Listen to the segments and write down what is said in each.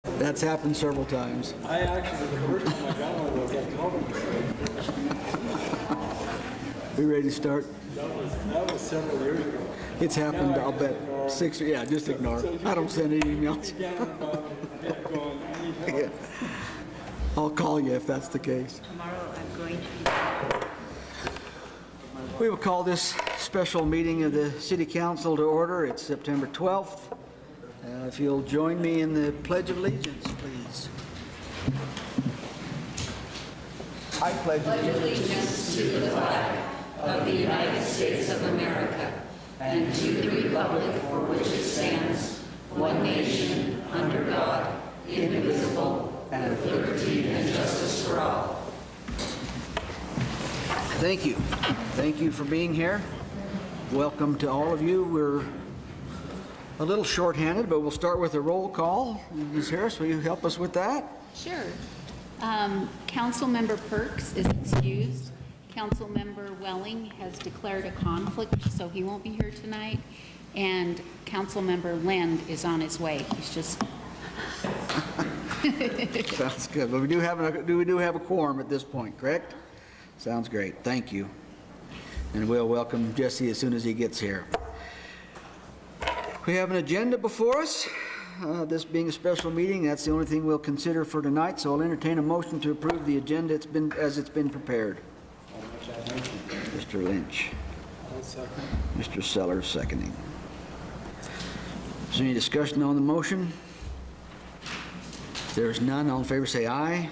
That's happened several times. I actually, the first time I got one of those, I called them. We ready to start? That was several years ago. It's happened, I'll bet, 6, yeah, just ignore it. I don't send any emails. Yeah. I'll call you if that's the case. Tomorrow I'm going to be... We will call this special meeting of the City Council to order. It's September 12th. If you'll join me in the Pledge of Allegiance, please. I pledge allegiance to the flag of the United States of America and to the republic for which it stands, one nation, under God, indivisible, and with liberty and justice for all. Thank you. Thank you for being here. Welcome to all of you. We're a little short-handed, but we'll start with a roll call. Ms. Harris, will you help us with that? Sure. Councilmember Perks is excused. Councilmember Welling has declared a conflict, so he won't be here tonight. And Councilmember Lind is on his way. He's just... Sounds good. But we do have a quorum at this point, correct? Sounds great. Thank you. And we'll welcome Jesse as soon as he gets here. We have an agenda before us. This being a special meeting, that's the only thing we'll consider for tonight, so I'll entertain a motion to approve the agenda as it's been prepared. Mr. Lynch. Mr. Sellers seconding. Is there any discussion on the motion? If there's none, all in favor say aye.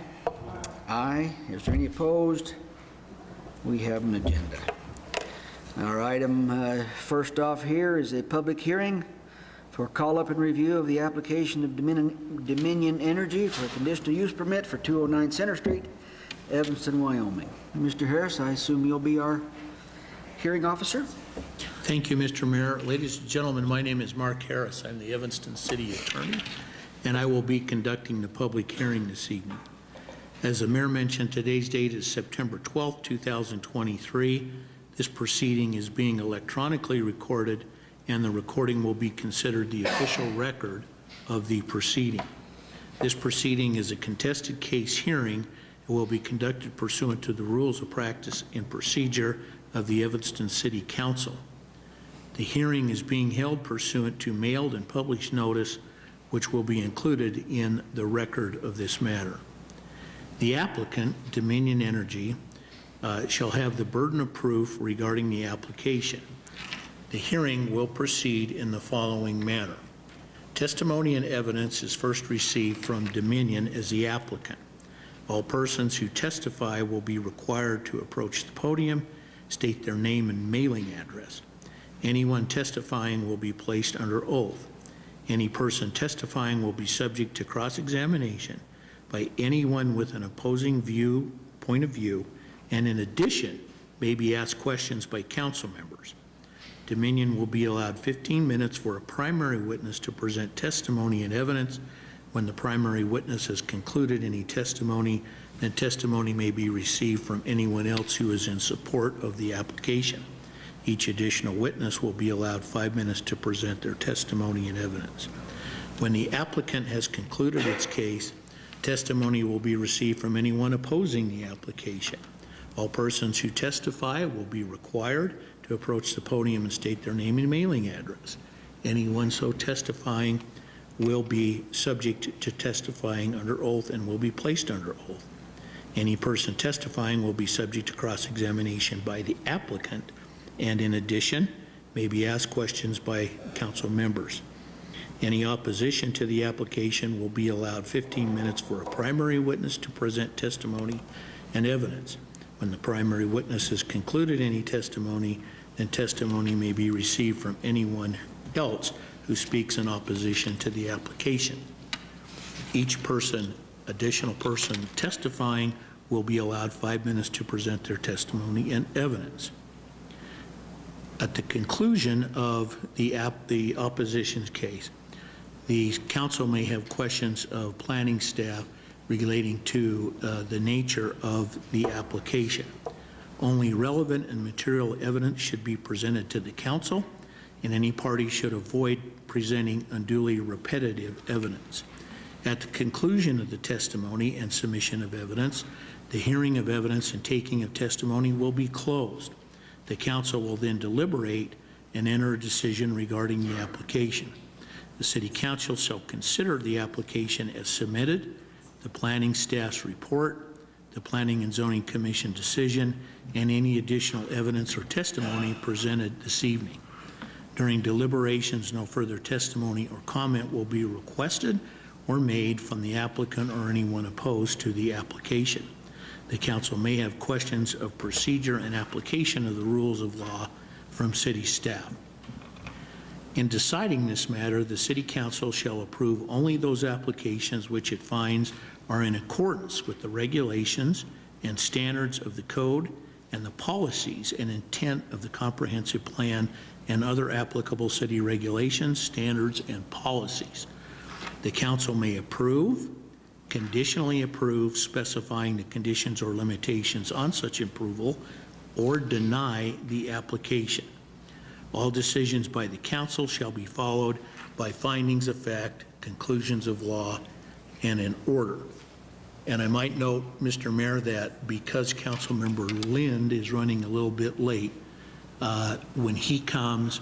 Aye. Is there any opposed? We have an agenda. Our item first off here is a public hearing for call-up and review of the application of Dominion Energy for a conditional use permit for 209 Center Street, Evanston, Wyoming. Mr. Harris, I assume you'll be our hearing officer? Thank you, Mr. Mayor. Ladies and gentlemen, my name is Mark Harris. I'm the Evanston City Attorney, and I will be conducting the public hearing this evening. As the Mayor mentioned, today's date is September 12th, 2023. This proceeding is being electronically recorded, and the recording will be considered the official record of the proceeding. This proceeding is a contested case hearing and will be conducted pursuant to the rules of practice and procedure of the Evanston City Council. The hearing is being held pursuant to mailed and published notice, which will be included in the record of this matter. The applicant, Dominion Energy, shall have the burden of proof regarding the application. The hearing will proceed in the following manner. Testimony and evidence is first received from Dominion as the applicant. All persons who testify will be required to approach the podium, state their name and mailing address. Anyone testifying will be placed under oath. Any person testifying will be subject to cross-examination by anyone with an opposing point of view, and in addition, may be asked questions by council members. Dominion will be allowed 15 minutes for a primary witness to present testimony and evidence. When the primary witness has concluded any testimony, then testimony may be received from anyone else who is in support of the application. Each additional witness will be allowed 5 minutes to present their testimony and evidence. When the applicant has concluded its case, testimony will be received from anyone opposing the application. All persons who testify will be required to approach the podium and state their name and mailing address. Anyone so testifying will be subject to testifying under oath and will be placed under oath. Any person testifying will be subject to cross-examination by the applicant, and in addition, may be asked questions by council members. Any opposition to the application will be allowed 15 minutes for a primary witness to present testimony and evidence. When the primary witness has concluded any testimony, then testimony may be received from anyone else who speaks in opposition to the application. Each additional person testifying will be allowed 5 minutes to present their testimony and evidence. At the conclusion of the opposition's case, the council may have questions of planning staff relating to the nature of the application. Only relevant and material evidence should be presented to the council, and any party should avoid presenting unduly repetitive evidence. At the conclusion of the testimony and submission of evidence, the hearing of evidence and taking of testimony will be closed. The council will then deliberate and enter a decision regarding the application. The City Council shall consider the application as submitted, the planning staff's report, the Planning and Zoning Commission decision, and any additional evidence or testimony presented this evening. During deliberations, no further testimony or comment will be requested or made from the applicant or anyone opposed to the application. The council may have questions of procedure and application of the rules of law from city staff. In deciding this matter, the City Council shall approve only those applications which it finds are in accordance with the regulations and standards of the code and the policies and intent of the comprehensive plan and other applicable city regulations, standards, and policies. The council may approve, conditionally approve, specifying the conditions or limitations on such approval, or deny the application. All decisions by the council shall be followed by findings of fact, conclusions of law, and an order. And I might note, Mr. Mayor, that because Councilmember Lind is running a little bit late, when he comes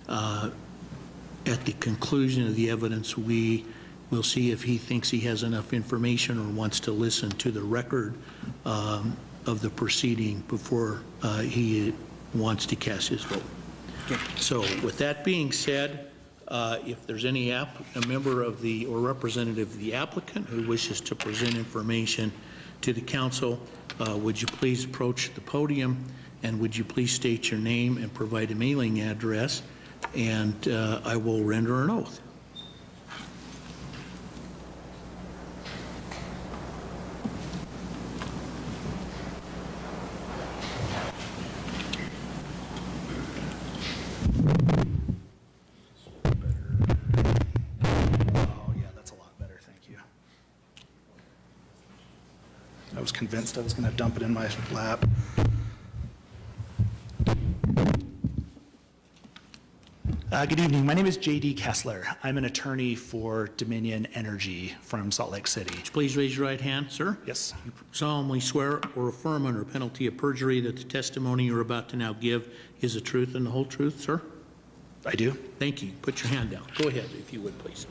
at the conclusion of the evidence, we will see if he thinks he has enough information or wants to listen to the record of the proceeding before he wants to cast his vote. So with that being said, if there's any a member of the or representative of the applicant who wishes to present information to the council, would you please approach the podium, and would you please state your name and provide a mailing address, and I will render an oath. I was convinced I was going to dump it in my lap. Good evening. My name is J.D. Kessler. I'm an attorney for Dominion Energy from Salt Lake City. Please raise your right hand, sir. Yes. You solemnly swear or affirm under penalty of perjury that the testimony you're about to now give is the truth and the whole truth, sir? I do. Thank you. Put your hand down. Go ahead, if you would, please.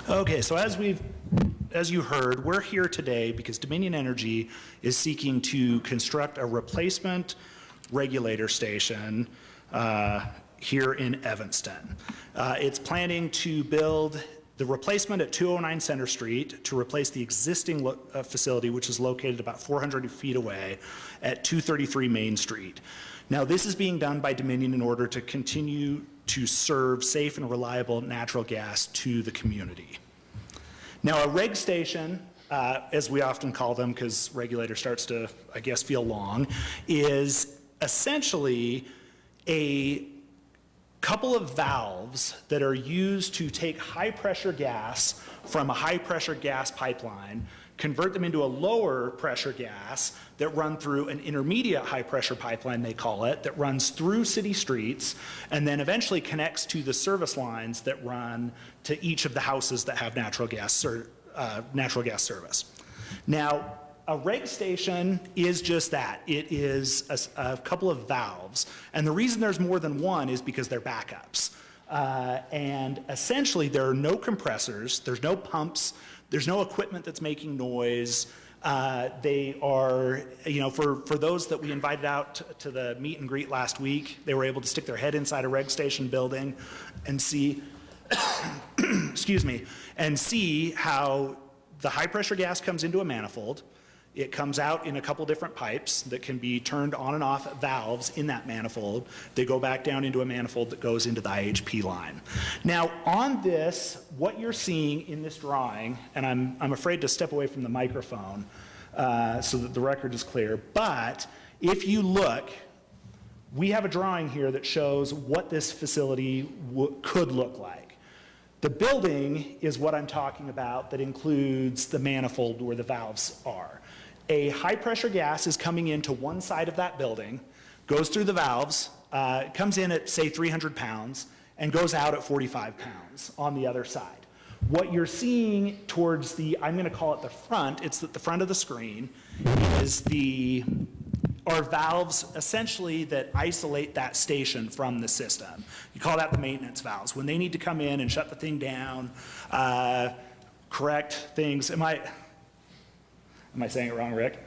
Okay, so as you heard, we're here today because Dominion Energy is seeking to construct a replacement regulator station here in Evanston. It's planning to build the replacement at 209 Center Street to replace the existing facility, which is located about 400 feet away at 233 Main Street. Now, this is being done by Dominion in order to continue to serve safe and reliable natural gas to the community. Now, a reg station, as we often call them, because regulator starts to, I guess, feel long, is essentially a couple of valves that are used to take high-pressure gas from a high-pressure gas pipeline, convert them into a lower pressure gas that run through an intermediate high pressure pipeline, they call it, that runs through city streets and then eventually connects to the service lines that run to each of the houses that have natural gas service. Now, a reg station is just that. It is a couple of valves. And the reason there's more than one is because they're backups. And essentially, there are no compressors, there's no pumps, there's no equipment that's making noise. They are, for those that we invited out to the meet and greet last week, they were able to stick their head inside a reg station building and see, excuse me, and see how the high pressure gas comes into a manifold. It comes out in a couple different pipes that can be turned on and off valves in that manifold. They go back down into a manifold that goes into the IHP line. Now, on this, what you're seeing in this drawing, and I'm afraid to step away from the microphone so that the record is clear, but if you look, we have a drawing here that shows what this facility could look like. The building is what I'm talking about that includes the manifold where the valves are. A high pressure gas is coming into one side of that building, goes through the valves, comes in at say 300 pounds, and goes out at 45 pounds on the other side. What you're seeing towards the, I'm going to call it the front, it's at the front of the screen, is are valves essentially that isolate that station from the system. You call that the maintenance valves. When they need to come in and shut the thing down, correct things. Am I saying it wrong, Rick?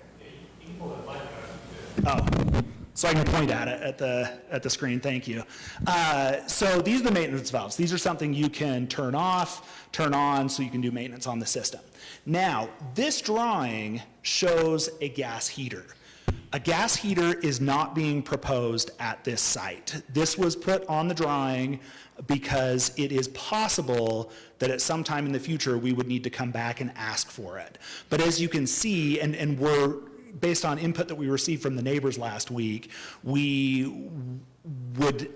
Oh, so I can point at it at the screen, thank you. So these are the maintenance valves. These are something you can turn off, turn on, so you can do maintenance on the system. Now, this drawing shows a gas heater. A gas heater is not being proposed at this site. This was put on the drawing because it is possible that at some time in the future we would need to come back and ask for it. But as you can see, and we're, based on input that we received from the neighbors last week, we would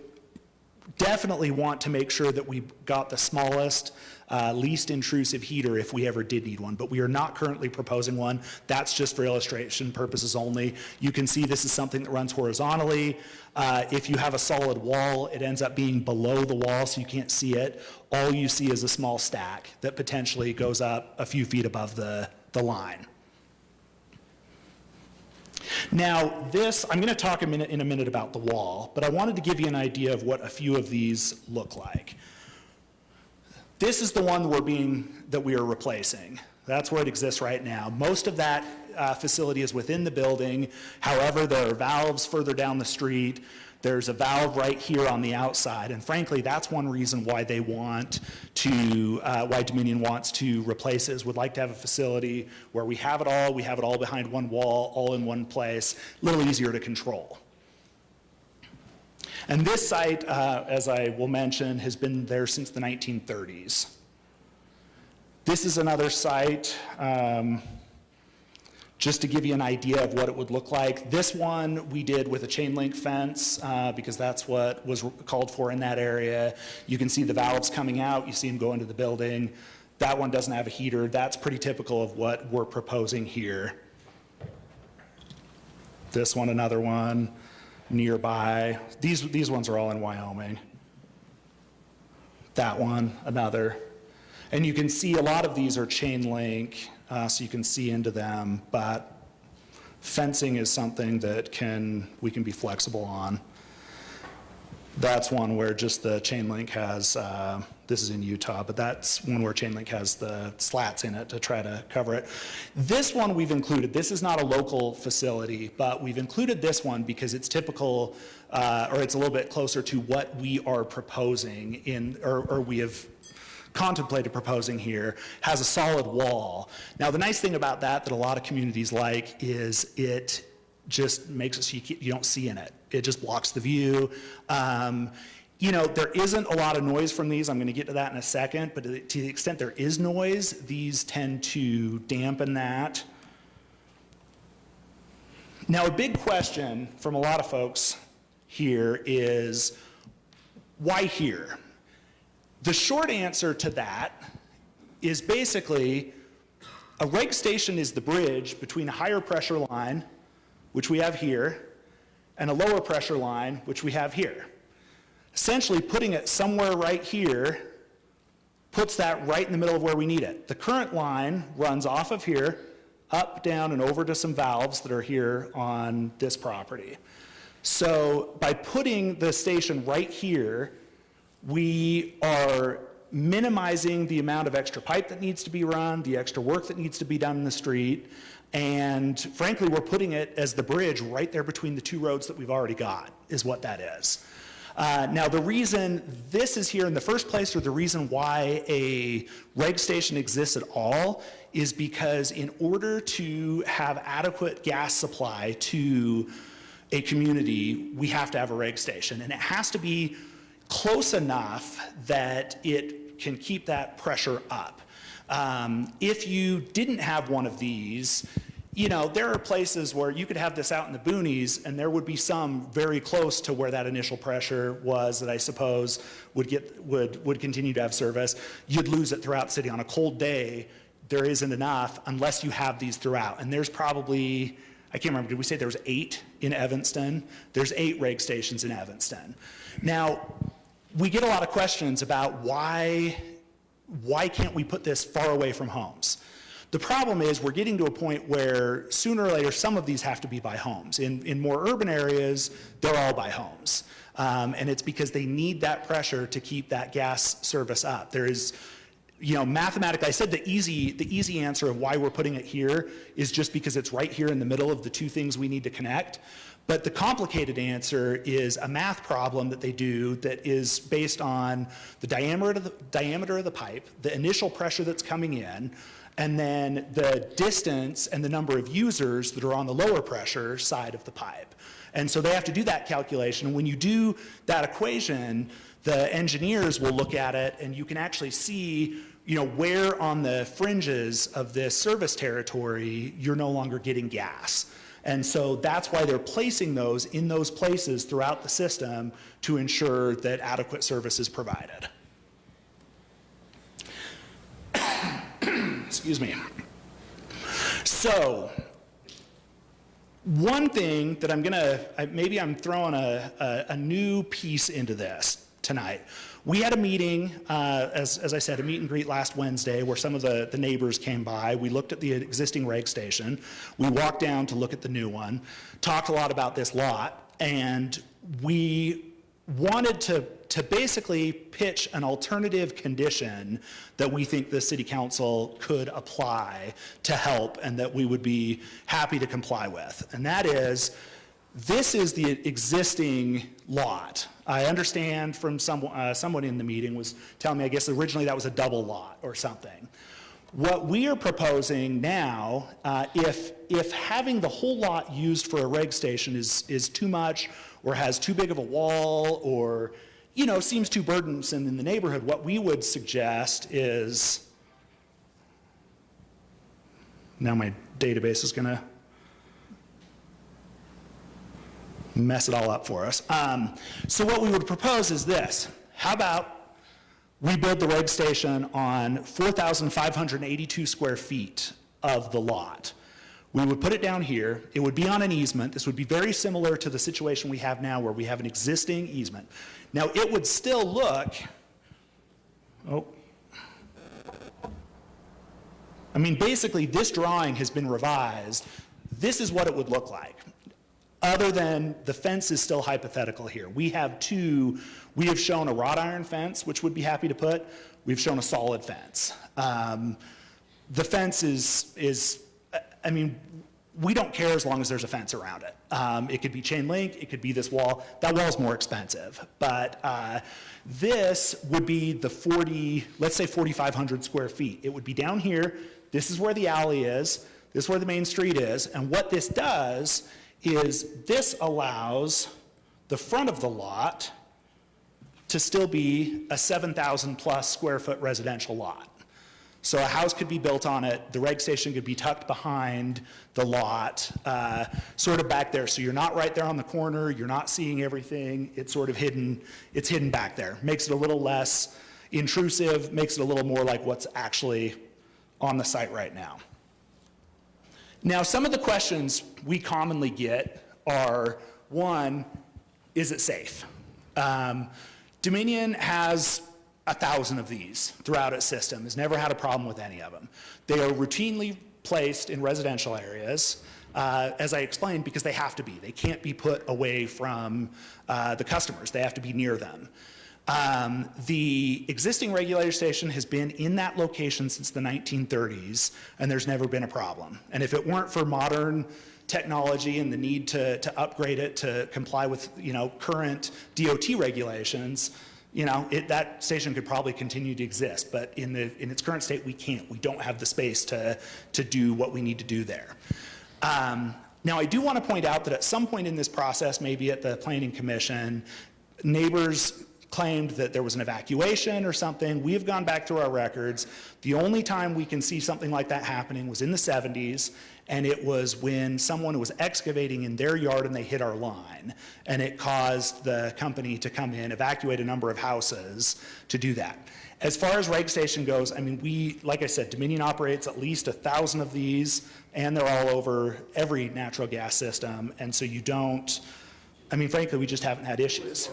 definitely want to make sure that we got the smallest, least intrusive heater if we ever did need one, but we are not currently proposing one. That's just for illustration purposes only. You can see this is something that runs horizontally. If you have a solid wall, it ends up being below the wall so you can't see it. All you see is a small stack that potentially goes up a few feet above the line. Now this, I'm going to talk in a minute about the wall, but I wanted to give you an idea of what a few of these look like. This is the one that we are replacing. That's where it exists right now. Most of that facility is within the building. However, there are valves further down the street. There's a valve right here on the outside, and frankly, that's one reason why they want to, why Dominion wants to replace it, would like to have a facility where we have it all behind one wall, all in one place, a little easier to control. And this site, as I will mention, has been there since the 1930s. This is another site, just to give you an idea of what it would look like. This one we did with a chain link fence because that's what was called for in that area. You can see the valves coming out, you see them go into the building. That one doesn't have a heater. That's pretty typical of what we're proposing here. This one, another one nearby. These ones are all in Wyoming. That one, another. And you can see a lot of these are chain link, so you can see into them, but fencing is something that we can be flexible on. That's one where just the chain link has, this is in Utah, but that's one where chain link has the slats in it to try to cover it. This one we've included, this is not a local facility, but we've included this one because it's typical, or it's a little bit closer to what we are proposing in, or we have contemplated proposing here, has a solid wall. Now the nice thing about that a lot of communities like is it just makes it so you don't see in it. It just blocks the view. You know, there isn't a lot of noise from these. I'm going to get to that in a second, but to the extent there is noise, these tend to dampen that. Now a big question from a lot of folks here is, why here? The short answer to that is basically a reg station is the bridge between a higher pressure line, which we have here, and a lower pressure line, which we have here. Essentially, putting it somewhere right here puts that right in the middle of where we need it. The current line runs off of here, up, down, and over to some valves that are here on this property. So by putting the station right here, we are minimizing the amount of extra pipe that needs to be run, the extra work that needs to be done in the street, and frankly, we're putting it as the bridge right there between the two roads that we've already got, is what that is. Now, the reason this is here in the first place, or the reason why a reg station exists at all, is because in order to have adequate gas supply to a community, we have to have a reg station, and it has to be close enough that it can keep that pressure up. If you didn't have one of these, you know, there are places where you could have this out in the boonies and there would be some very close to where that initial pressure was that I suppose would continue to have service. You'd lose it throughout the city. On a cold day, there isn't enough unless you have these throughout. And there's probably, I can't remember, did we say there was 8 in Evanston? There's 8 reg stations in Evanston. Now, we get a lot of questions about why can't we put this far away from homes? The problem is we're getting to a point where sooner or later some of these have to be by homes. In more urban areas, they're all by homes. And it's because they need that pressure to keep that gas service up. There is, mathematically, I said the easy answer of why we're putting it here is just because it's right here in the middle of the two things we need to connect. But the complicated answer is a math problem that they do that is based on the diameter of the pipe, the initial pressure that's coming in, and then the distance and the number of users that are on the lower pressure side of the pipe. And so they have to do that calculation. And when you do that equation, the engineers will look at it and you can actually see, where on the fringes of this service territory you're no longer getting gas. And so that's why they're placing those in those places throughout the system to ensure that adequate service is provided. Excuse me. So, one thing that maybe I'm throwing a new piece into this tonight. We had a meeting, as I said, a meet and greet last Wednesday where some of the neighbors came by. We looked at the existing reg station. We walked down to look at the new one, talked a lot about this lot, and we wanted to basically pitch an alternative condition that we think the city council could apply to help and that we would be happy to comply with. And that is, this is the existing lot. I understand from someone in the meeting was telling me, I guess originally that was a double lot or something. What we are proposing now, if having the whole lot used for a reg station is too much or has too big of a wall or seems too burdensome in the neighborhood, what we would suggest is, now my database is gonna mess it all up for us. So what we would propose is this. How about we build the reg station on 4,582 square feet of the lot. We would put it down here. It would be on an easement. This would be very similar to the situation we have now where we have an existing easement. Now, it would still look, basically this drawing has been revised. This is what it would look like. Other than the fence is still hypothetical here. We have shown a wrought iron fence, which we'd be happy to put. We've shown a solid fence. The fence is, we don't care as long as there's a fence around it. It could be chain link, it could be this wall. That wall's more expensive. But this would be the let's say 4,500 square feet. It would be down here. This is where the alley is. This is where the main street is. And what this does is this allows the front of the lot to still be a 7,000 plus square foot residential lot. So a house could be built on it, the reg station could be tucked behind the lot, sort of back there. So you're not right there on the corner, you're not seeing everything, it's sort of hidden, it's hidden back there. Makes it a little less intrusive, makes it a little more like what's actually on the site right now. Now, some of the questions we commonly get are, one, is it safe? Dominion has 1,000 of these throughout its system, has never had a problem with any of them. They are routinely placed in residential areas, as I explained, because they have to be. They can't be put away from the customers. They have to be near them. The existing regulator station has been in that location since the 1930s, and there's never been a problem. And if it weren't for modern technology and the need to upgrade it to comply with current DOT regulations, that station could probably continue to exist. But in its current state, we can't. We don't have the space to do what we need to do there. Now, I do want to point out that at some point in this process, maybe at the Planning Commission, neighbors claimed that there was an evacuation or something. We have gone back through our records. The only time we can see something like that happening was in the 70s, and it was when someone was excavating in their yard and they hit our line, and it caused the company to come in, evacuate a number of houses to do that. As far as reg station goes, like I said, Dominion operates at least 1,000 of these, and they're all over every natural gas system, and so you don't, frankly, we just haven't had issues.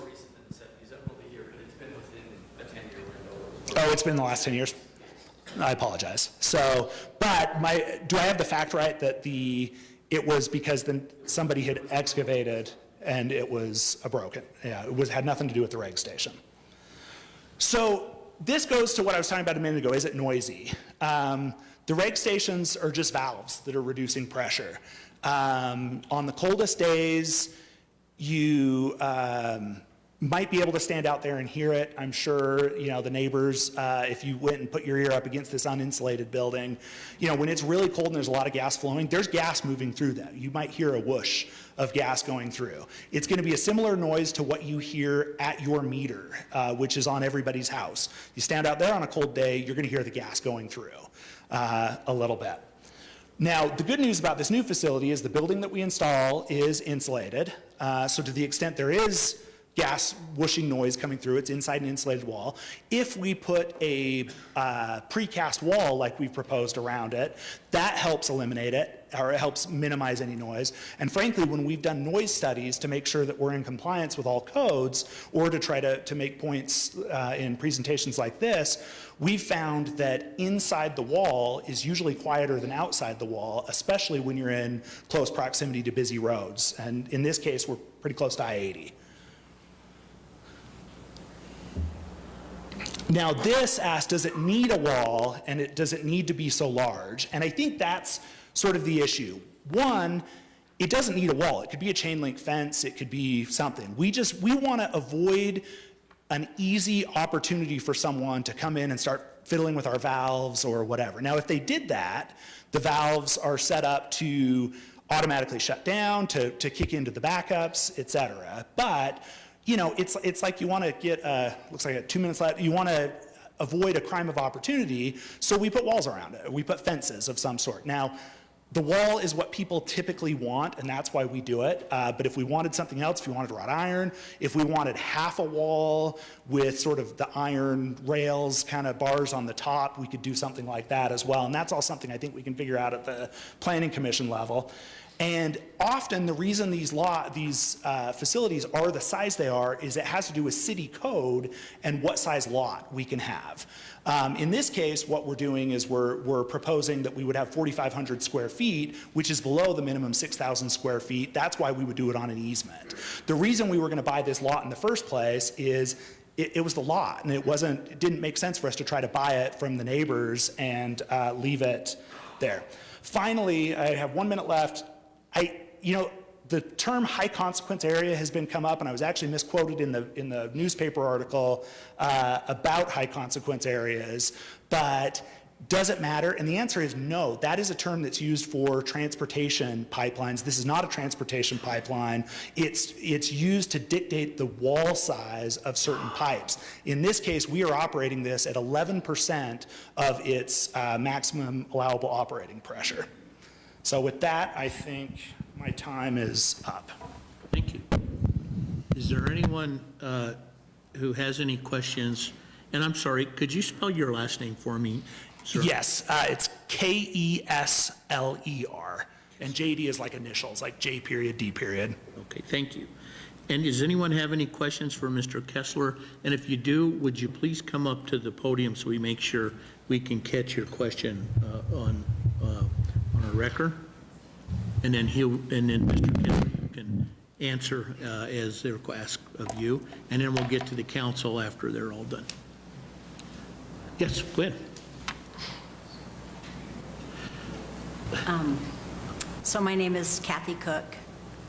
Oh, it's been the last 10 years? I apologize. So, but do I have the fact right that it was because then somebody had excavated and it was broken? Yeah, had nothing to do with the reg station. So this goes to what I was talking about a minute ago. Is it noisy? The reg stations are just valves that are reducing pressure. On the coldest days, you might be able to stand out there and hear it. I'm sure, the neighbors, if you went and put your ear up against this uninsulated building, when it's really cold and there's a lot of gas flowing, there's gas moving through that. You might hear a whoosh of gas going through. It's going to be a similar noise to what you hear at your meter, which is on everybody's house. You stand out there on a cold day, you're going to hear the gas going through a little bit. Now, the good news about this new facility is the building that we install is insulated. So to the extent there is gas whooshing noise coming through, it's inside an insulated wall. If we put a precast wall like we've proposed around it, that helps eliminate it, or it helps minimize any noise. And frankly, when we've done noise studies to make sure that we're in compliance with all codes, or to try to make points in presentations like this, we've found that inside the wall is usually quieter than outside the wall, especially when you're in close proximity to busy roads. And in this case, we're pretty close to I-80. Now this asks, does it need a wall, and does it need to be so large? And I think that's sort of the issue. One, it doesn't need a wall. It could be a chain link fence, it could be something. We want to avoid an easy opportunity for someone to come in and start fiddling with our valves or whatever. Now if they did that, the valves are set up to automatically shut down, to kick into the backups, et cetera. But it's like you want to get, looks like 2 minutes left, you want to avoid a crime of opportunity, so we put walls around it. We put fences of some sort. Now, the wall is what people typically want, and that's why we do it. But if we wanted something else, if we wanted wrought iron, if we wanted half a wall with sort of the iron rails, kind of bars on the top, we could do something like that as well. And that's all something I think we can figure out at the Planning Commission level. And often the reason these facilities are the size they are is it has to do with city code and what size lot we can have. In this case, what we're doing is we're proposing that we would have 4,500 square feet, which is below the minimum 6,000 square feet. That's why we would do it on an easement. The reason we were going to buy this lot in the first place is it was the lot, and it didn't make sense for us to try to buy it from the neighbors and leave it there. Finally, I have 1 minute left. The term high consequence area has been come up, and I was actually misquoted in the newspaper article about high consequence areas, but does it matter? And the answer is no. That is a term that's used for transportation pipelines. This is not a transportation pipeline. It's used to dictate the wall size of certain pipes. In this case, we are operating this at 11% of its maximum allowable operating pressure. So with that, I think my time is up. Thank you. Is there anyone who has any questions? And I'm sorry, could you spell your last name for me, sir? Yes, it's Kesler, and JD is like initials, like J period, D period. Okay, thank you. And does anyone have any questions for Mr. Kessler? And if you do, would you please come up to the podium so we make sure we can catch your question on our record? And then Mr. Kessler can answer as they're asked of you, and then we'll get to the council after they're all done. Yes, go ahead. So my name is Kathy Cook.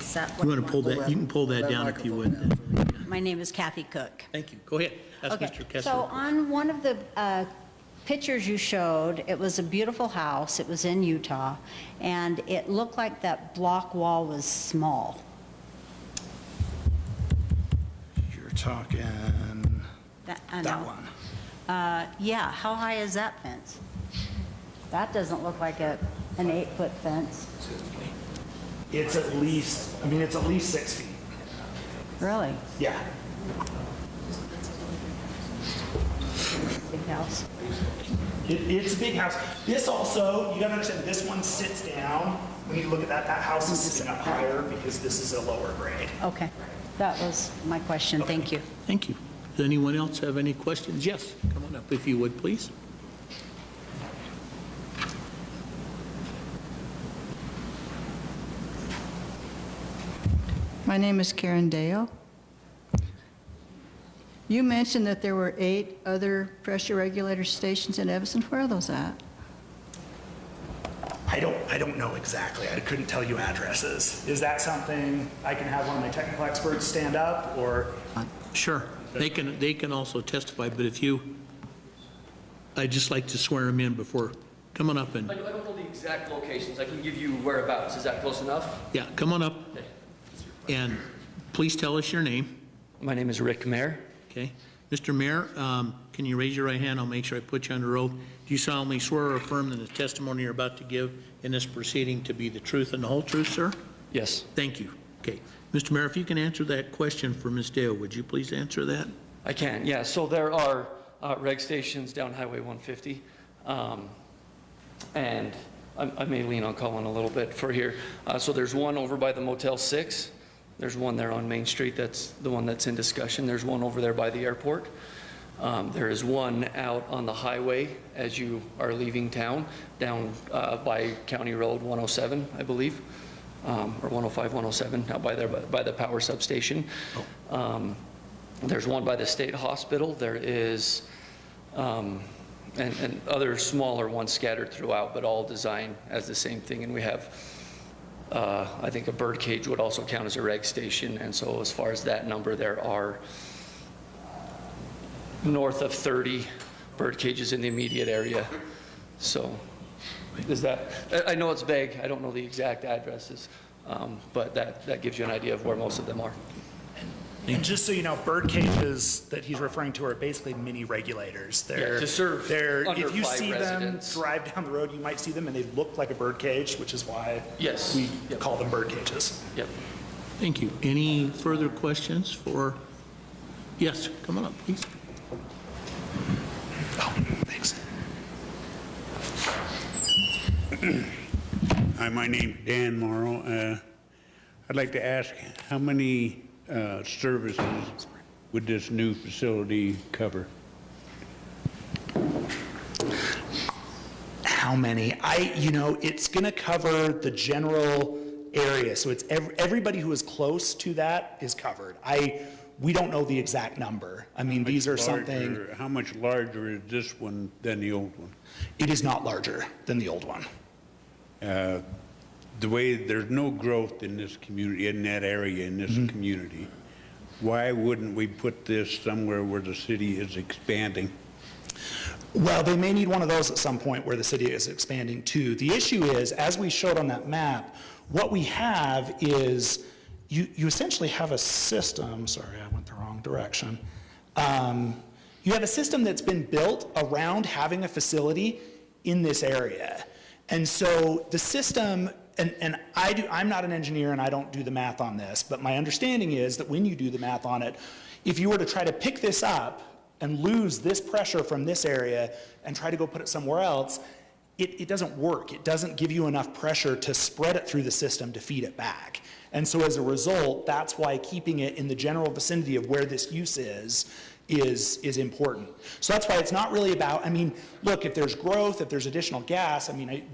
Is that what You want to pull that? You can pull that down if you would. My name is Kathy Cook. Thank you. Go ahead. That's Okay, Mr. Kessler. so on one of the pictures you showed, it was a beautiful house. It was in Utah, and it looked like that block wall was small. You're talking That one. Yeah, how high is that fence? That doesn't look like an 8-foot fence. It's at least 6 feet. Really? Yeah. Big house. It's a big house. This also, you gotta understand, this one sits down. When you look at that house is sitting up higher because this is a lower grade. Okay, that was my question. Thank you. Thank you. Does anyone else have any questions? Yes, come on up if you would, please. My name is Karen Dale. You mentioned that there were 8 other pressure regulator stations in Evanston. Where are those at? I don't know exactly. I couldn't tell you addresses. Is that something I can have one of my technical experts stand up, or? Sure. They can also testify, but if you, I'd just like to swear them in before, come on up and, I don't know the exact locations. I can give you whereabouts. Is that close enough? yeah, come on up. And please tell us your name. My name is Rick Mayer. Okay. Mr. Mayor, can you raise your right hand? I'll make sure I put you under oath. Do you solemnly swear or affirm that the testimony you're about to give in this proceeding to be the truth and the whole truth, sir? Yes. Thank you. Okay. Mr. Mayor, if you can answer that question for Ms. Dale, would you please answer that? I can, yeah. So there are reg stations down Highway 150. And I may lean on Colin a little bit for here. So there's one over by the Motel 6. There's one there on Main Street. That's the one that's in discussion. There's one over there by the airport. There is one out on the highway as you are leaving town, down by County Road 107, I believe, or 105, 107, out by there by the power substation. There's one by the state hospital. There is, and other smaller ones scattered throughout, but all designed as the same thing. And we have, I think a bird cage would also count as a reg station. And so as far as that number, there are north of 30 bird cages in the immediate area. So is that, I know it's vague, I don't know the exact addresses, but that gives you an idea of where most of them are. And just so you know, bird cages that he's referring to are basically mini regulators. Yeah, to serve under if you 5 see residents. them drive down the road, you might see them and they look like a bird cage, which is why Yes. we Yep. call them bird cages. Yep. Thank you. Any further questions for, yes, come on up, please. Oh, thanks. Hi, my name's Dan Morrow. I'd like to ask, how many services would this new facility cover? How many? It's going to cover the general area. So it's everybody who is close to that is covered. We don't know the exact number. I mean, these are something. How much larger is this one than the old one? It is not larger than the old one. The way there's no growth in this community, in that area, in this community, why wouldn't we put this somewhere where the city is expanding? Well, they may need one of those at some point where the city is expanding too. The issue is, as we showed on that map, what we have is you essentially have a system. Sorry, I went the wrong direction. You have a system that's been built around having a facility in this area. And so the system, and I'm not an engineer and I don't do the math on this, but my understanding is that when you do the math on it, if you were to try to pick this up and lose this pressure from this area and try to go put it somewhere else, it doesn't work. It doesn't give you enough pressure to spread it through the system to feed it back. And so as a result, that's why keeping it in the general vicinity of where this use is important. So that's why it's not really about, I mean, look, if there's growth, if there's additional gas, I mean,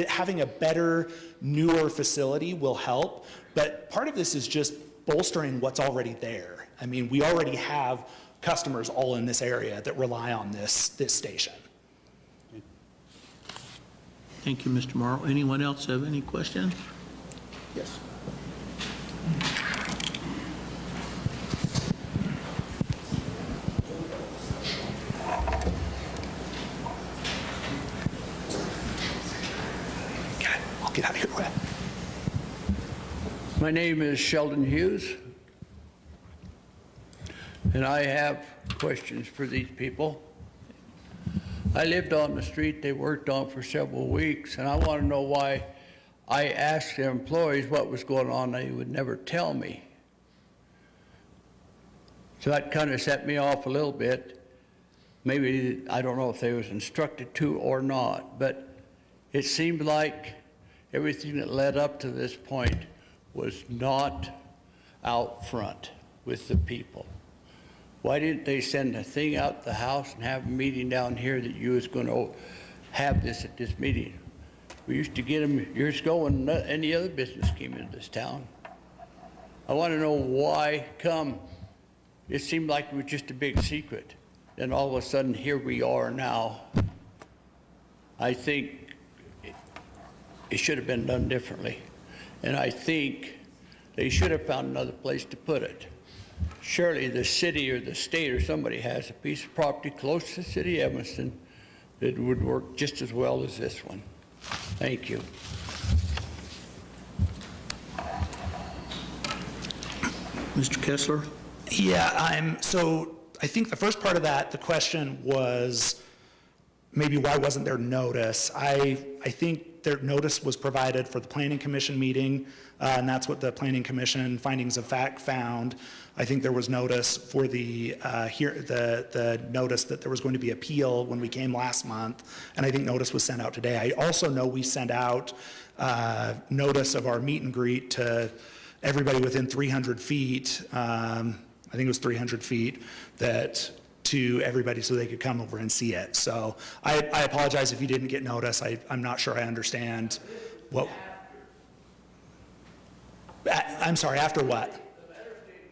having a better, newer facility will help. But part of this is just bolstering what's already there. I mean, we already have customers all in this area that rely on this station. Thank you, Mr. Morrow. Anyone else have any questions? Yes. I'll get out of here. My name is Sheldon Hughes, and I have questions for these people. I lived on the street they worked on for several weeks, and I want to know why I asked the employees what was going on. They would never tell me. So that kind of set me off a little bit. Maybe, I don't know if they was instructed to or not, but it seemed like everything that led up to this point was not out front with the people. Why didn't they send a thing out the house and have a meeting down here that you was going to have this at this meeting? We used to get them years ago when any other business came into this town. I want to know why come. It seemed like it was just a big secret. Then all of a sudden, here we are now. I think it should have been done differently. And I think they should have found another place to put it. Surely the city or the state or somebody has a piece of property close to the city of Evanston that would work just as well as this one. Thank you. Mr. Kessler? Yeah, so I think the first part of that, the question was maybe why wasn't there notice? I think their notice was provided for the Planning Commission meeting, and that's what the Planning Commission findings of fact found. I think there was notice for the notice that there was going to be appeal when we came last month, and I think notice was sent out today. I also know we sent out notice of our meet and greet to everybody within 300 feet. I think it was 300 feet to everybody so they could come over and see it. So I apologize if you didn't get notice. I'm not sure I understand what. I'm sorry, after what? The letter stated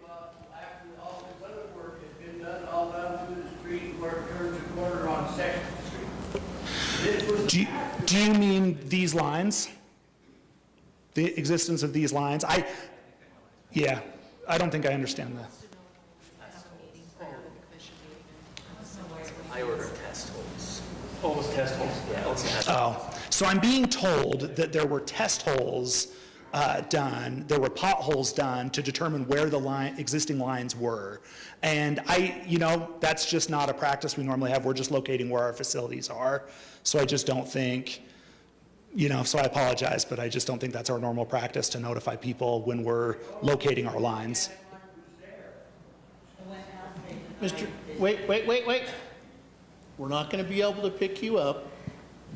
after all this other work has been done all down through the street where it turns the corner on 2nd Street. Do you mean these lines? The existence of these lines? Yeah, I don't think I understand that. I ordered test holes. Oh, it was test holes? Yeah, it was test holes. Oh, so I'm being told that there were test holes done, there were potholes done to determine where the existing lines were. And that's just not a practice we normally have. We're just locating where our facilities are. So I just don't think, so I apologize, but I just don't think that's our normal practice to notify people when we're locating our lines. Mr. Wait. We're not going to be able to pick you up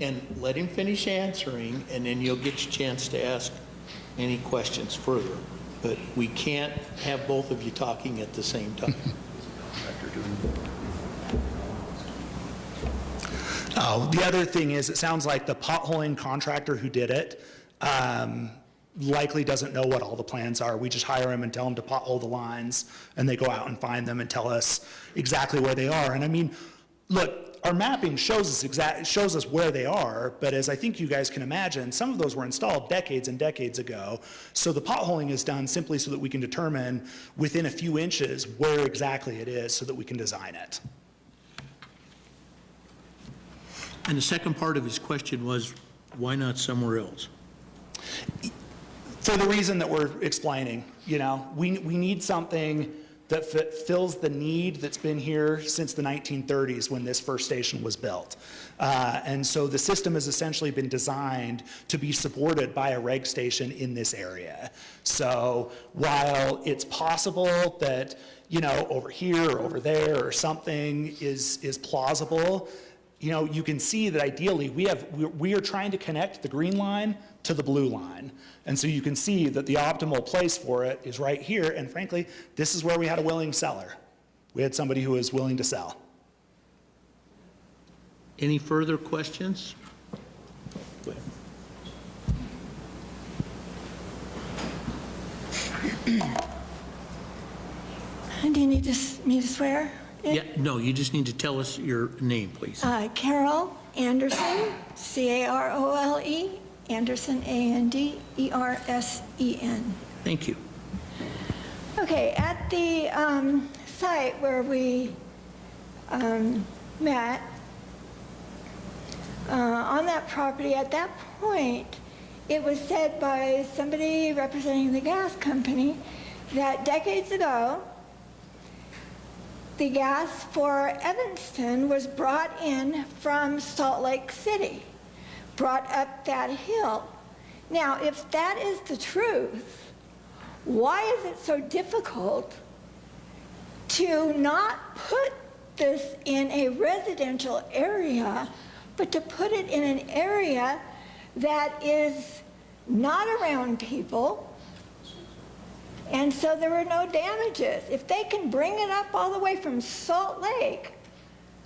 and let him finish answering, and then you'll get your chance to ask any questions further. But we can't have both of you talking at the same time. The other thing is, it sounds like the potholing contractor who did it likely doesn't know what all the plans are. We just hire him and tell him to pothole the lines, and they go out and find them and tell us exactly where they are. And I mean, look, our mapping shows us where they are, but as I think you guys can imagine, some of those were installed decades and decades ago. So the potholing is done simply so that we can determine within a few inches where exactly it is so that we can design it. And the second part of his question was, why not somewhere else? For the reason that we're explaining, we need something that fills the need that's been here since the 1930s when this first station was built. And so the system has essentially been designed to be supported by a reg station in this area. So while it's possible that, over here or over there or something is plausible, you can see that ideally we are trying to connect the green line to the blue line. And so you can see that the optimal place for it is right here. And frankly, this is where we had a willing seller. We had somebody who was willing to sell. Any further questions? Go ahead. Do you need me to swear? Yeah, no, you just need to tell us your name, please. Carol Anderson, C-A-R-O-L-E, Anderson, A-N-D-E-R-S-E-N. Thank you. Okay, at the site where we met, on that property, at that point, it was said by somebody representing the gas company that decades ago, the gas for Evanston was brought in from Salt Lake City, brought up that hill. Now, if that is the truth, why is it so difficult to not put this in a residential area, but to put it in an area that is not around people And so there were no damages. If they can bring it up all the way from Salt Lake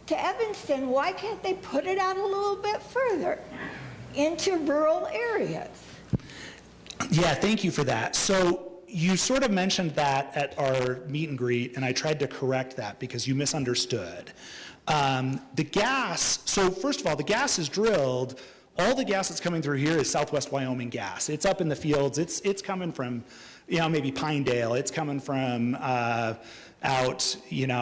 to Evanston, why can't they put it out a little bit further into rural areas? Yeah, thank you for that. So you sort of mentioned that at our meet and greet, and I tried to correct that because you misunderstood. The gas, so first of all, the gas is drilled. All the gas that's coming through here is Southwest Wyoming gas. It's up in the fields. It's coming from, maybe Pinedale. It's coming from out, in,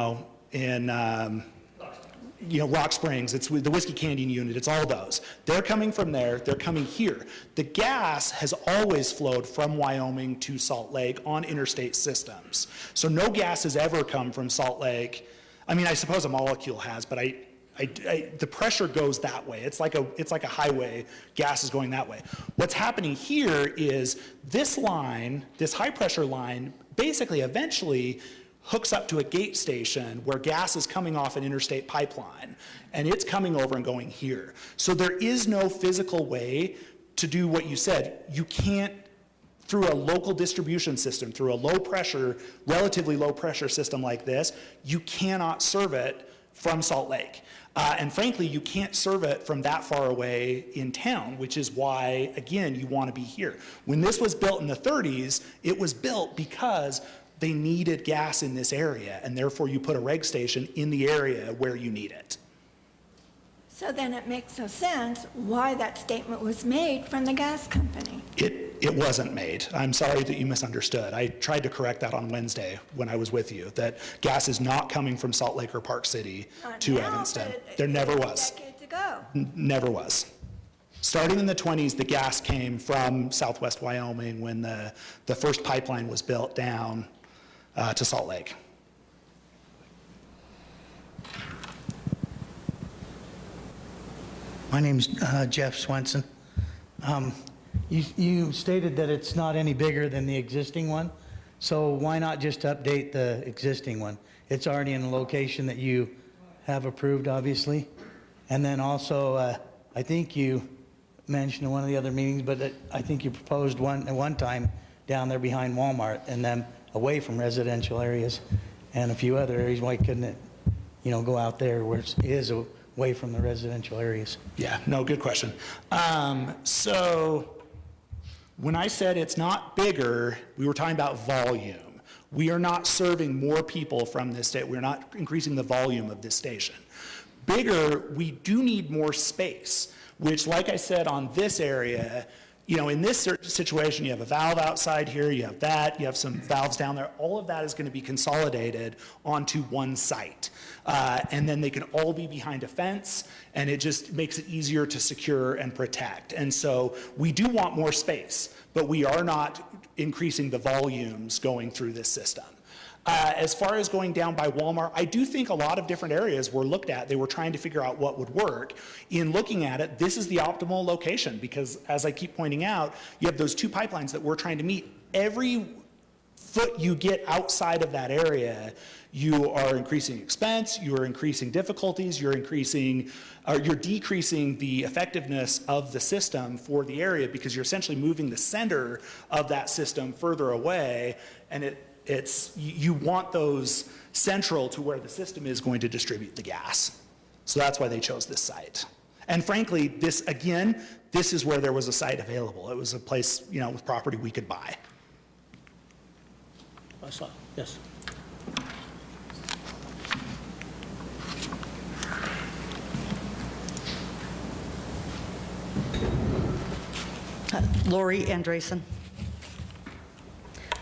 Rock Springs. It's the Whiskey Canyon unit. It's all those. They're coming from there. They're coming here. The gas has always flowed from Wyoming to Salt Lake on interstate systems. So no gas has ever come from Salt Lake. I mean, I suppose a molecule has, but the pressure goes that way. It's like a highway. Gas is going that way. What's happening here is this line, this high pressure line, basically eventually hooks up to a gate station where gas is coming off an interstate pipeline, and it's coming over and going here. So there is no physical way to do what you said. You can't, through a local distribution system, through a low pressure, relatively low pressure system like this, you cannot serve it from Salt Lake. And frankly, you can't serve it from that far away in town, which is why, again, you want to be here. When this was built in the 30s, it was built because they needed gas in this area, and therefore you put a reg station in the area where you need it. So then it makes no sense why that statement was made from the gas company. It wasn't made. I'm sorry that you misunderstood. I tried to correct that on Wednesday when I was with you, that gas is not coming from Salt Lake or Park City to Evanston. There never was. Decades ago. Never was. Starting in the 20s, the gas came from Southwest Wyoming when the first pipeline was built down to Salt Lake. My name's Jeff Swenson. You stated that it's not any bigger than the existing one, so why not just update the existing one? It's already in a location that you have approved, obviously. And then also, I think you mentioned in one of the other meetings, but I think you proposed one at one time down there behind Walmart and then away from residential areas and a few other areas. Why couldn't it, go out there where it is away from the residential areas? Yeah, no, good question. So when I said it's not bigger, we were talking about volume. We are not serving more people from this state. We're not increasing the volume of this station. Bigger, we do need more space, which, like I said, on this area, in this situation, you have a valve outside here, you have some valves down there. All of that is going to be consolidated onto one site. And then they can all be behind a fence, and it just makes it easier to secure and protect. And so we do want more space, but we are not increasing the volumes going through this system. As far as going down by Walmart, I do think a lot of different areas were looked at. They were trying to figure out what would work. In looking at it, this is the optimal location because, as I keep pointing out, you have those two pipelines that we're trying to meet. Every foot you get outside of that area, you are increasing expense, you are increasing difficulties, you're decreasing the effectiveness of the system for the area because you're essentially moving the center of that system further away, and you want those central to where the system is going to distribute the gas. So that's why they chose this site. And frankly, this is where there was a site available. It was a place, with property we could buy. Yes. Lori Andresen.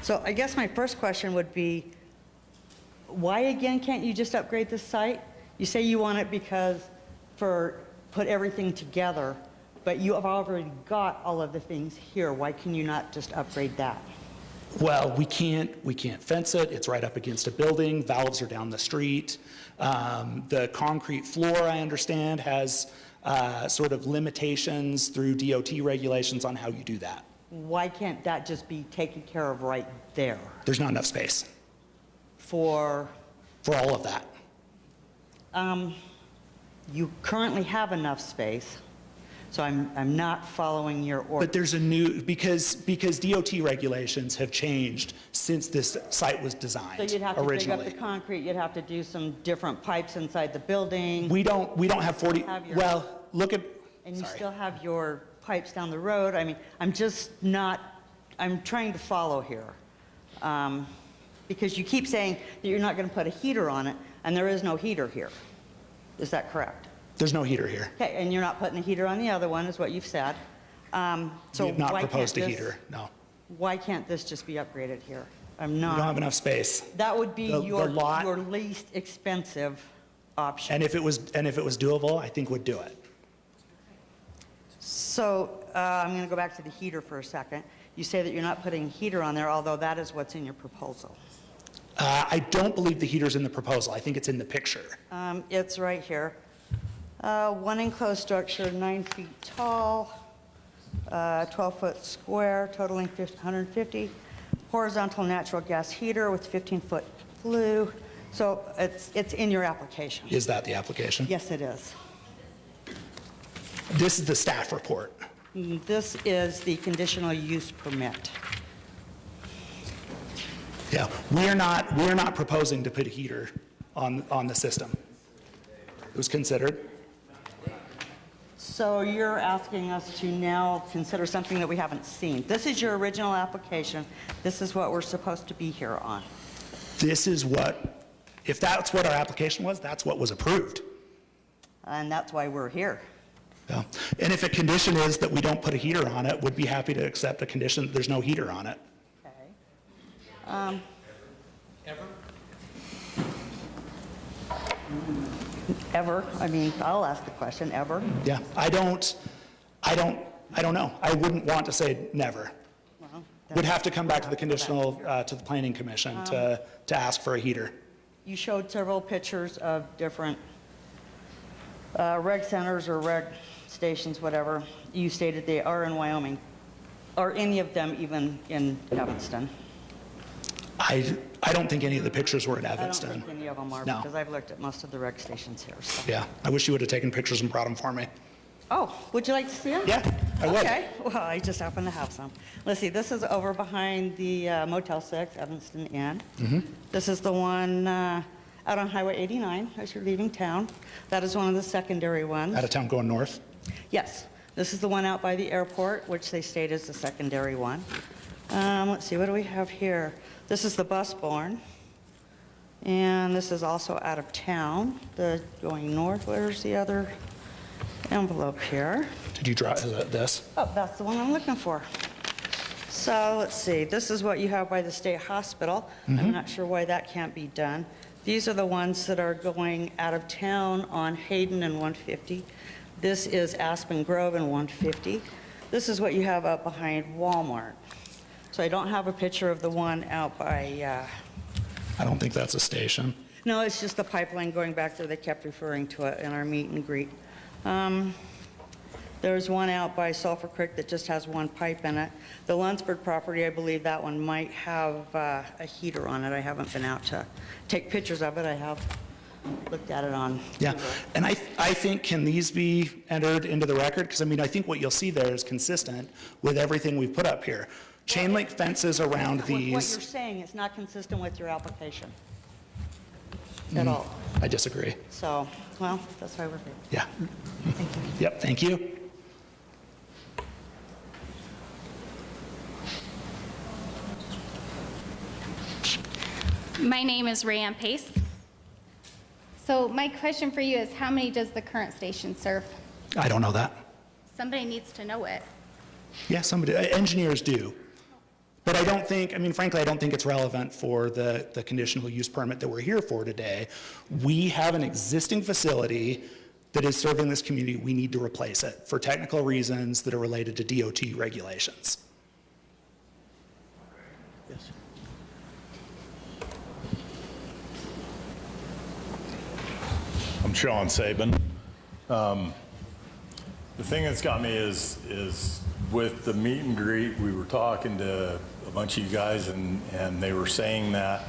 So I guess my first question would be, why again can't you just upgrade this site? You say you want it put everything together, but you have already got all of the things here. Why can you not just upgrade that? Well, we can't fence it. It's right up against a building. Valves are down the street. The concrete floor, I understand, has sort of limitations through DOT regulations on how you do that. Why can't that just be taken care of right there? There's not enough space. For all of that. You currently have enough space. So I'm not following your order. But there's a new, because DOT regulations have changed since this site was designed So you'd have to dig originally. up the concrete, you'd have to do some different pipes inside the building. We don't have 40, Have your- well, look at, And you sorry. still have your pipes down the road. I mean, I'm just not, I'm trying to follow here. Because you keep saying that you're not going to put a heater on it, and there is no heater here. Is that correct? There's no heater here. Okay, and you're not putting a heater on the other one, is what you've said. So We have not why can't proposed a this- heater, no. Why can't this just be upgraded here? I'm We don't have not, enough space. that would be the your lot- least expensive option. And if it was doable, I think would do it. So I'm going to go back to the heater for a second. You say that you're not putting a heater on there, although that is what's in your proposal. I don't believe the heater's in the proposal. I think it's in the picture. It's right here. One enclosed structure, 9 feet tall, 12-foot square, totaling 150. Horizontal natural gas heater with 15-foot flue. So it's in your application. Is that the application? Yes, it is. This is the staff report. This is the conditional use permit. Yeah, we're not proposing to put a heater on the system. It was considered. So you're asking us to now consider something that we haven't seen. This is your original application. This is what we're supposed to be here on. This is what, if that's what our application was, that's what was approved. And that's why we're here. Yeah. And if a condition is that we don't put a heater on it, would be happy to accept a condition that there's no heater on it. Okay. Ever? I mean, I'll ask the question, ever? Yeah, I don't know. I wouldn't want to say never. Well, Would have to come back to the conditional, to the planning commission to ask for a heater. You showed several pictures of different reg centers or reg stations, whatever. You stated they are in Wyoming. Are any of them even in Evanston? I don't think any of the pictures were in I don't Evanston. think any of them are, No. because I've looked at most of the reg stations here. So. Yeah, I wish you would have taken pictures and brought them for me. Oh, would you like to see them? Yeah, I would. Okay, well, I just happen to have some. Let's see, this is over behind the Motel 6, Evanston Inn. This is the one out on Highway 89 as you're leaving town. That is one of the secondary ones. Out of town going north? Yes, this is the one out by the airport, which they state is the secondary one. Let's see, what do we have here? This is the Busbourne. And this is also out of town, the going north. Where's the other envelope here? Did you draw this? Oh, that's the one I'm looking for. So let's see, this is what you have by the state hospital. I'm not sure why that can't be done. These are the ones that are going out of town on Hayden and 150. This is Aspen Grove and 150. This is what you have up behind Walmart. So I don't have a picture of the one out by, I don't think that's a station. no, it's just the pipeline going back there. They kept referring to it in our meet and greet. There's one out by Sulphur Creek that just has one pipe in it. The Lunsford property, I believe that one might have a heater on it. I haven't been out to take pictures of it. I have looked at it on. Yeah, and I think, can these be entered into the record? Because I mean, I think what you'll see there is consistent with everything we've put up here. Chain link fences around What you're these. saying is not consistent with your application at all. I disagree. So, well, that's why we're here. Yeah. Thank you. Yep, thank you. My name is Rayanne Pace. So my question for you is, how many does the current station serve? I don't know that. Somebody needs to know it. Yeah, engineers do. But I don't think, I mean, frankly, I don't think it's relevant for the conditional use permit that we're here for today. We have an existing facility that is serving this community. We need to replace it for technical reasons that are related to DOT regulations. Yes. I'm Sean Sabin. The thing that's got me is with the meet and greet, we were talking to a bunch of you guys and they were saying that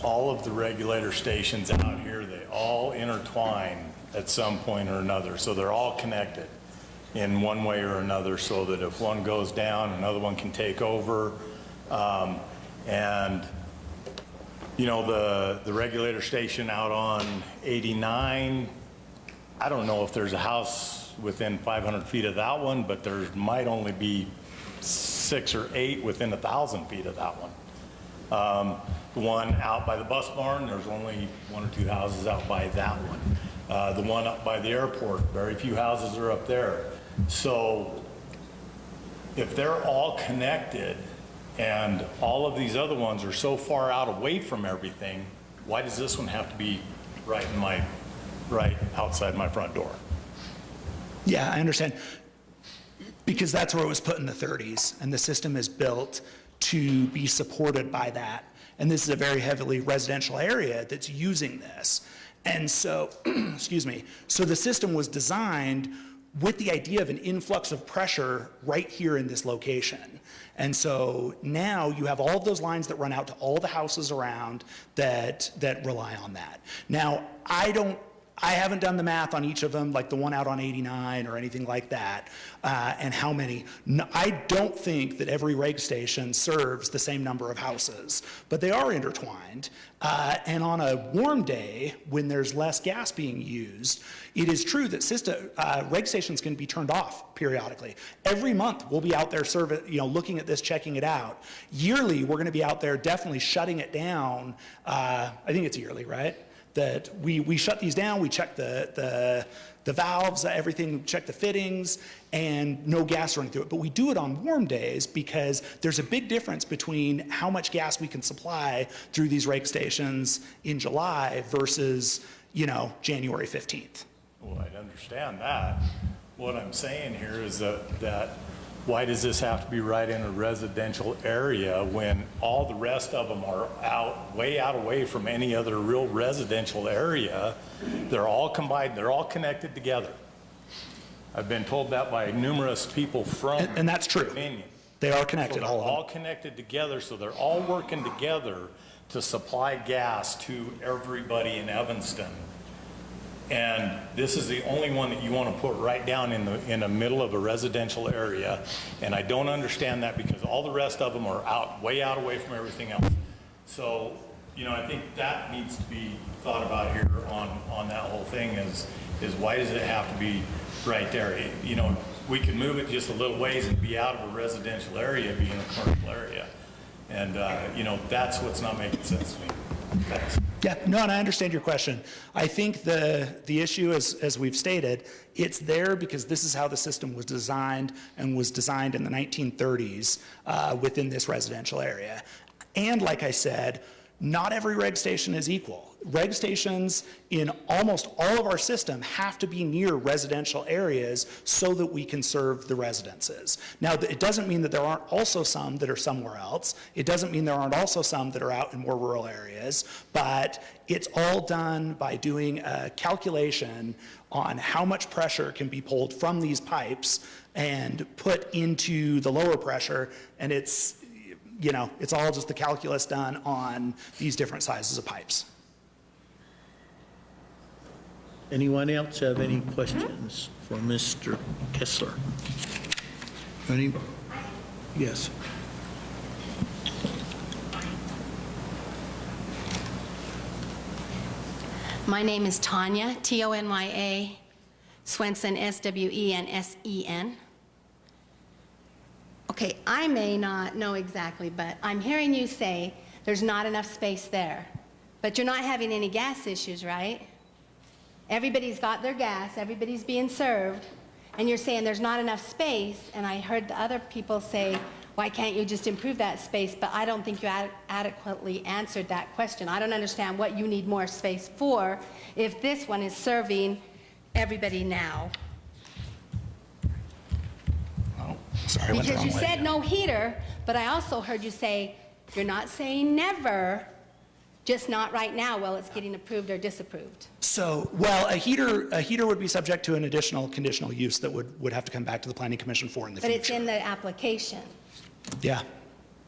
all of the regulator stations out here, they all intertwine at some point or another. So they're all connected. in one way or another, so that if one goes down, another one can take over. And you know, the regulator station out on 89, I don't know if there's a house within 500 feet of that one, but there might only be 6 or 8 within 1,000 feet of that one. The one out by the bus barn, there's only 1 or 2 houses out by that one. The one up by the airport, very few houses are up there. So if they're all connected and all of these other ones are so far out away from everything, why does this one have to be right outside my front door? Yeah, I understand. Because that's where it was put in the 30s, and the system is built to be supported by that. And this is a very heavily residential area that's using this. And so, excuse me, so the system was designed with the idea of an influx of pressure right here in this location. And so now you have all of those lines that run out to all the houses around that rely on that. Now, I haven't done the math on each of them, like the one out on 89 or anything like that, and how many. No, I don't think that every reg station serves the same number of houses, but they are intertwined. And on a warm day, when there's less gas being used, it is true that reg stations can be turned off periodically. Every month, we'll be out there looking at this, checking it out. Yearly, we're going to be out there definitely shutting it down. I think it's yearly, right? That we shut these down, we check the valves, everything, check the fittings, and no gas running through it. But we do it on warm days because there's a big difference between how much gas we can supply through these rake stations in July versus, January 15th. Well, I understand that. What I'm saying here is that why does this have to be right in a residential area when all the rest of them are way out away from any other real residential area? They're all combined, they're all connected together. I've been told that by numerous people from and that's true. Dominion. They are connected, So all of them. all connected together, so they're all working together to supply gas to everybody in Evanston. And this is the only one that you want to put right down in the middle of a residential area. And I don't understand that because all the rest of them are way out away from everything else. So, I think that needs to be thought about here on that whole thing is why does it have to be right there? We can move it just a little ways and be out of a residential area, be in a commercial area. And, that's what's not making sense to me. Thanks. Yeah, no, and I understand your question. I think the issue, as we've stated, it's there because this is how the system was designed and was designed in the 1930s within this residential area. And like I said, not every reg station is equal. Reg stations in almost all of our system have to be near residential areas so that we can serve the residences. Now, it doesn't mean that there aren't also some that are somewhere else. It doesn't mean there aren't also some that are out in more rural areas, but it's all done by doing a calculation on how much pressure can be pulled from these pipes and put into the lower pressure, and it's all just the calculus done on these different sizes of pipes. Anyone else have any questions for Mr. Kessler? Any? Yes. My name is Tanya, T-O-N-Y-A, Swenson, S-W-E-N-S-E-N. Okay, I may not know exactly, but I'm hearing you say there's not enough space there. But you're not having any gas issues, right? Everybody's got their gas, everybody's being served, and you're saying there's not enough space, and I heard the other people say, why can't you just improve that space? But I don't think you adequately answered that question. I don't understand what you need more space for if this one is serving everybody now. Sorry, I went the Because wrong you way. said no heater, but I also heard you say, you're not saying never, just not right now while it's getting approved or disapproved. So, well, a heater would be subject to an additional conditional use that would have to come back to the Planning Commission for in the future. But it's in the application. Yeah.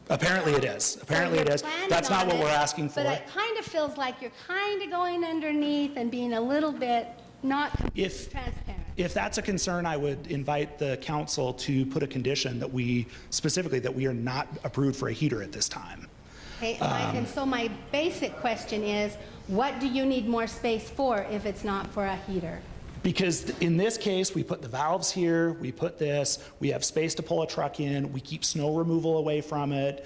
Apparently it is. Apparently it is. That's not what we're asking for. But it kind of feels like you're kind of going underneath and being a little bit not transparent. If that's a concern, I would invite the council to put a condition that specifically that we are not approved for a heater at this time. Okay, and so my basic question is, what do you need more space for if it's not for a heater? Because in this case, we put the valves here, we put this, we have space to pull a truck in, we keep snow removal away from it,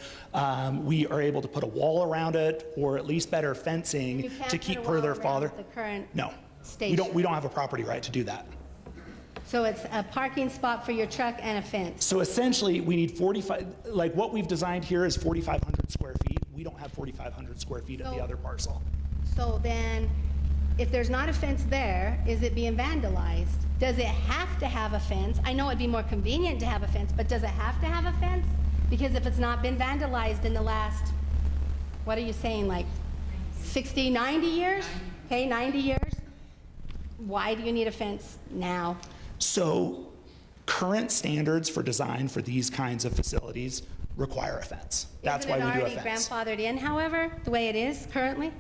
we are able to put a wall around it, or at least better fencing to keep further farther. The current No, station. we don't have a property right to do that. So it's a parking spot for your truck and a fence. So essentially, we need 45, like what we've designed here is 4,500 square feet. We don't have 4,500 square feet at the other parcel. So then, if there's not a fence there, is it being vandalized? Does it have to have a fence? I know it'd be more convenient to have a fence, but does it have to have a fence? Because if it's not been vandalized in the last, what are you saying, like 60, 90 years? Okay, 90 years. Why do you need a fence now? So current standards for design for these kinds of facilities require a fence. That's why we do a fence. Isn't it already grandfathered in, however, the way it is currently?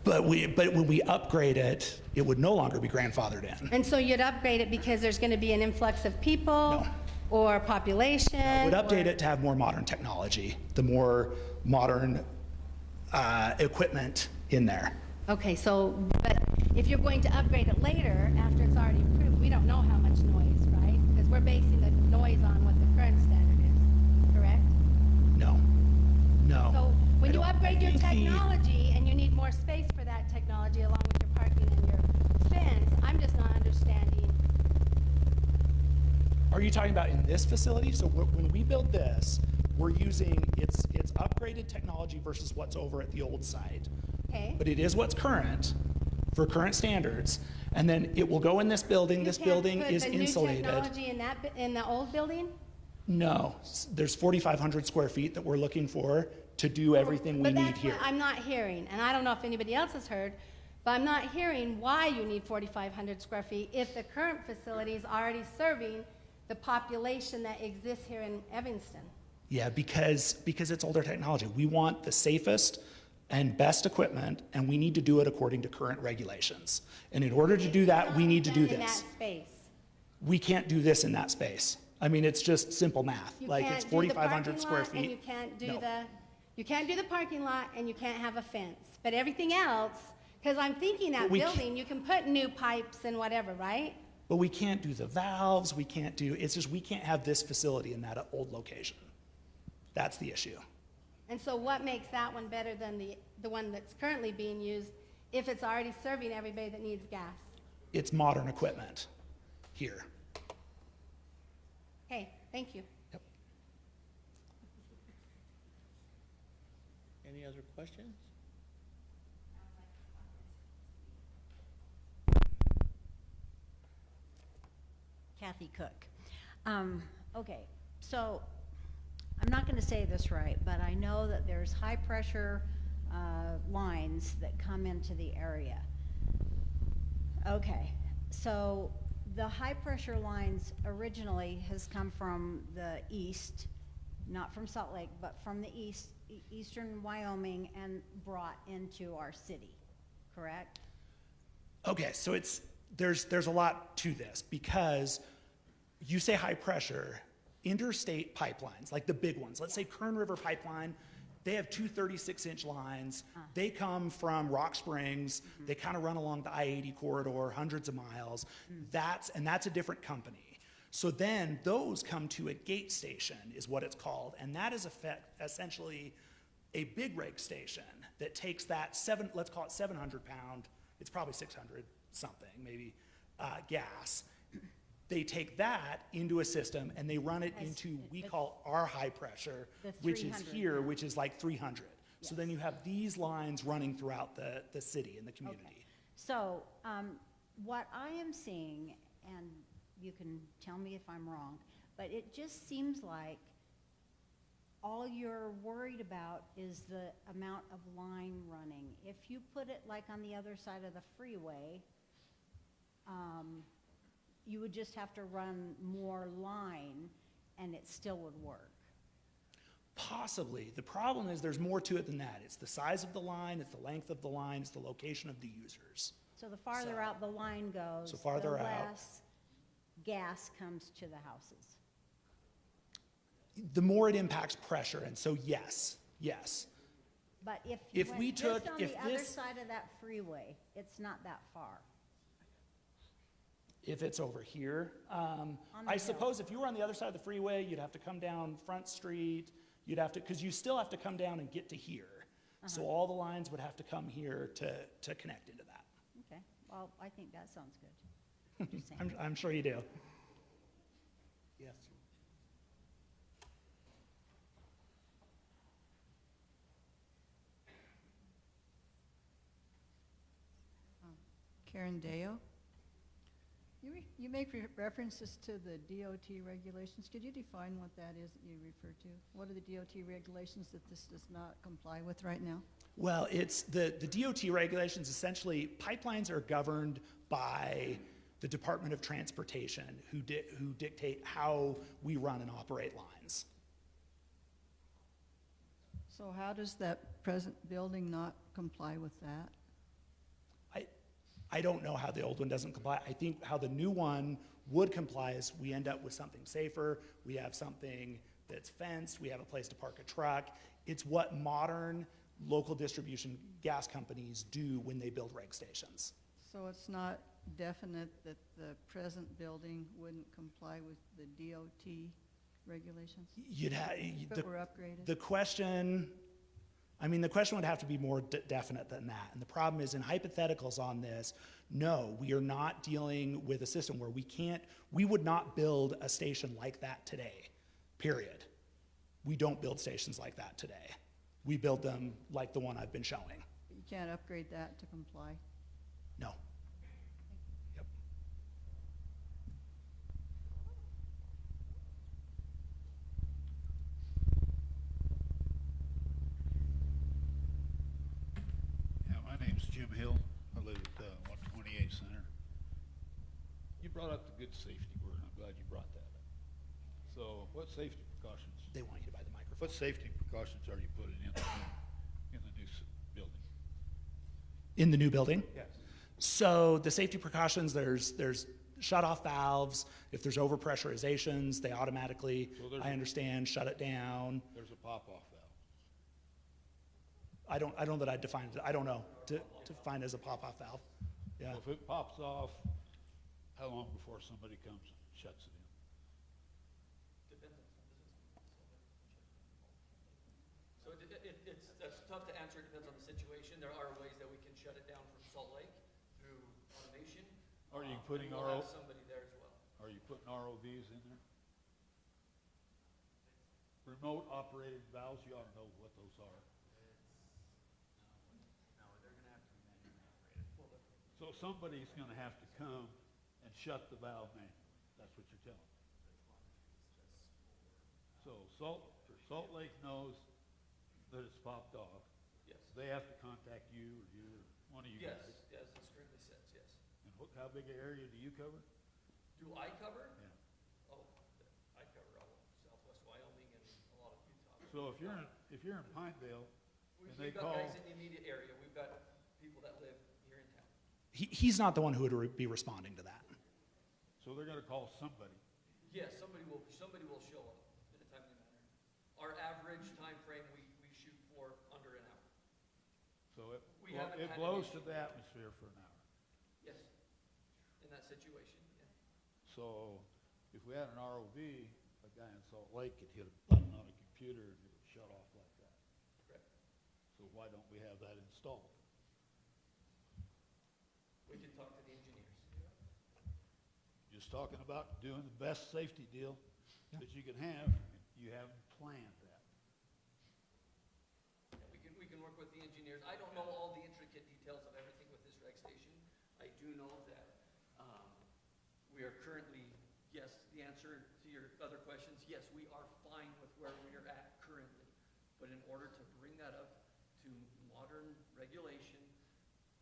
But when we upgrade it, it would no longer be grandfathered in. And so you'd upgrade it because there's going to be an influx of people or population? Would update it to have more modern technology, the more modern equipment in there. Okay, so, but if you're going to upgrade it later, after it's already approved, we don't know how much noise, right? Because we're basing the noise on what the current standard is, correct? No. So when you upgrade your technology and you need more space for that technology along with your parking and your fence, I'm just not understanding. Are you talking about in this facility? So when we build this, we're using it's upgraded technology versus what's over at the old site. Okay. But it is what's current for current standards, and then it will go in this building. This building is insulated. You can't put the new technology in the old building? No, there's 4,500 square feet that we're looking for to do everything we need here. But I'm not hearing, and I don't know if anybody else has heard, but I'm not hearing why you need 4,500 square feet if the current facility is already serving the population that exists here in Evanston. Yeah, because it's older technology. We want the safest and best equipment, and we need to do it according to current regulations. And in order to do that, we need to do In that this. space. We can't do this in that space. I mean, it's just simple math. Like, it's 4,500 square feet. And you can't do the parking lot, and you can't have a fence. But everything else, because I'm thinking that building, you can put new pipes and whatever, right? But we can't do the valves, it's just we can't have this facility in that old location. That's the issue. And so what makes that one better than the one that's currently being used if it's already serving everybody that needs gas? It's modern equipment here. Okay, thank you. Yep. Any other questions? Kathy Cook. Okay, so I'm not going to say this right, but I know that there's high pressure lines that come into the area. Okay, so the high pressure lines originally has come from the east, not from Salt Lake, but from the east, eastern Wyoming, and brought into our city, correct? Okay, so there's a lot to this, because you say high pressure, interstate pipelines, like the big ones, let's say Kern River Pipeline, they have two 36-inch lines. They come from Rock Springs. They kind of run along the I-80 corridor, hundreds of miles. That's a different company. So then those come to a gate station, is what it's called, and that is essentially a big rig station that takes that let's call it 700-pound, it's probably 600 something, maybe, gas. They take that into a system and they run it into, we call our high pressure, which is here, which is like 300. Yes. So then you have these lines running throughout the city and the community. Okay. So what I am seeing, and you can tell me if I'm wrong, but it just seems like all you're worried about is the amount of line running. If you put it like on the other side of the freeway, you would just have to run more line and it still would work. Possibly. The problem is there's more to it than that. It's the size of the line, it's the length of the line, it's the location of the users. So the farther out the line goes, So farther the out. less gas comes to the houses. The more it impacts pressure, and so yes, yes. But if If you we went took- just on if the other this- side of that freeway, it's not that far. If it's over here, the I hill. suppose if you were on the other side of the freeway, you'd have to come down Front Street, you'd have to, because you still have to come down and get to here. So all the lines would have to come here to connect into that. Okay, well, I think that sounds good. Just saying. I'm sure you do. Yes. Karen Deo. You make references to the DOT regulations. Could you define what that is that you refer to? What are the DOT regulations that this does not comply with right now? Well, it's the DOT regulations, essentially, pipelines are governed by the Department of Transportation, who dictate how we run and operate lines. So how does that present building not comply with that? I don't know how the old one doesn't comply. I think how the new one would comply is we end up with something safer. We have something that's fenced. We have a place to park a truck. It's what modern local distribution gas companies do when they build reg stations. So it's not definite that the present building wouldn't comply with the DOT regulations? You'd have If it were upgraded? the question would have to be more definite than that. And the problem is in hypotheticals on this, no, we are not dealing with a system where we would not build a station like that today, period. We don't build stations like that today. We build them like the one I've been showing. You can't upgrade that to comply? No. Yep. Yeah, my name's Jim Hill. I live at 128 Center. You brought up the good safety word. I'm glad you brought that up. So what safety precautions? They want you to buy the microphone. What safety precautions are you putting in the new building? In the new building? Yes. So the safety precautions, there's shut-off valves. If there's overpressurizations, they automatically, I understand, shut it down. There's a pop-off valve. I don't know that I'd define it, I don't know, to define it as a pop-off valve. Yeah. Well, if it pops off, how long before somebody comes and shuts it in? So that's tough to answer. It depends on the situation. There are ways that we can shut it down from Salt Lake through automation. Are you putting and we'll have somebody there as well. Are you putting ROVs in there? Remote operated valves, you ought to know what those are. No, they're going to have to be manually operated. So somebody's going to have to come and shut the valve manually. That's what you're telling me. So Salt Lake knows that it's popped off. Yes. They have to contact you or you or one of you Yes, guys. yes, it currently says, yes. And how big an area do you cover? Do I cover? Yeah. Oh, I cover all of southwest Wyoming and a lot of Utah. So if you're in Pineville and they We've got call, guys in the immediate area. We've got people that live here in town. He's not the one who would be responding to that. so they're going to call somebody. Yes, somebody will show up in a timely manner. Our average time frame we shoot for under an hour. So We haven't it had blows an to the atmosphere for an hour. Yes, in that situation, yeah. So if we had an ROV, a guy in Salt Lake could hit a button on a computer and it would shut off like that. Correct. So why don't we have that installed? We can talk to the engineers. Just talking about doing the best safety deal that you can have. You haven't planned that. Yeah, we can work with the engineers. I don't know all the intricate details of everything with this reg station. I do know that we are currently, yes, the answer to your other questions, yes, we are fine with where we are at currently. But in order to bring that up to modern regulation,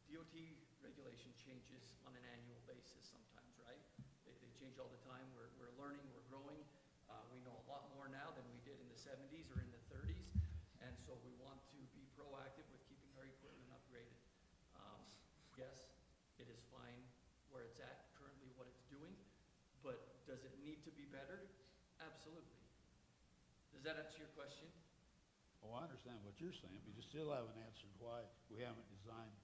DOT regulation changes on an annual basis sometimes, right? They change all the time. We're learning, we're growing. We know a lot more now than we did in the 70s or in the 30s. And so we want to be proactive with keeping our equipment upgraded. Yes, it Does it need to be better? Absolutely. Does that answer your question? Oh, I understand what you're saying, but you still haven't answered why we haven't designed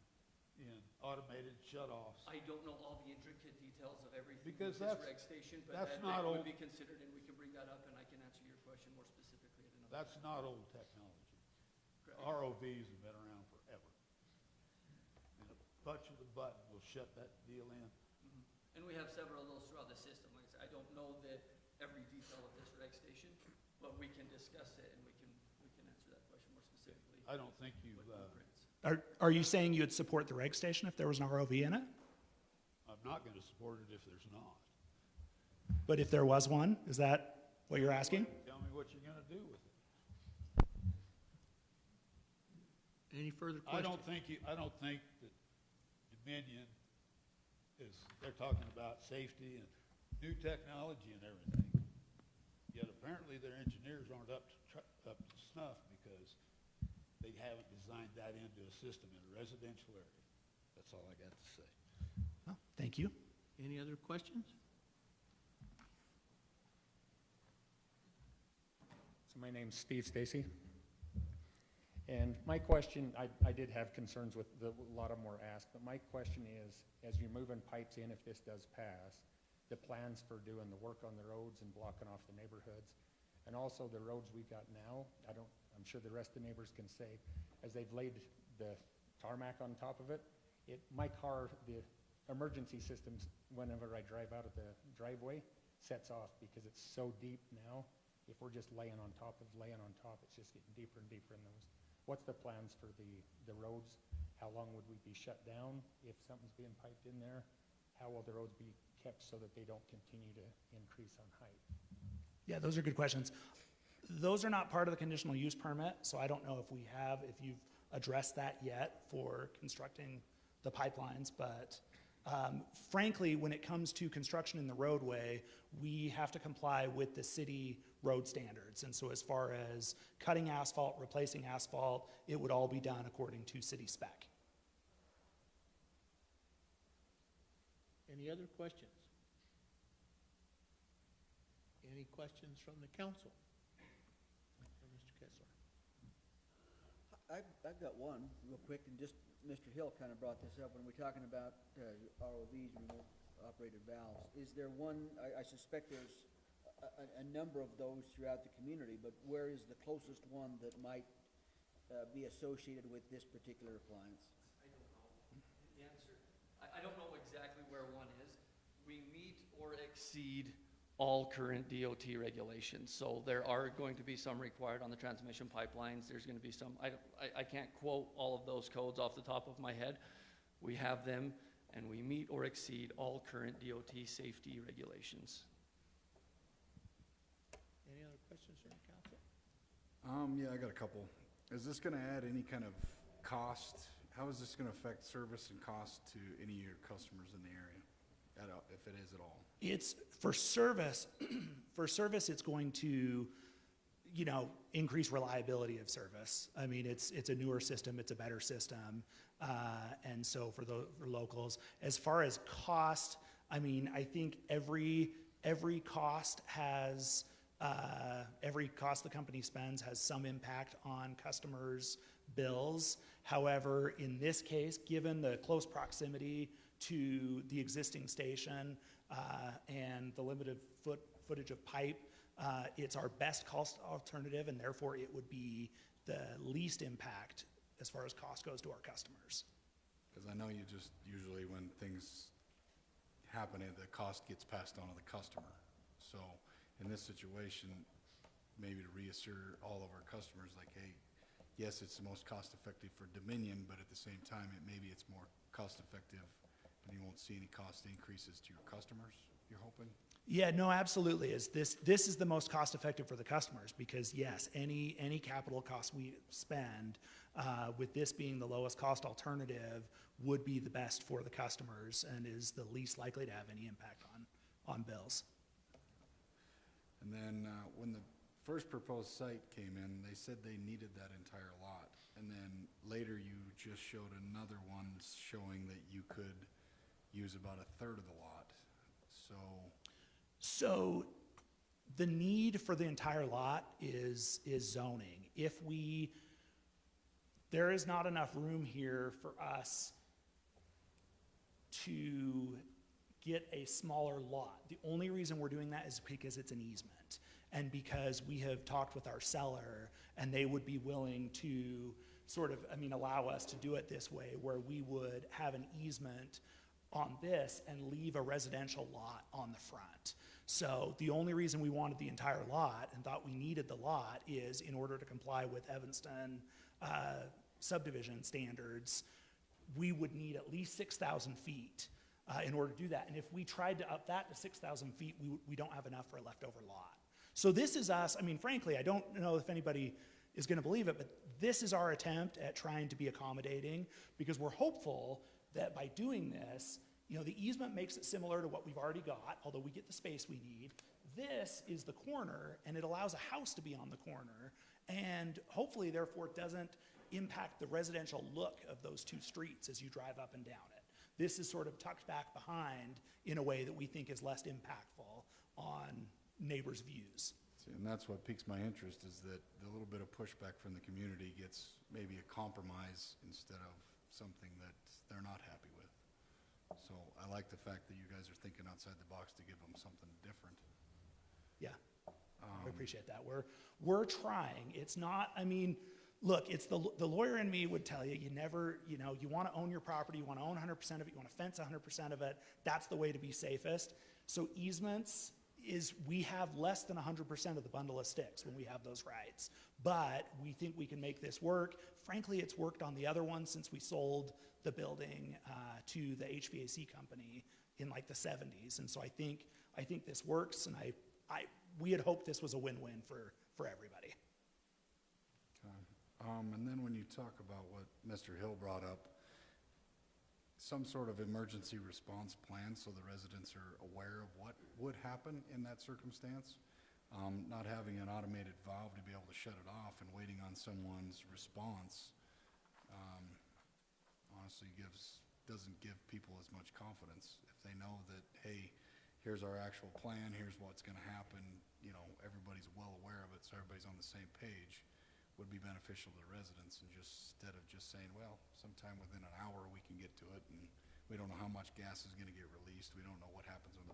in automated shut-offs. I don't know all the intricate details of everything Because with this that's- reg station, but that's that not would old. be considered, and we can bring that up, and I can answer your question more specifically at another That's time. not old technology. Correct. ROVs have been around forever. And a touch of the button will shut that deal in. And we have several of those throughout the system. Like I said, I don't know that every detail of this reg station, but we can discuss it and we can answer that question more specifically. I don't think you've, with blueprints. Are you saying you'd support the reg station if there was an ROV in it? I'm not going to support it if there's not. But if there was one, is that what you're asking? Tell me what you're going to do with it. Any further I questions? don't think that Dominion they're talking about safety and new technology and everything. Yet apparently their engineers aren't up to snuff because they haven't designed that into a system in a residential area. That's all I got to say. Oh, thank you. Any other questions? So my name's Steve Stacy. And my question, I did have concerns with a lot of them were asked, but my question is, as you're moving pipes in, if this does pass, the plans for doing the work on the roads and blocking off the neighborhoods, and also the roads we've got now, I'm sure the rest of the neighbors can say, as they've laid the tarmac on top of it, my car, the emergency systems, whenever I drive out of the driveway, sets off because it's so deep now. If we're just laying on top, it's just getting deeper and deeper in those. What's the plans for the roads? How long would we be shut down if something's being piped in there? How will the roads be kept so that they don't continue to increase on height? Yeah, those are good questions. Those are not part of the conditional use permit, so I don't know if you've addressed that yet for constructing the pipelines, but frankly, when it comes to construction in the roadway, we have to comply with the city road standards. And so as far as cutting asphalt, replacing asphalt, it would all be done according to city spec. Any other questions? Any questions from the council? Mr. Kessler. I've got one real quick, and just Mr. Hill kind of brought this up when we're talking about ROVs, remote operated valves. Is there one, I suspect there's a number of those throughout the community, but where is the closest one that might be associated with this particular appliance? I don't know the answer. I don't know exactly where one is. We meet or exceed all current DOT regulations. So there are going to be some required on the transmission pipelines. There's going to be some, I can't quote all of those codes off the top of my head. We have them, and we meet or exceed all current DOT safety regulations. Any other questions from the council? Yeah, I got a couple. Is this going to add any kind of cost? How is this going to affect service and cost to any of your customers in the area, if it is at all? It's for service. For service, it's going to, increase reliability of service. I mean, it's a newer system, it's a better system, and so for locals. As far as cost, I mean, I think every cost has every cost the company spends has some impact on customers' bills. However, in this case, given the close proximity to the existing station and the limited footage of pipe, it's our best cost alternative, and therefore it would be the least impact as far as cost goes to our customers. Because I know you just usually when things happen, the cost gets passed on to the customer. So in this situation, maybe to reassure all of our customers, like, hey, yes, it's the most cost effective for Dominion, but at the same time, maybe it's more cost effective and you won't see any cost increases to your customers, you're hoping? Yeah, no, absolutely. This is the most cost effective for the customers because yes, any capital cost we spend with this being the lowest cost alternative would be the best for the customers and is the least likely to have any impact on bills. And then when the first proposed site came in, they said they needed that entire lot. And then later you just showed another one showing that you could use about a third of the lot. So So the need for the entire lot is zoning. There is not enough room here for us to get a smaller lot. The only reason we're doing that is because it's an easement, and because we have talked with our seller, and they would be willing to sort of, allow us to do it this way, where we would have an easement on this and leave a residential lot on the front. So the only reason we wanted the entire lot and thought we needed the lot is in order to comply with Evanston subdivision standards. We would need at least 6,000 feet in order to do that. And if we tried to up that to 6,000 feet, we don't have enough for a leftover lot. So this is us, frankly, I don't know if anybody is going to believe it, but this is our attempt at trying to be accommodating, because we're hopeful that by doing this, the easement makes it similar to what we've already got, although we get the space we need. This is the corner, and it allows a house to be on the corner, and hopefully, therefore, it doesn't impact the residential look of those two streets as you drive up and down it. This is sort of tucked back behind in a way that we think is less impactful on neighbors' views. See, and that's what piques my interest, is that the little bit of pushback from the community gets maybe a compromise instead of something that they're not happy with. So I like the fact that you guys are thinking outside the box to give them something different. Yeah, I appreciate that. We're trying. It's not, look, it's the lawyer in me would tell you, you never, you want to own your property, you want to own 100% of it, you want to fence 100% of it. That's the way to be safest. So easements we have less than 100% of the bundle of sticks when we have those rights. But we think we can make this work. Frankly, it's worked on the other one since we sold the building to the HVAC company in like the 70s. And so I think this works, and we had hoped this was a win-win for everybody. Okay. And then when you talk about what Mr. Hill brought up, some sort of emergency response plan so the residents are aware of what would happen in that circumstance. Not having an automated valve to be able to shut it off and waiting on someone's response honestly doesn't give people as much confidence. If they know that, hey, here's our actual plan, here's what's going to happen, everybody's well aware of it, so everybody's on the same page, would be beneficial to the residents, and instead of just saying, well, sometime within an hour we can get to it, and we don't know how much gas is going to get released, we don't know what happens when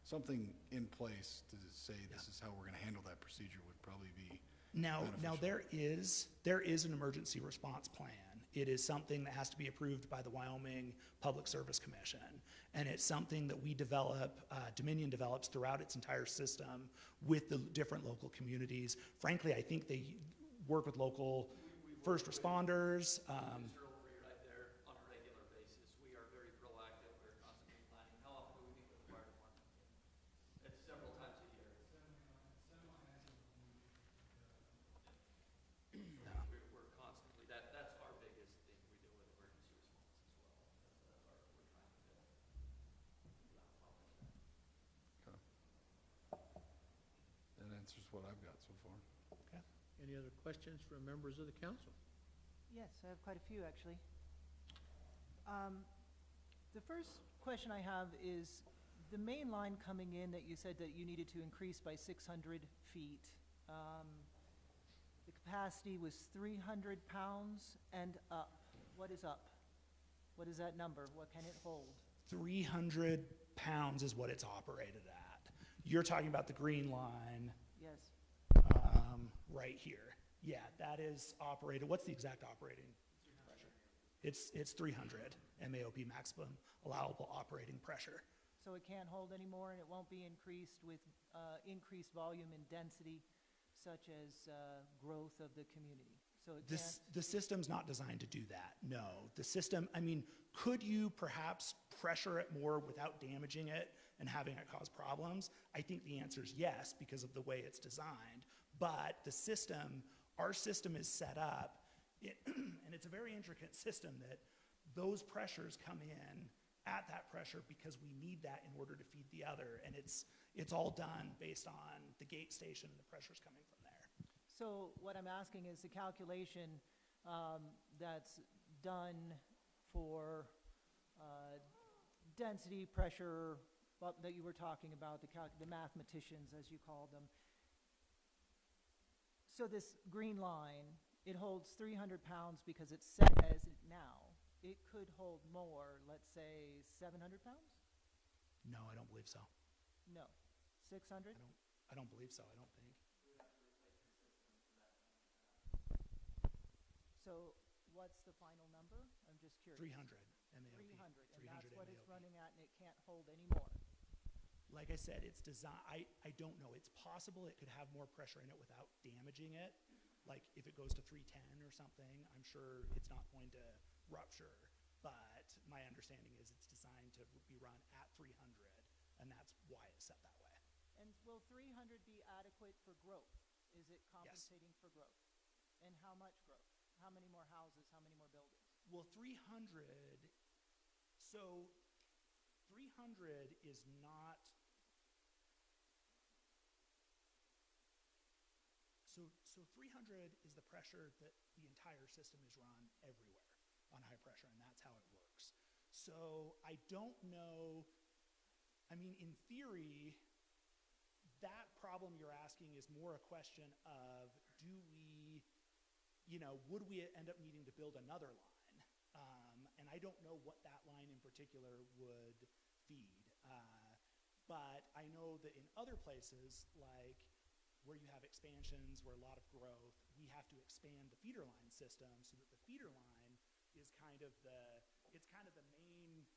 something in place to say this is how we're going to handle that procedure would probably be beneficial. Now there is an emergency response plan. It is something that has to be approved by the Wyoming Public Service Commission, and it's something that we develop, Dominion develops throughout its entire system with the different local communities. Frankly, I think they work with local first responders. Mr. Overy, right there on a regular basis. We are very proactive. We're constantly planning. How often do we meet with the fire department? It's several times a year. We're constantly, that's our biggest thing we do with emergency response as well. We're trying to Okay. That answers what I've got so far. Okay. Any other questions from members of the council? Yes, I have quite a few, actually. The first question I have is the main line coming in that you said that you needed to increase by 600 feet. The capacity was 300 pounds and up. What is up? What is that number? What can it hold? 300 pounds is what it's operated at. You're talking about the green line. Yes. Right here. Yeah, that is operated. What's the exact operating pressure? It's 300 MAOP, maximum allowable operating pressure. So it can't hold anymore, and it won't be increased with increased volume and density, such as growth of the community. So it can't. The system's not designed to do that. No, the system. Could you perhaps pressure it more without damaging it and having it cause problems? I think the answer is yes, because of the way it's designed. But the system, our system is set up, and it's a very intricate system that those pressures come in at that pressure because we need that in order to feed the other. And it's all done based on the gate station and the pressures coming from there. So what I'm asking is the calculation that's done for density, pressure, that you were talking about, the mathematicians, as you called them. So this green line, it holds 300 pounds because it's set as it now. It could hold more, let's say 700 pounds? No, I don't believe so. No. 600? I don't believe so, I don't think. So what's the final number? I'm just curious. 300 MAOP. 300, and 300 that's what it's MAOP. running at, and it can't hold any more. Like I said, it's designed, I don't know. It's possible it could have more pressure in it without damaging it. Like if it goes to 310 or something, I'm sure it's not going to rupture. But my understanding is it's designed to be run at 300, and that's why it's set that way. And will 300 be adequate for growth? Is it compensating for growth? And how much growth? How many more houses? How many more buildings? Well, 300, so 300 is not, so 300 is the pressure that the entire system is run everywhere on high pressure, and that's how it works. So I don't know, I mean, in theory, that problem you're asking is more a question of, do we, you know, would we end up needing to build another line? And I don't know what that line in particular would feed. But I know that in other places, like where you have expansions, where a lot of growth, we have to expand the feeder line system so that the feeder line is kind of the main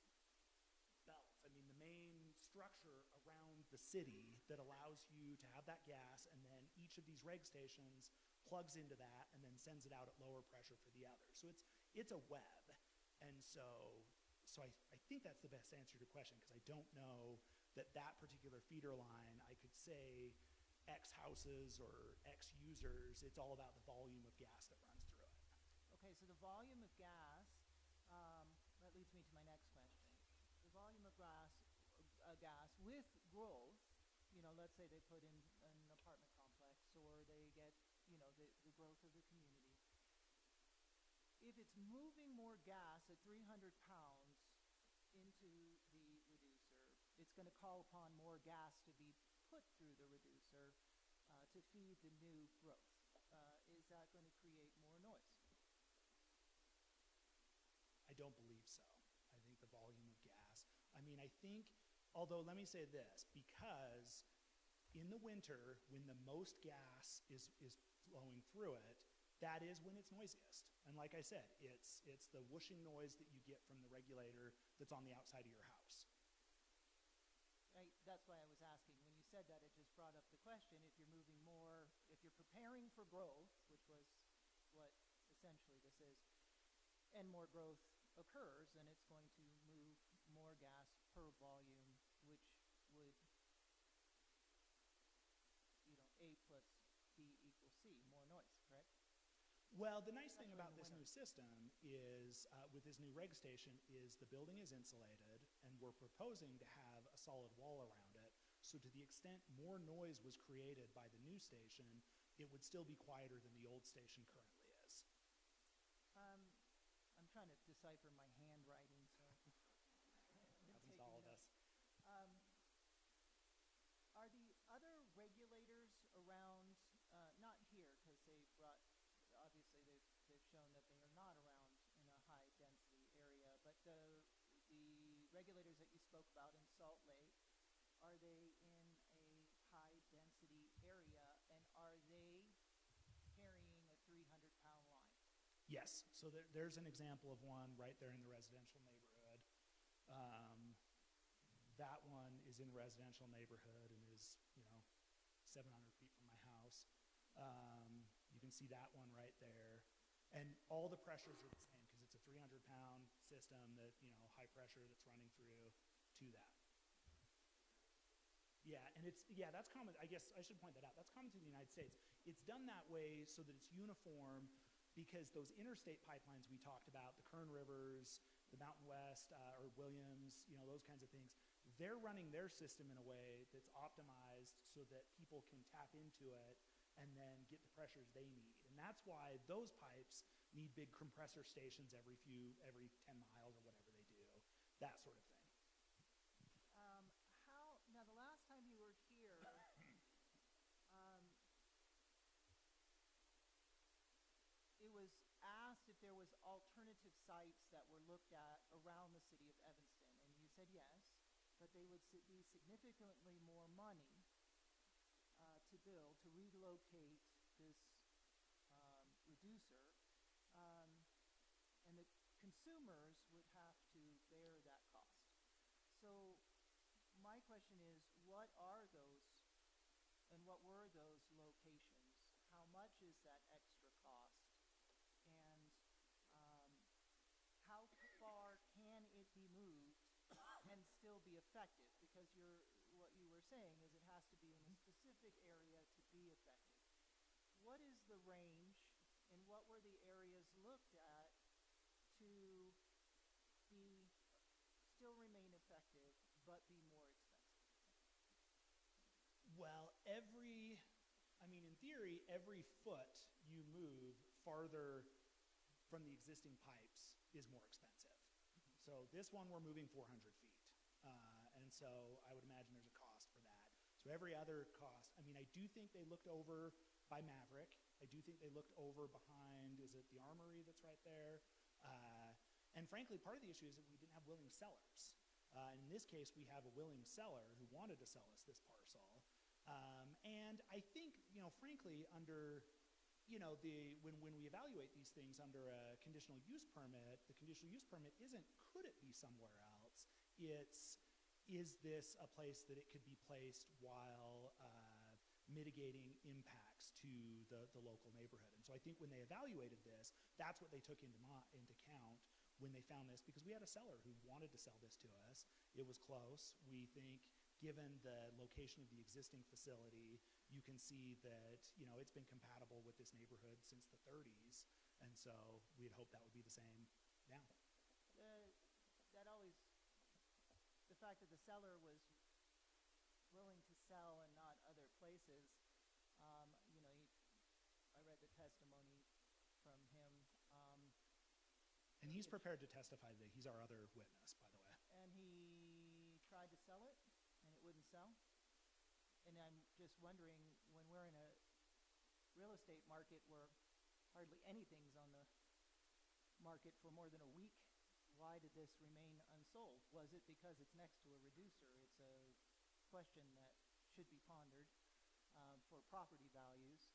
belt. I mean, the main structure around the city that allows you to have that gas, and then each of these reg stations plugs into that and then sends it out at lower pressure for the others. So it's a web. And so I think that's the best answer to your question, because I don't know that particular feeder line, I could say X houses or X users, it's all about the volume of gas that runs through it. Okay, so the volume of gas, that leads me to my next question. The volume of gas with growth, you know, let's say they put in an apartment complex, or they get, you know, the growth of the community. If it's moving more gas at 300 pounds into the reducer, it's going to call upon more gas to be put through the reducer to feed the new growth. Is that going to create more noise? I don't believe so. I think the volume of gas, I mean, I think, although let me say this, because in the winter, when the most gas is flowing through it, that is when it's noisiest. And like I said, it's the whooshing noise that you get from the regulator that's on the outside of your house. That's why I was asking. When you said that, it just brought up the question, if you're moving more, if you're preparing for growth, which was what essentially this is, and more growth occurs, and it's going to move more gas per volume, which would, you know, A plus B equals C, more noise, correct? Well, the nice thing about this new system is, with this new reg station, is the building is insulated, and we're proposing to have a solid wall around it. So to the extent more noise was created by the new station, it would still be quieter than the old station currently is. I'm trying to decipher my handwriting, so. Happens to all of us. Are the other regulators around, not here, because they brought, obviously they've shown that they are not around in a high density area, but the regulators that you spoke about in Salt Lake, are they in a high density area, and are they carrying a 300-pound line? Yes, so there's an example of one right there in the residential neighborhood. That one is in the residential neighborhood and is, you know, 700 feet from my house. You can see that one right there. And all the pressures are the same because it's a 300-pound system that, you know, high pressure that's running through to that. Yeah, and that's common. I guess I should point that out. That's common to the United States. It's done that way so that it's uniform, because those interstate pipelines we talked about, the Kern Rivers, the Mountain West, or Williams, you know, those kinds of things, they're running their system in a way that's optimized so that people can tap into it and then get the pressures they need. And that's why those pipes need big compressor stations every 10 miles or whatever they do, that sort of thing. How of sites that were looked at around the city of Evanston, and you said yes, but they would be significantly more money to build, to relocate this reducer, and the consumers would have to bear that cost. So my question is, what are those, and what were those locations? How much is that extra cost? And how far can it be moved and still be effective? Because what you were saying is it has to be in a specific area to be effective. What is the range, and what were the areas looked at to still remain effective but be more expensive? Well, in theory, every foot you move farther from the existing pipes is more expensive. So this one, we're moving 400 feet. And so I would imagine there's a cost for that. So every other cost, I do think they looked over by Maverick. I do think they looked over behind, is it the Armory that's right there? And frankly, part of the issue is that we didn't have willing sellers. In this case, we have a willing seller who wanted to sell us this parcel. And I think, frankly, under, when we evaluate these things under a conditional use permit, the conditional use permit isn't, could it be somewhere else? It's, is this a place that it could be placed while mitigating impacts to the local neighborhood? And so I think when they evaluated this, that's what they took into account when they found this, because we had a seller who wanted to sell this to us. It was close. We think, given the location of the existing facility, you can see that, it's been compatible with this neighborhood since the 30s. And so we'd hope that would be the same now. The fact that the seller was willing to sell and not other places, I read the testimony from him. And he's prepared to testify today. He's our other witness, by the way. And he tried to sell it, and it wouldn't sell. And I'm just wondering, when we're in a real estate market where hardly anything's on the market for more than a week, why did this remain unsold? Was it because it's next to a reducer? It's a question that should be pondered for property values.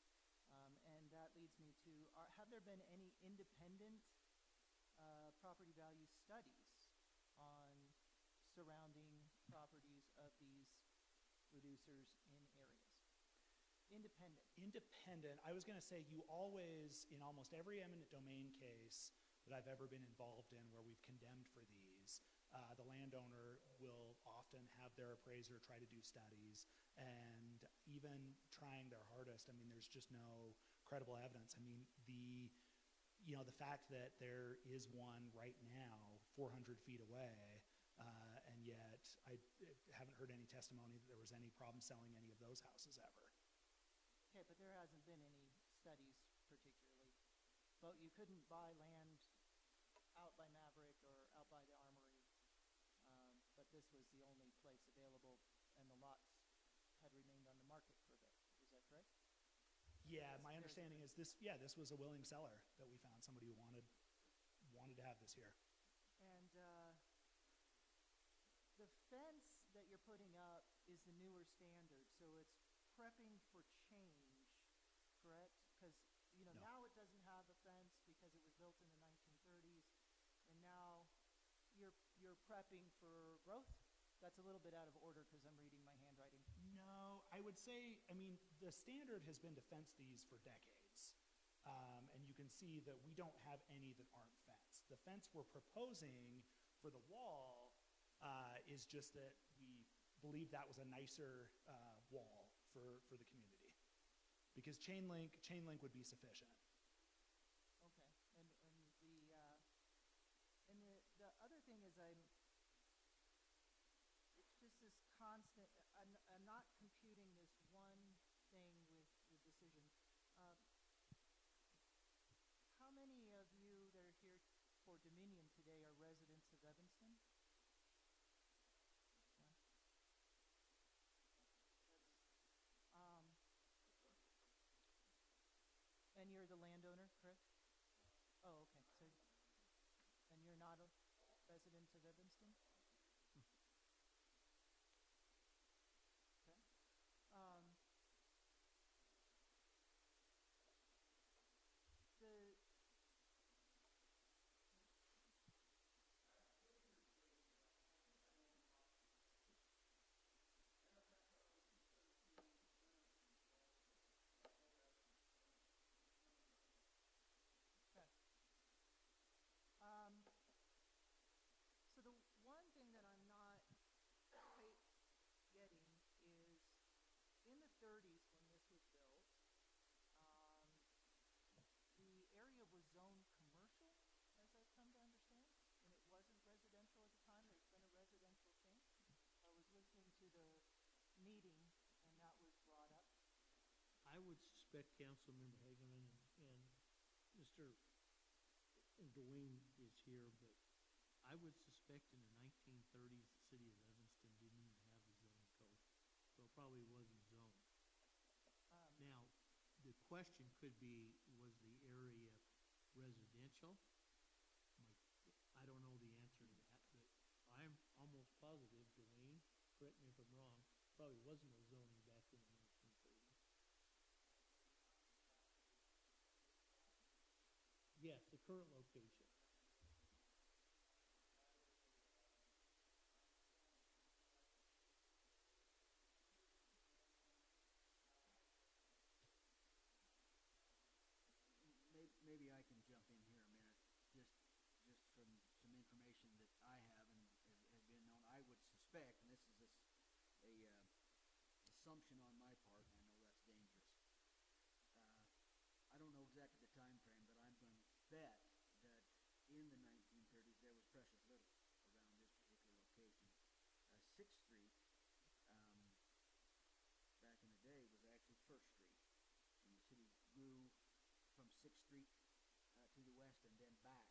And that leads me to, have there been any independent property value studies on surrounding properties of these reducers in areas? Independent. I was going to say, you always, in almost every eminent domain case that I've ever been involved in where we've condemned for these, the landowner will often have their appraiser try to do studies, and even trying their hardest, there's just no credible evidence. The fact that there is one right now 400 feet away, and yet I haven't heard any testimony that there was any problem selling any of those houses ever. Okay, but there hasn't been any studies particularly. But you couldn't buy land out by Maverick or out by the Armory, but this was the only place available, and the lots had remained on the market for a bit. Is that correct? Yeah, my understanding is this was a willing seller that we found, somebody who wanted to have this here. And the fence that you're putting up is the newer standard, so it's prepping for change, correct? Because No. Now it doesn't have a fence because it was built in the 1930s, and now you're prepping for growth. That's a little bit out of order because I'm reading my handwriting. No, I would say, the standard has been to fence these for decades. And you can see that we don't have any that aren't fenced. The fence we're proposing for the wall is just that we believe that was a nicer wall for the community. Because chain link would be sufficient. Okay, and the other thing is it's just this constant, I'm not computing this one thing with the decision. How many of you that are here for Dominion today are residents of Evanston? And you're the landowner, correct? Oh, okay. So suspect Councilmember Hageman and Mr. Dwayne is here, but I would suspect in the 1930s, the city of Evanston didn't even have a zoning code, so it probably wasn't zoned. Now, the question could be, was the area residential? I don't know the answer to that, but I'm almost positive, Dwayne, correct me if I'm wrong, probably wasn't a zoning back in the 1930s. Yes, the current location. Maybe I can jump in here a minute, just from some information that I have and has been known. I would suspect, and this is a assumption on my part, and I know that's dangerous. I don't know exactly the time frame, but I'm going to bet that in the 1930s there was precious little around this particular location. 6th Street, back in the day, was actually 1st Street, and the city grew from 6th Street to the west and then back.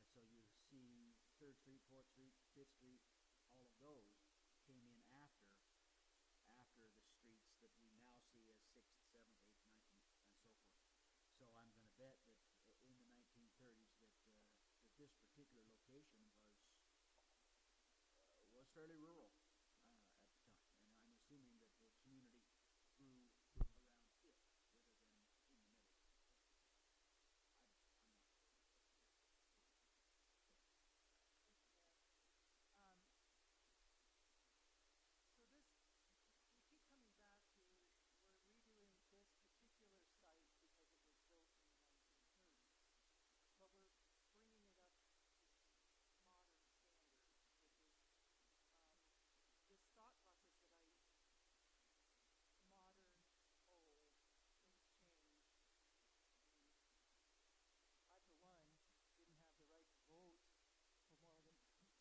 So you see 3rd Street, 4th Street, 5th Street, all of those came in after the streets that we now see as 6th, 7th, 8th, 9th, and so forth. So I'm going to bet that in the 1930s that this particular location was fairly rural at the time, and I'm assuming that the community grew around it rather than in the middle. I'm not sure. So this, we keep coming back to, we're redoing this particular site because it was built in the 1930s, but we're bringing it up to modern standards, which is this thought process that modern, old, things change. I, for one, didn't have the right to vote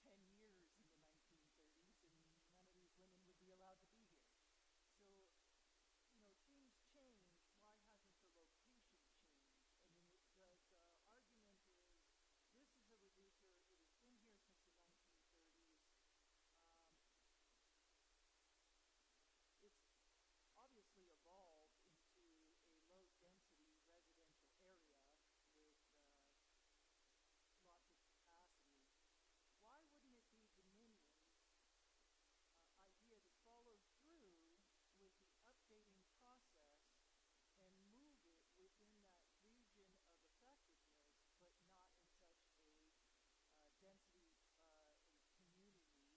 for more than 10 years in the 1930s, and none of these women would be allowed to be here. So, things change. Why hasn't the location changed? I mean, the argument is, this is a reducer. It has been here since the 1930s. It's obviously evolved into a low-density residential area with lots of capacity. Why wouldn't it be Dominion's idea to follow through with the updating process and move it within that region of effectiveness, but not in such a density and community area?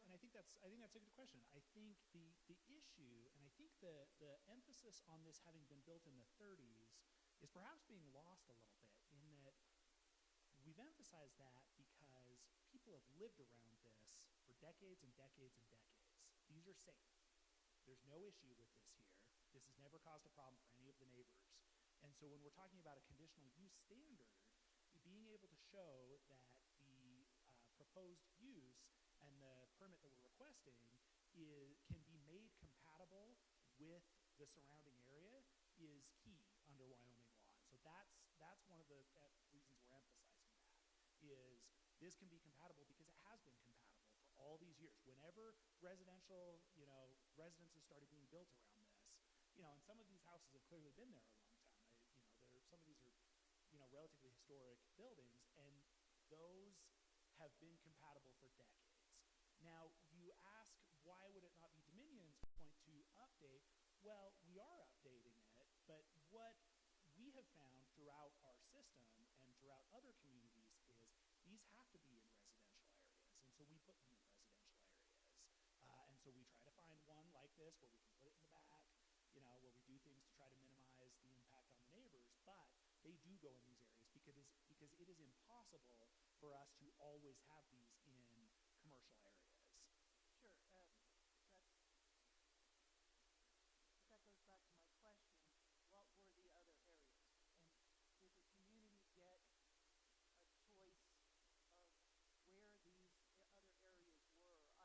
And I think that's a good question. I think the issue, and I think the emphasis on this having been built in the 30s is perhaps being lost a little bit, in that we've emphasized that because people have lived around this for decades and decades and decades. These are safe. There's no issue with this here. This has never caused a problem for any of the neighbors. And so when we're talking about a conditional use standard, being able to show that the proposed use and the permit that we're requesting can be made compatible with the surrounding area is key under Wyoming law. And so that's one of the reasons we're emphasizing that, is this can be compatible because it has been compatible for all these years. Whenever residential, residences started being built around this, and some of these houses have clearly been there a long time. Some of these are, relatively historic buildings, and those have been compatible for decades. Now, you ask, why would it not be Dominion's point to update? Well, we are updating it, but what we have found throughout our system and throughout other communities is these have to be in residential areas, and so we put them in residential areas. And so we try to find one like this where we can put it in the back, where we do things to try to minimize the impact on the neighbors, but they do go in these areas because it is impossible for us to always have these in commercial areas. Sure. That goes back to my question. What were the other areas? And did the community get a choice of where these other areas were?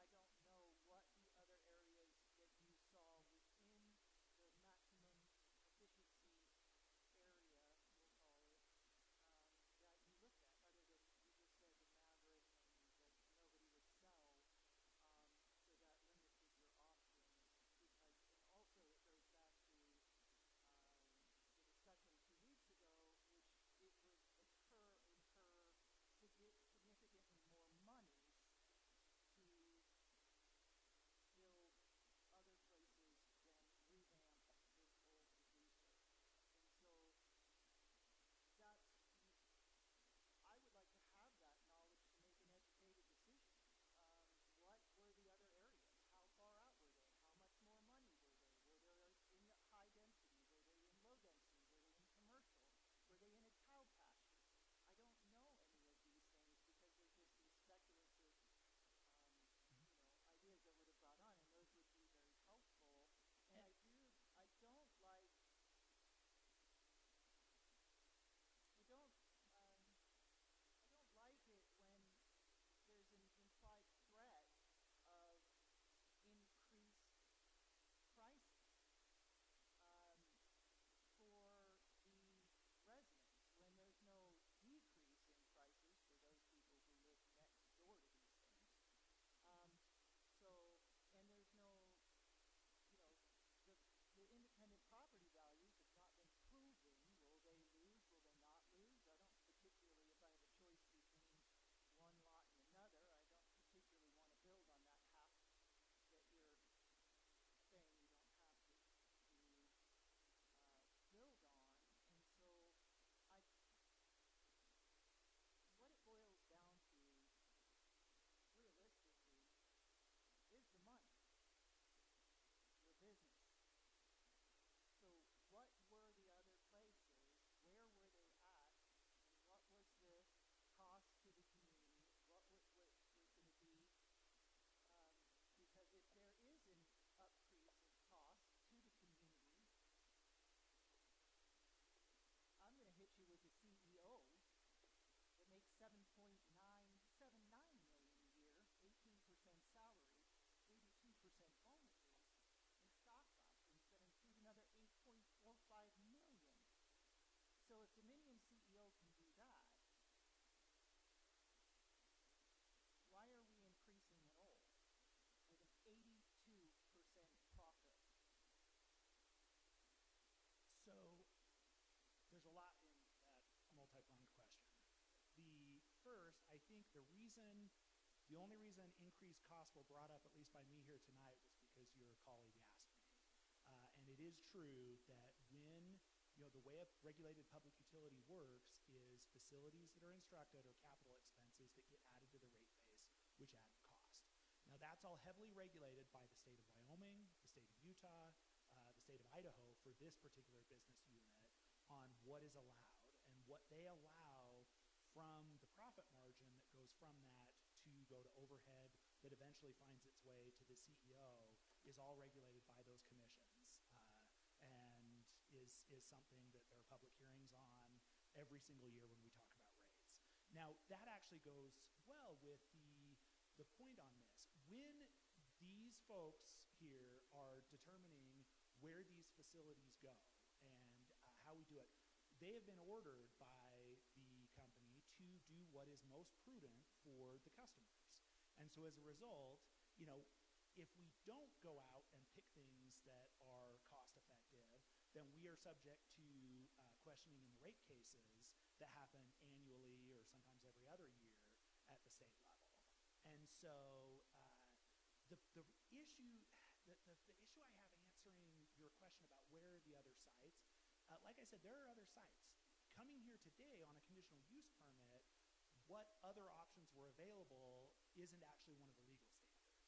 only reason increased costs were brought up, at least by me here tonight, was because your colleague asked me. And it is true that when, the way a regulated public utility works is facilities that are instructed are capital expenses that get added to the rate base, which add cost. Now, that's all heavily regulated by the state of Wyoming, the state of Utah, the state of Idaho for this particular business unit on what is allowed, and what they allow from the profit margin that goes from that to go to overhead that eventually finds its way to the CEO is all regulated by those commissions, and is something that there are public hearings on every single year when we talk about rates. Now, that actually goes well with the point on this. When these folks here are determining where these facilities go and how we do it, they have been ordered by the company to do what is most prudent for the customers. And so as a result, if we don't go out and pick things that are cost effective, then we are subject to questioning in the rate cases that happen annually or sometimes every other year at the state level. And so the issue I have answering your question about where are the other sites, like I said, there are other sites. Coming here today on a conditional use permit, what other options were available isn't actually one of the legal standards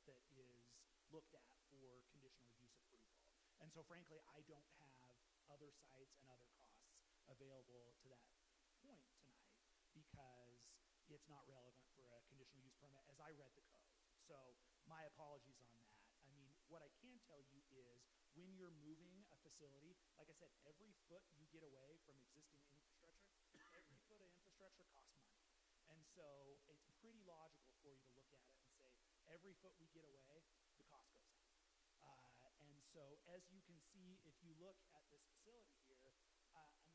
that is looked at for conditional use approval. And so frankly, I don't have other sites and other costs available to that point tonight because it's not relevant for a conditional use permit as I read the code. So my apologies on that. I mean, what I can tell you is when you're moving a facility, like I said, every foot you get away from existing infrastructure, every foot of infrastructure costs money. And so it's pretty logical for you to look at it and say, every foot we get away, the cost goes up. And so as you can see, if you look at this facility here, I mean,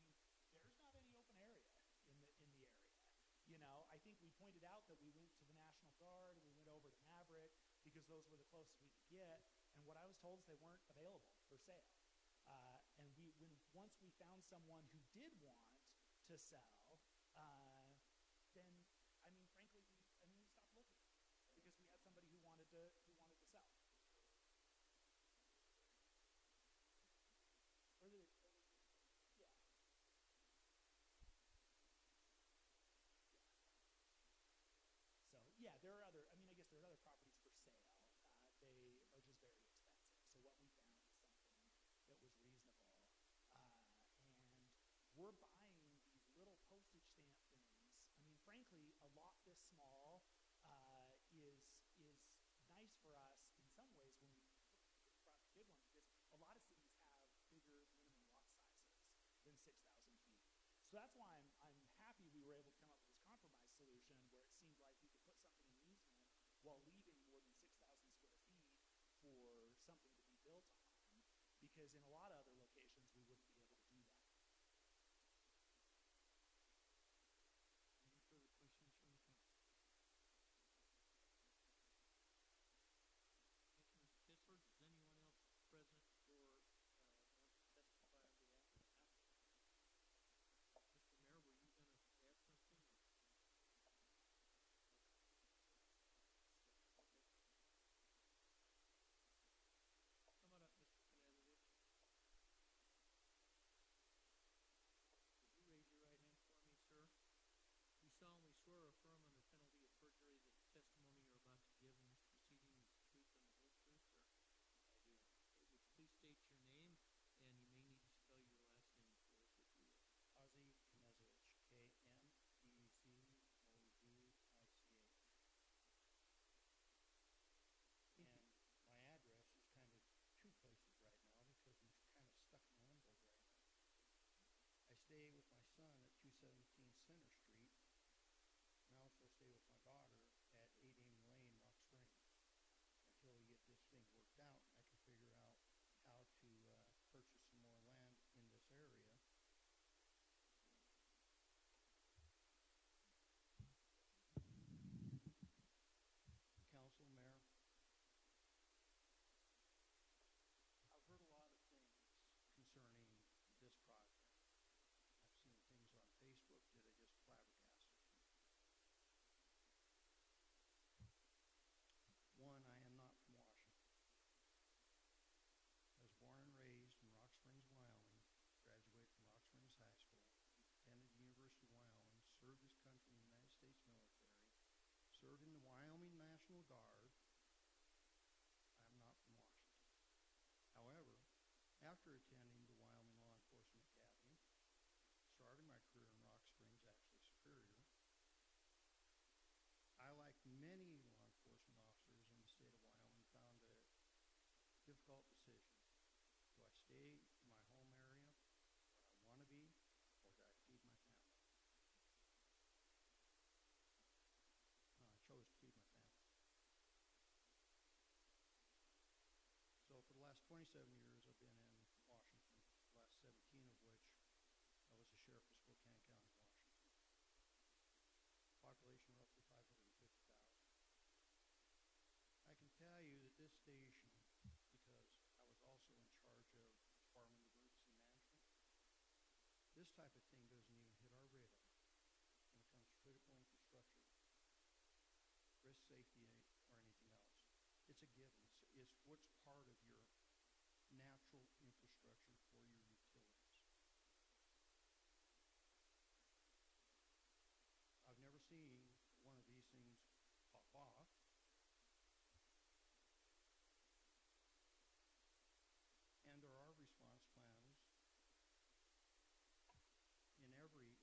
there's not any open area in the area. I think we pointed out that we went to the National Guard, we went over to Maverick because those were the closest we could get. And what I was told is they weren't available for sale. And once we found someone who did want to sell, then I mean, frankly, we stopped looking because we had somebody who wanted to sell. Yeah. So yeah, there are other. I mean, I guess there are other properties for sale. They are just very expensive. So what we found is something that was reasonable, and we're buying these little postage stamp things. I mean, frankly, a lot this small is nice for us in some ways when we brought the big one, because a lot of cities have bigger minimum lot sizes than 6,000 feet. So that's why I'm happy we were able to come up with this compromise solution where it seemed like we could put something in the easement while leaving more than 6,000 square feet for something to be built on, because in a lot of other locations we wouldn't be able to do that. Any further questions from the council? Thank you, Mr. Kistler. Does anyone else present or want to testify on behalf of the council? Mr. Mayor, were you going to add something? Come on up, Mr. Knazanovich. 27 years I've been in Washington, the last 17 of which I was a sheriff of Spokane County, Washington. Population roughly 550,000. I can tell you that this station, because I was also in charge of Department of Emergency Management, this type of thing doesn't even hit our radar when it comes to critical infrastructure, risk safety, or anything else. It's a given. It's what's part of your natural infrastructure for your utilities. I've never seen one of these things pop off. And there are response plans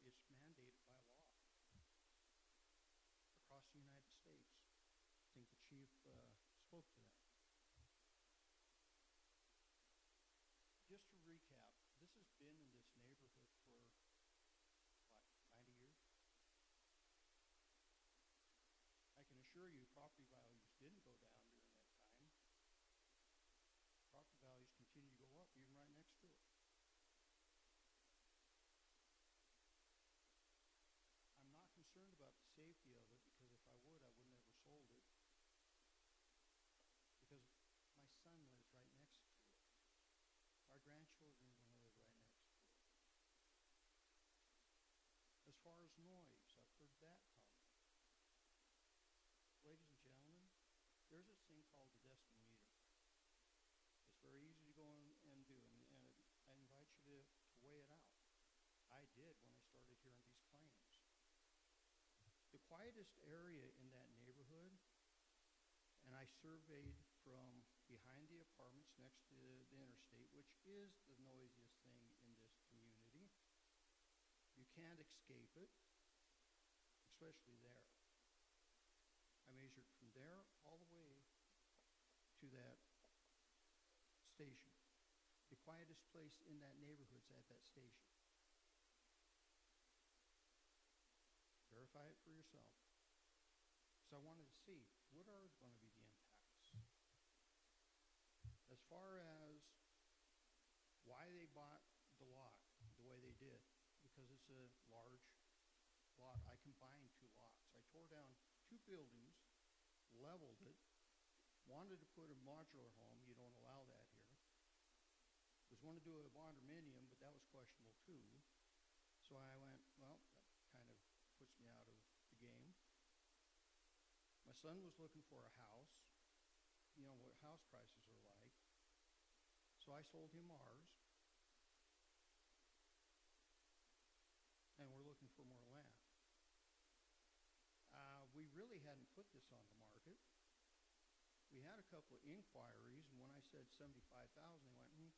it's mandated by law across the United States. I think the chief spoke to that. Just to recap, this has been in this neighborhood for, what, 90 years? I can assure you property values didn't go down during that time. Property values continue to go up, even right next to it. I'm not concerned about the safety of it, because if I would, I wouldn't have ever sold it. Because my son lives right next to it. Our grandchildren are going to live right next to it. As far as noise, I've heard that comment. Ladies and gentlemen, there's this thing called the decibel meter. It's very easy to go and do, and I invite you to weigh it out. I did when I started hearing these claims. The quietest area in that neighborhood, and I surveyed from behind the apartments next to the interstate, which is the noisiest thing in this community. You can't escape it, especially there. I measured from there all the way to that station. The quietest place in that neighborhood's at that station. Verify it for yourself. So I wanted to see, what are going to be the impacts? As far as why they bought the lot the way they did, because it's a large lot. I combined two lots. I tore down two buildings, leveled it, wanted to put a modular home. You don't allow that here. Was going to do a condominium, but that was questionable too. So I went, well, that kind of puts me out of the game. My son was looking for a house. You know what house prices are like. So I sold him ours. And we're looking for more land. We really hadn't put this on the market. We had a couple of inquiries, and when I said $75,000, they went,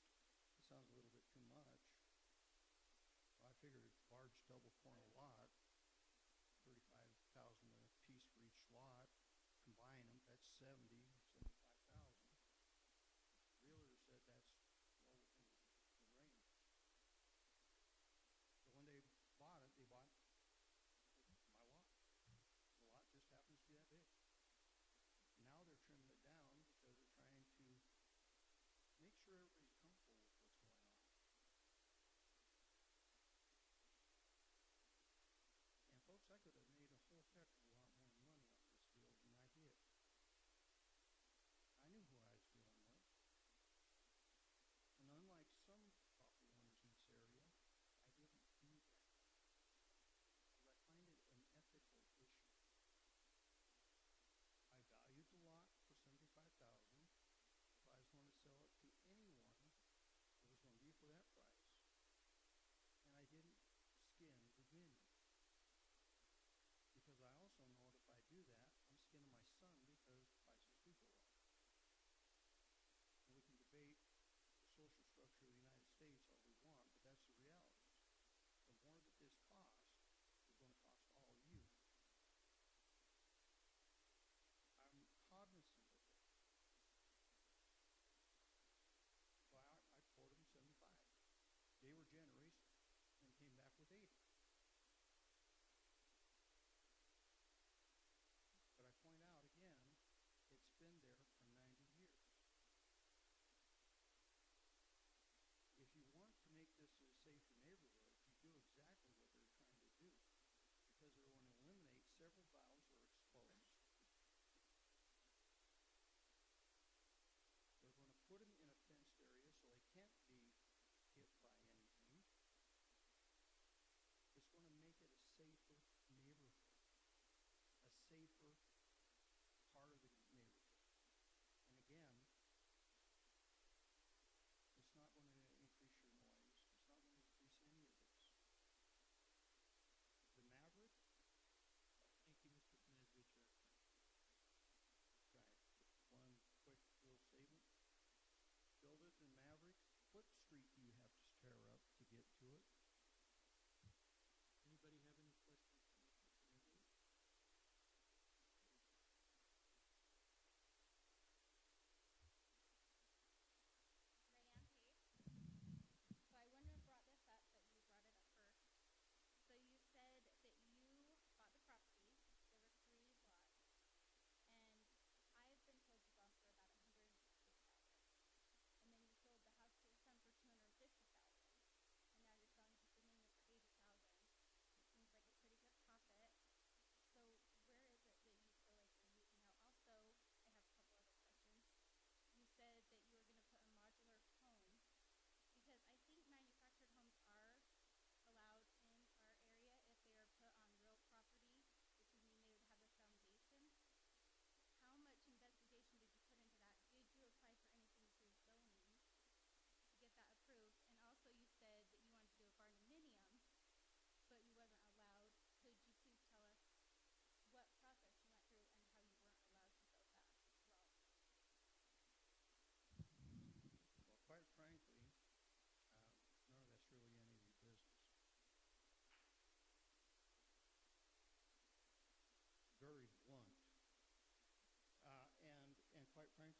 that sounds a little bit too much. So I figured a large double corner lot, $35,000 a piece for each lot, combine them, that's $75,000. Realtor said that's well within the range. So when they bought it, they bought my lot. The lot just happens to be that big. Now they're trimming it down because they're trying to make sure everybody's comfortable with what's going on.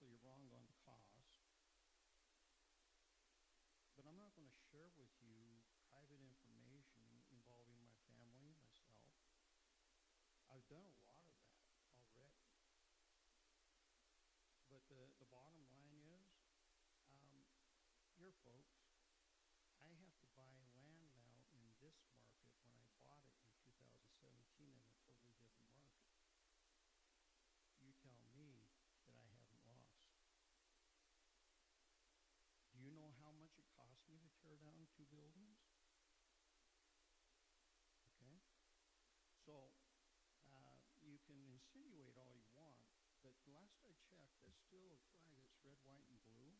obviously wrong on cost, but I'm not going to share with you private information involving my family, myself. I've done a lot of that already. But the bottom line is, here folks, I have to buy land now in this market when I bought it in 2017 in a totally different market. You tell me that I haven't lost. Do you know how much it cost me to tear down 2 buildings? Okay? So, you can insinuate all you want, but last I checked, that's still a flag that's red, white, and blue,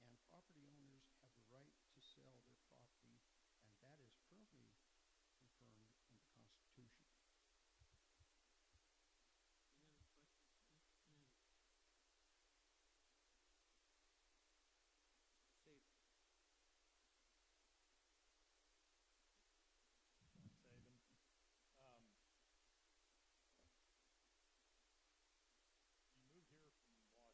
and property owners have the right to sell their property, and that is firmly confirmed in the Constitution. Any other questions? Any other? Save. Sean Saban. You moved here from Washington, and this place went from Washington to county floor. How are you going to try and convince me and anybody else here that you're going to stay down in Montana?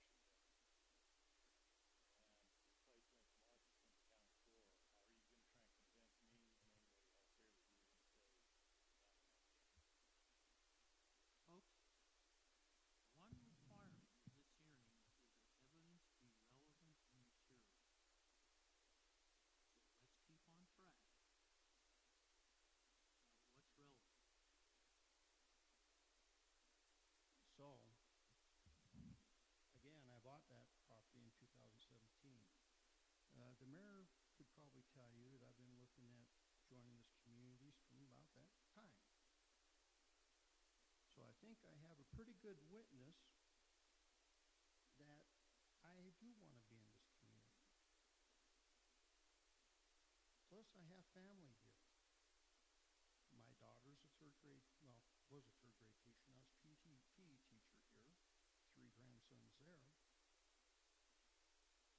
Folks, one requirement of this hearing is that evidence be relevant and material. So let's keep on track. What's relevant? So, again, I bought that property in 2017. The mayor could probably tell you that I've been looking at joining this community from about that time. So I think I have a pretty good witness that I do want to be in this community. Plus, I have family here. My daughter's a third grade, well, was a third grade teacher, now is PE teacher here. 3 grandsons there.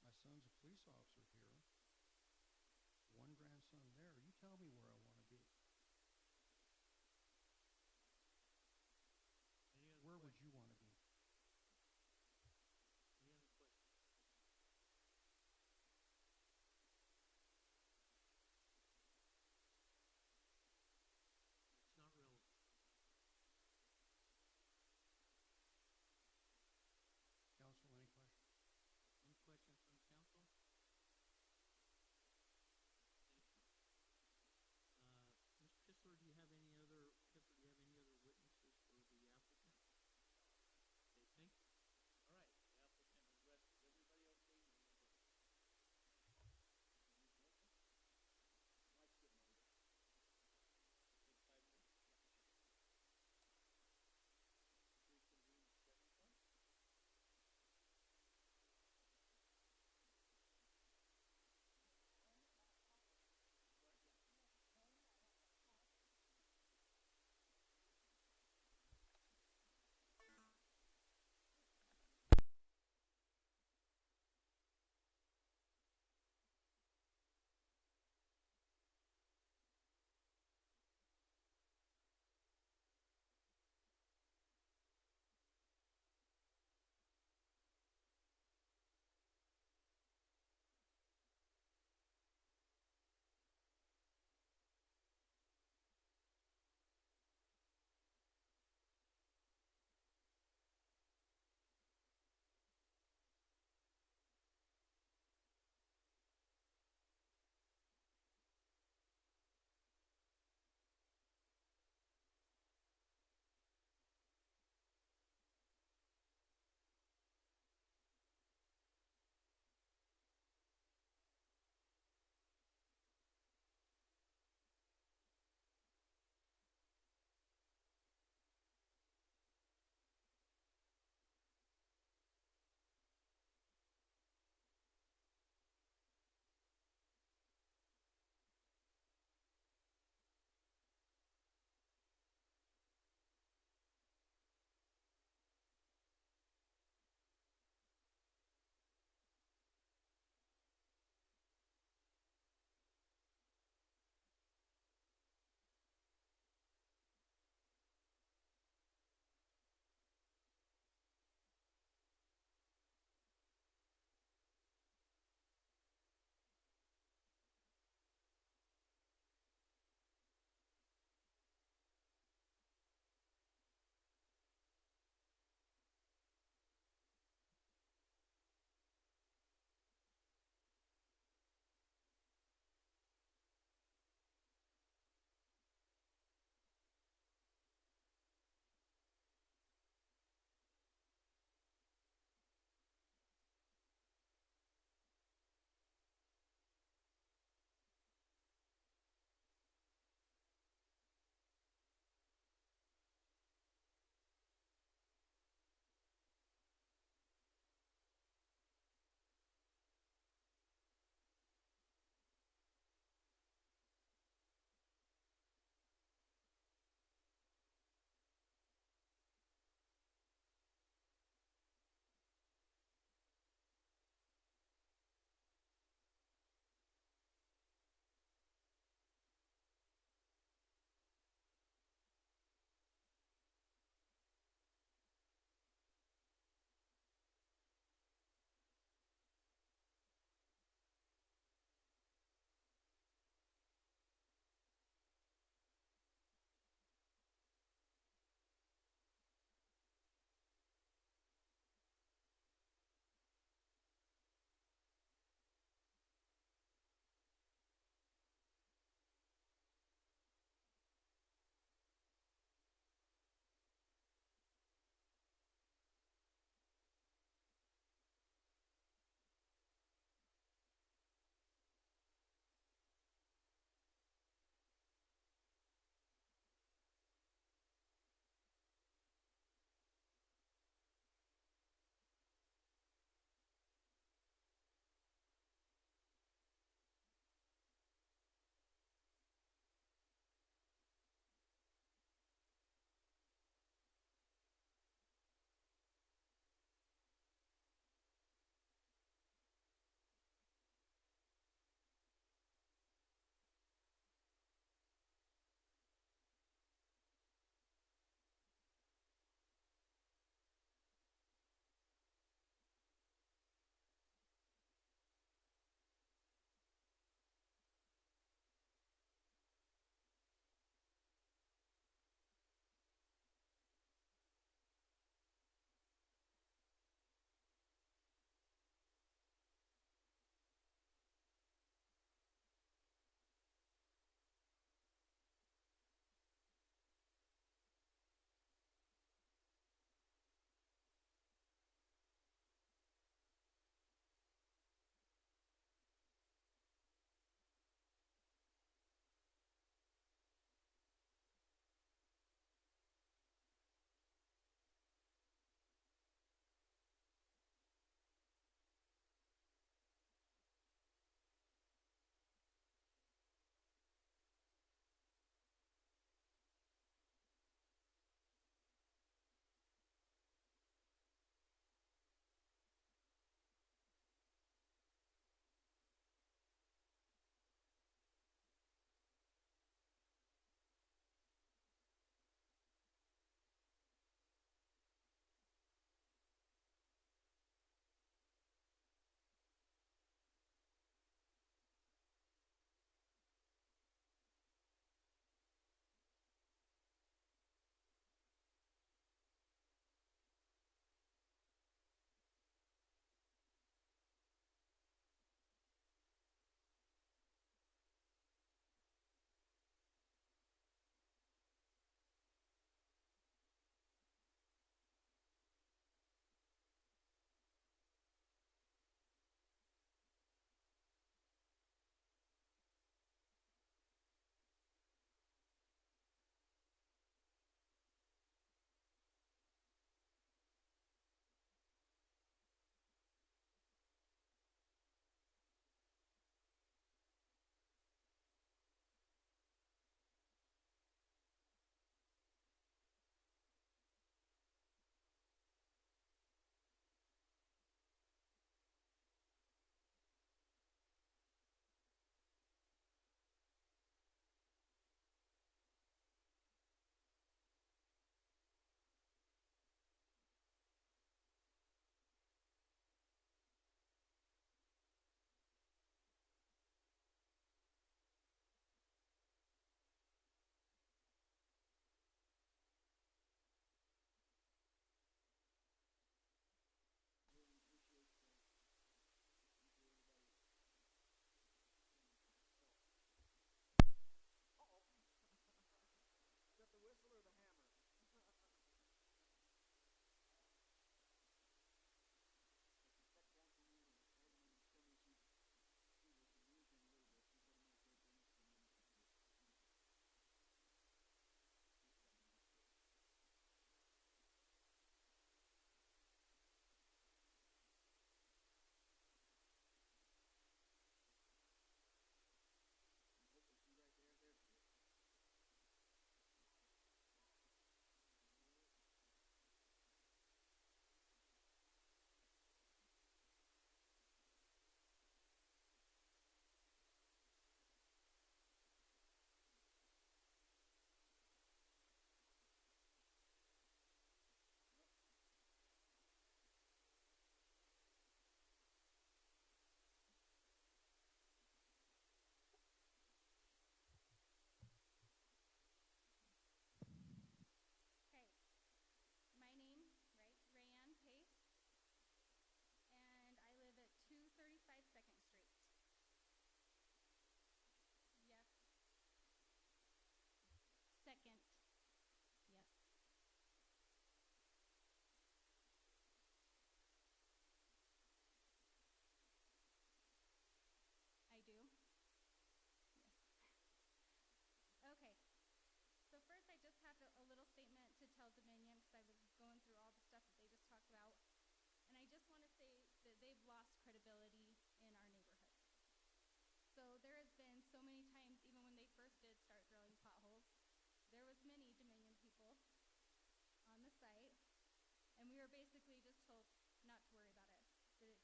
My son's a police officer here. 1 grandson there. You tell me where I want to be. Where would you want to be? Any other questions? It's not relevant.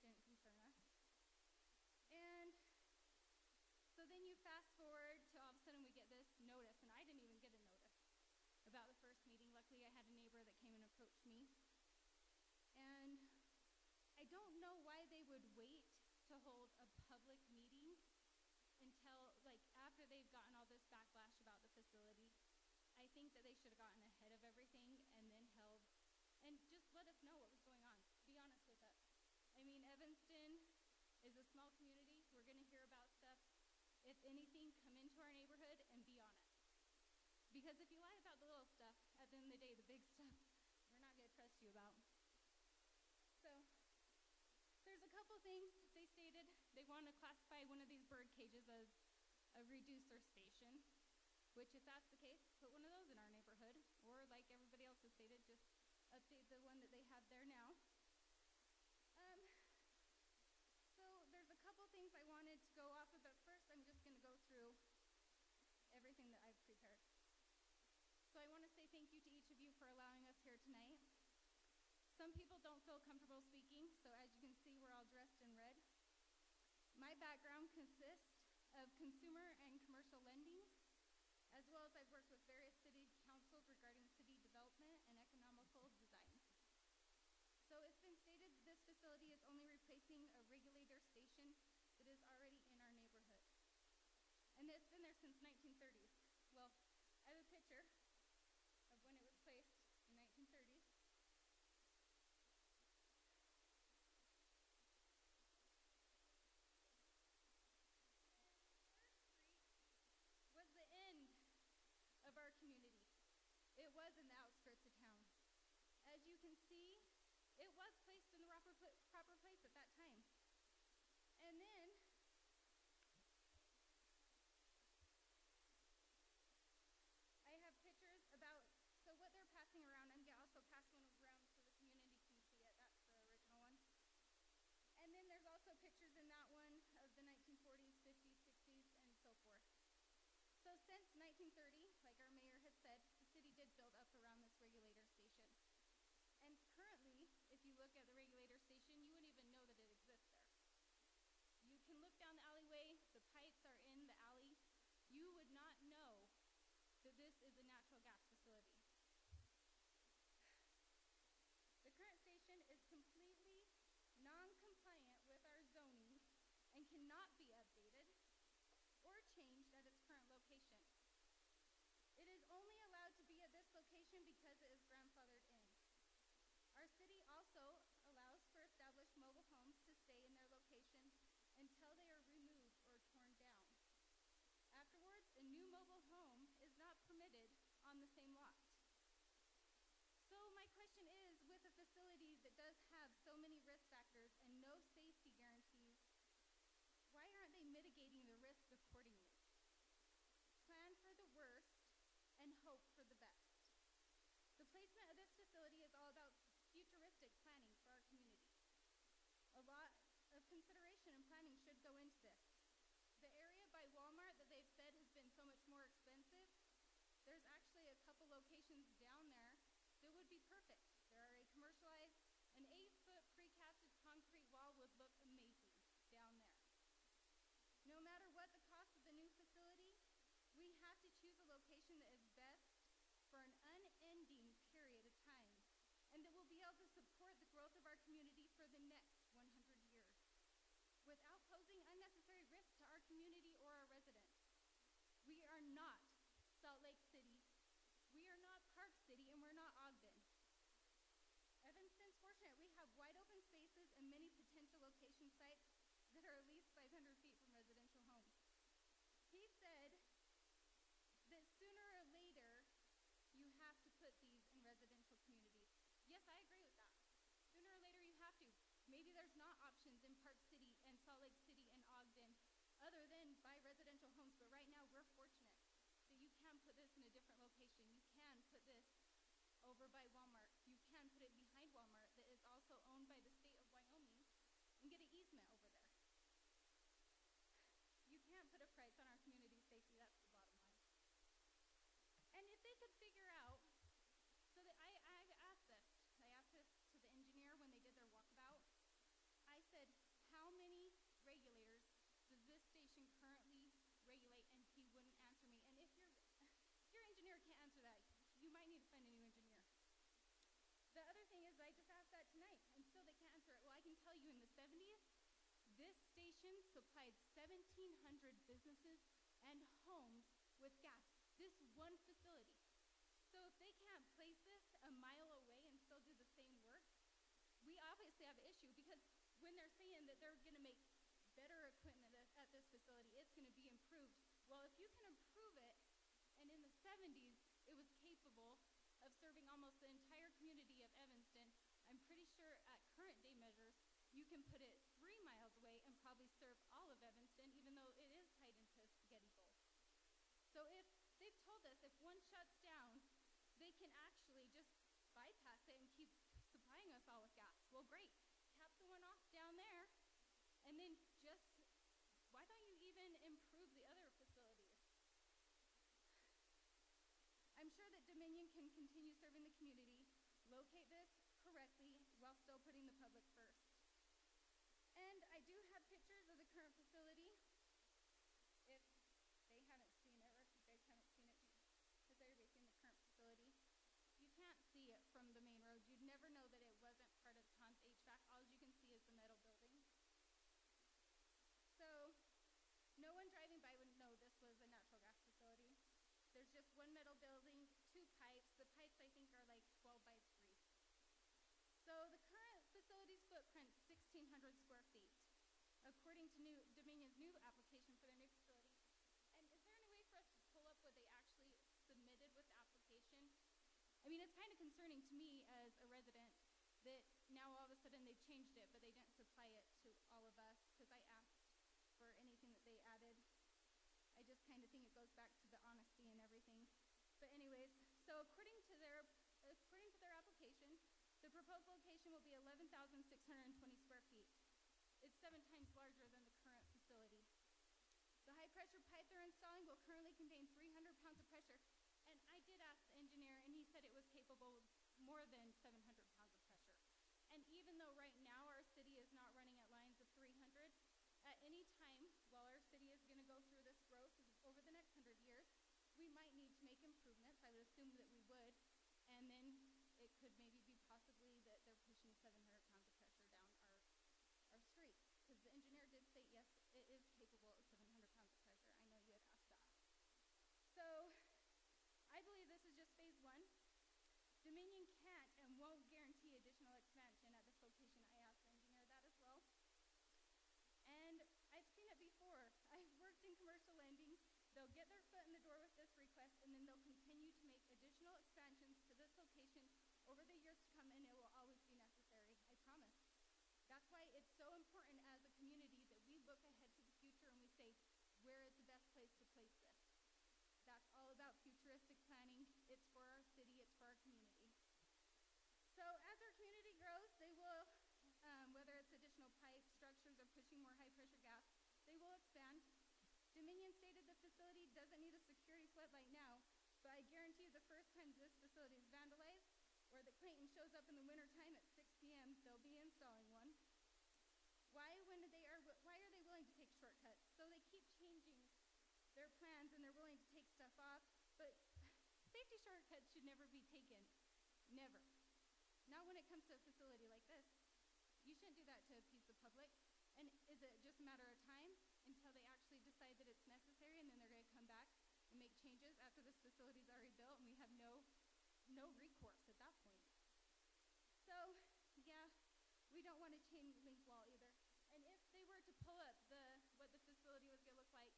didn't concern us. And so then you fast forward to all of a sudden we get this notice, and I didn't even get a notice about the first meeting. Luckily, I had a neighbor that came and approached me. And I don't know why they would wait to hold a public meeting until, like, after they've gotten all this backlash about the facility. I think that they should have gotten ahead of everything and then held, and just let us know what was going on. Be honest with us. I mean, Evanston is a small community. We're going to hear about stuff. If anything, come into our neighborhood and be honest. Because if you lie about the little stuff, at the end of the day, the big stuff, we're not going to trust you about. So there's a couple things they stated. They want to classify one of these bird cages as a reducer station, which if that's the case, put one of those in our neighborhood, or like everybody else has stated, just update the one that they have there now. So there's a couple things I wanted to go off of, but first I'm just going to go through everything that I've prepared. So I want to say thank you to each of you for allowing us here tonight. Some people don't feel comfortable speaking, so as you can see, we're all dressed in red. My background consists of consumer and commercial lending, as well as I've worked with various city councils regarding city development and economical design. So it's been stated that this facility is only replacing a regulator station that is already in our neighborhood. And it's been there since 1930s. Well, I have a picture of when it was placed in 1930s. Was the end of our community. It was in the outskirts of town. As you can see, it was placed in the proper place at that time. And then, I have pictures about, so what they're passing around, I'm going to also pass one around so the community can see it. That's the original one. And then there's also pictures in that one of the 1940s, 50s, 60s, and so forth. So since 1930, like our mayor had said, the city did build up around this regulator station. And currently, if you look at the regulator station, you wouldn't even know that it exists there. You can look down the alleyway, the pipes are in the alley. You would not know that this is a natural gas facility. The current station is completely non-compliant with our zoning and cannot be updated or changed at its current location. It is only allowed to be at this location because it is grandfathered in. Our city also allows for established mobile homes to stay in their location until they are removed or torn down. Afterwards, a new mobile home is not permitted on the same lot. So my question is, with a facility that does have so many risk factors and no safety guarantees, why aren't they mitigating the risk accordingly? Plan for the worst and hope for the best. The placement of this facility is all about futuristic planning for our community. A lot of consideration and planning should go into this. The area by Walmart that they've said has been so much more expensive, there's actually a couple locations down there that would be perfect. They're already commercialized. An 8-foot precasted concrete wall would look amazing down there. No matter what the cost of the new facility, we have to choose a location that is best for an unending period of time and that will be able to support the growth of our community for the next 100 years without posing unnecessary risk to our community or our residents. We are not Salt Lake City, we are not Park City, and we're not Ogden. Evanston's fortunate. We have wide open spaces and many potential location sites that are at least 500 feet from residential homes. He said that sooner or later, you have to put these in residential communities. Yes, I agree with that. Sooner or later, you have to. Maybe there's not options in Park City and Salt Lake City and Ogden other than buy residential homes, but right now, we're fortunate that you can put this in a different location. You can put this over by Walmart. You can put it behind Walmart that is also owned by the state of Wyoming and get an easement over there. You can't put a price on our community safety. That's the bottom line. And if they could figure out, so that I asked this to the engineer when they did their walkabout. I said, can tell you in the 70s, this station supplied 1,700 businesses and homes with gas. This one facility. So if they can't place this a mile away and still do the same work, we obviously have an issue, because when they're saying that they're going to make better equipment at this facility, it's going to be improved. Well, if you can improve it, and in the 70s it was capable of serving almost the entire community of Evanston, I'm pretty sure at current day measures you can put it 3 miles away and probably serve all of Evanston, even though it is tied into a spaghetti bowl. So if they've told us if one shuts down, they can actually just bypass it and keep supplying us all with gas. Well, great. Cap the one off down there, and then just, why don't you even improve the other facilities? I'm sure that Dominion can continue serving the community, locate this correctly while still putting the public first. And I do have pictures of the current facility. If they haven't seen it, or if you guys haven't seen it, has everybody seen the current facility? You can't see it from the main road. You'd never know that it wasn't part of Tom's HVAC. All you can see is the metal building. So no one driving by would know this was a natural gas facility. There's just one metal building, 2 pipes. The pipes, I think, are like 12 by 3. So the current facility's footprint is 1,600 square feet, according to Dominion's new application for their new facility. And is there any way for us to pull up what they actually submitted with the application? I mean, it's kind of concerning to me as a resident that now all of a sudden they've changed it, but they didn't supply it to all of us, because I asked for anything that they added. I just kind of think it goes back to the honesty and everything. But anyways, so according to their application, the proposed location will be 11,620 square feet. It's 7 times larger than the current facility. The high pressure pipe they're installing will currently contain 300 pounds of pressure. And I did ask the engineer, and he said it was capable of more than 700 pounds of pressure. And even though right now our city is not running at lines of 300, at any time while our city is going to go through this growth over the next 100 years, we might need to make improvements. I would assume that we would. And then it could maybe be possibly that they're pushing 700 pounds of pressure down our street. Because the engineer did say, yes, it is capable of 700 pounds of pressure. I know you had asked that. So I believe this is just phase 1. Dominion can't and won't guarantee additional expansion at this location. I asked the engineer that as well. And I've seen it before. I've worked in commercial lending. They'll get their foot in the door with this request, and then they'll continue to make additional expansions to this location over the years to come, and it will always be necessary, I promise. That's why it's so important as a community that we look ahead to the future and we say, where is the best place to place this? That's all about futuristic planning. It's for our city, it's for our community. So as our community grows, they will, whether it's additional pipe structures or pushing more high pressure gas, they will expand. Dominion stated the facility doesn't need a security floodlight now, but I guarantee you the first time this facility is vandalized or that Clayton shows up in the wintertime at 6 p.m., they'll be installing one. Why are they willing to take shortcuts? So they keep changing their plans and they're willing to take stuff off, but safety shortcuts should never be taken. Never. Not when it comes to a facility like this. You shouldn't do that to appease the public. And is it just a matter of time until they actually decide that it's necessary, and then they're going to come back and make changes after this facility's already built and we have no recourse at that point? So, yeah, we don't want a chain link wall either. And if they were to pull up what the facility was going to look like,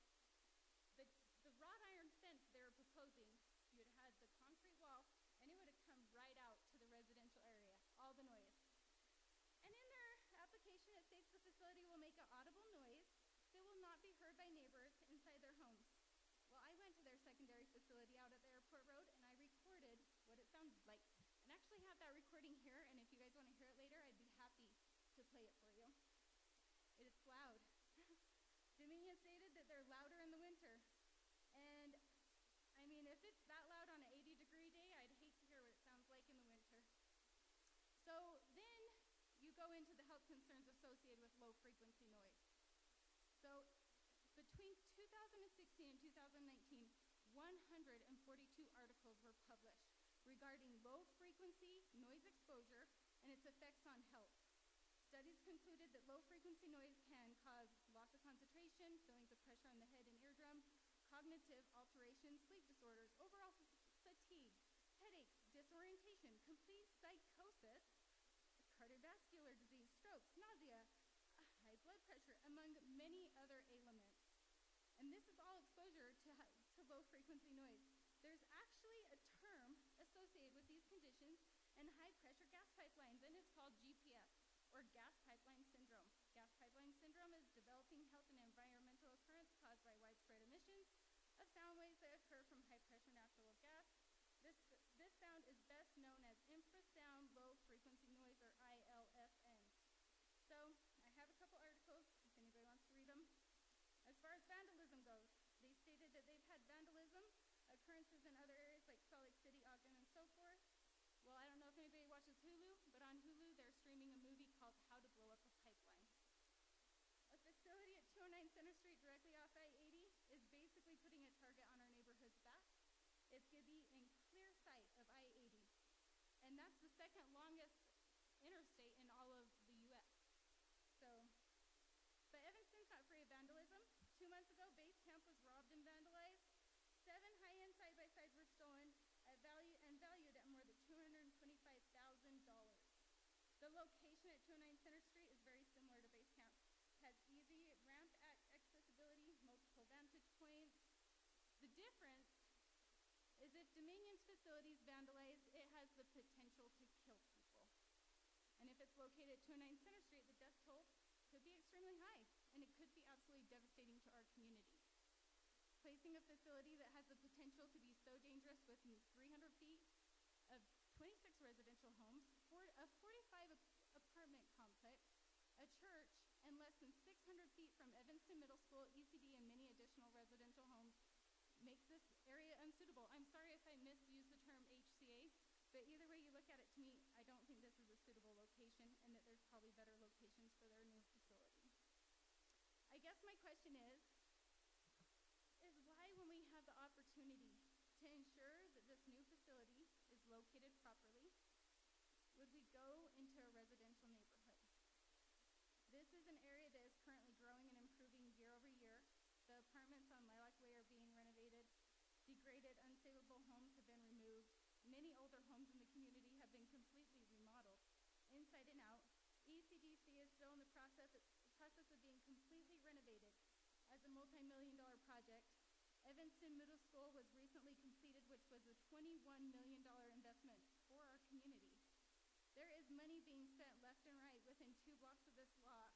the wrought iron fence they were proposing, you would have had the concrete wall, and it would have come right out to the residential area, all the noise. And in their application, it states the facility will make an audible noise that will not be heard by neighbors inside their homes. Well, I went to their secondary facility out at the airport road, and I recorded what it sounded like. And I actually have that recording here, and if you guys want to hear it later, I'd be happy to play it for you. It's loud. Dominion stated that they're louder in the winter. And, I mean, if it's that loud on an 80-degree day, I'd hate to hear what it sounds like in the winter. So then you go into the health concerns associated with low-frequency noise. So between 2016 and 2019, 142 articles were published regarding low-frequency noise exposure and its effects on health. Studies concluded that low-frequency noise can cause loss of concentration, feelings of pressure on the head and eardrum, cognitive alterations, sleep disorders, overall fatigue, headaches, disorientation, complete psychosis, cardiovascular disease, strokes, nausea, high blood pressure, among many other ailments. And this is all exposure to low-frequency noise. There's actually a term associated with these conditions and high-pressure gas pipelines, and it's called GPS, or gas pipeline syndrome. Gas pipeline syndrome is developing health and environmental occurrence caused by widespread emissions of sound waves that occur from high-pressure natural gas. This sound is best known as infrasound low-frequency noise, or ILFN. So I have a couple articles, if anybody wants to read them. As far as vandalism goes, they stated that they've had vandalism occurrences in other areas like Salt Lake City, Ogden, and so forth. Well, I don't know if anybody watches Hulu, but on Hulu they're streaming a movie called How to Blow Up a Pipeline. A facility at 209 Center Street directly off I-80 is basically putting a target on our neighborhood's back. It's going to be in clear sight of I-80, and that's the second longest interstate in all of the U.S. But Evanston's not free of vandalism. 2 months ago, base camp was robbed and vandalized. 7 high-end side-by-sides were stolen valued at more than $225,000. The location at 209 Center Street is very similar to base camp. It has easy ramp accessibility, multiple vantage points. The difference is if Dominion's facility is vandalized, it has the potential to kill people. And if it's located at 209 Center Street, the death toll could be extremely high, and it could be absolutely devastating to our community. Placing a facility that has the potential to be so dangerous within 300 feet of 26 residential homes, a 45 apartment complex, a church, and less than 600 feet from Evanston Middle School, ECD, and many additional residential homes makes this area unsuitable. I'm sorry if I misused the term HCA, but either way you look at it, to me, I don't think this is a suitable location and that there's probably better locations for their new facility. I guess my question is why, when we have the opportunity to ensure that this new facility is located properly, would we go into a residential neighborhood? This is an area that is currently growing and improving year over year. The apartments on Lilac Way are being renovated. Degraded, unsavable homes have been removed. Many older homes in the community have been completely remodeled, inside and out. ECDC is still in the process of being completely renovated as a multi-million-dollar project. Evanston Middle School was recently completed, which was a $21 million investment for our community. There is money being spent left and right within 2 blocks of this lot,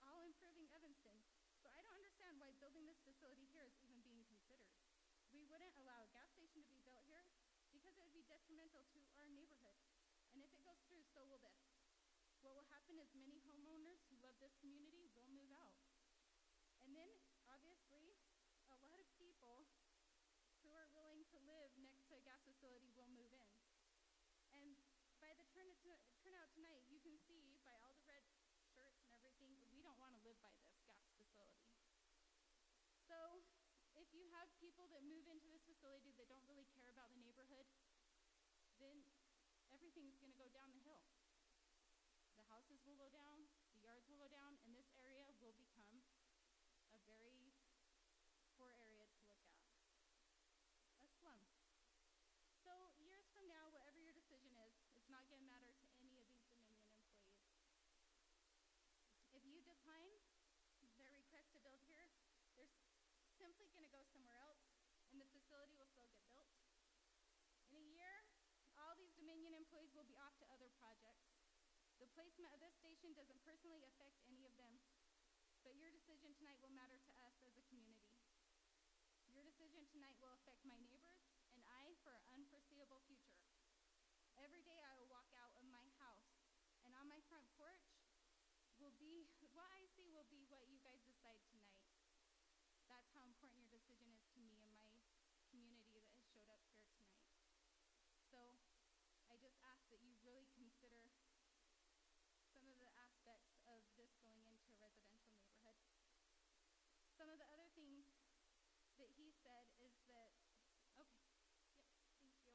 all improving Evanston. So I don't understand why building this facility here is even being considered. We wouldn't allow a gas station to be built here because it would be detrimental to our neighborhood. And if it goes through, so will this. What will happen is many homeowners who love this community will move out. And then, obviously, a lot of people who are willing to live next to a gas facility will move in. And by the turnout tonight, you can see by all the red shirts and everything, we don't want to live by this gas facility. So if you have people that move into this facility that don't really care about the neighborhood, then everything's going to go down the hill. The houses will go down, the yards will go down, and this area will become a very poor area to look at. A slum. So years from now, whatever your decision is, it's not going to matter to any of these Dominion employees. If you decline their request to build here, they're simply going to go somewhere else, and the facility will still get built. In a year, all these Dominion employees will be off to other projects. The placement of this station doesn't personally affect any of them, but your decision tonight will matter to us as a community. Your decision tonight will affect my neighbors and I for an unforeseeable future. Every day I will walk out of my house, and on my front porch will be, what I see will be what you guys decide tonight. That's how important your decision is to me and my community that has showed up here tonight. So I just ask that you really consider some of the aspects of this going into a residential neighborhood. Some of the other things that he said is that, okay, yep, thank you.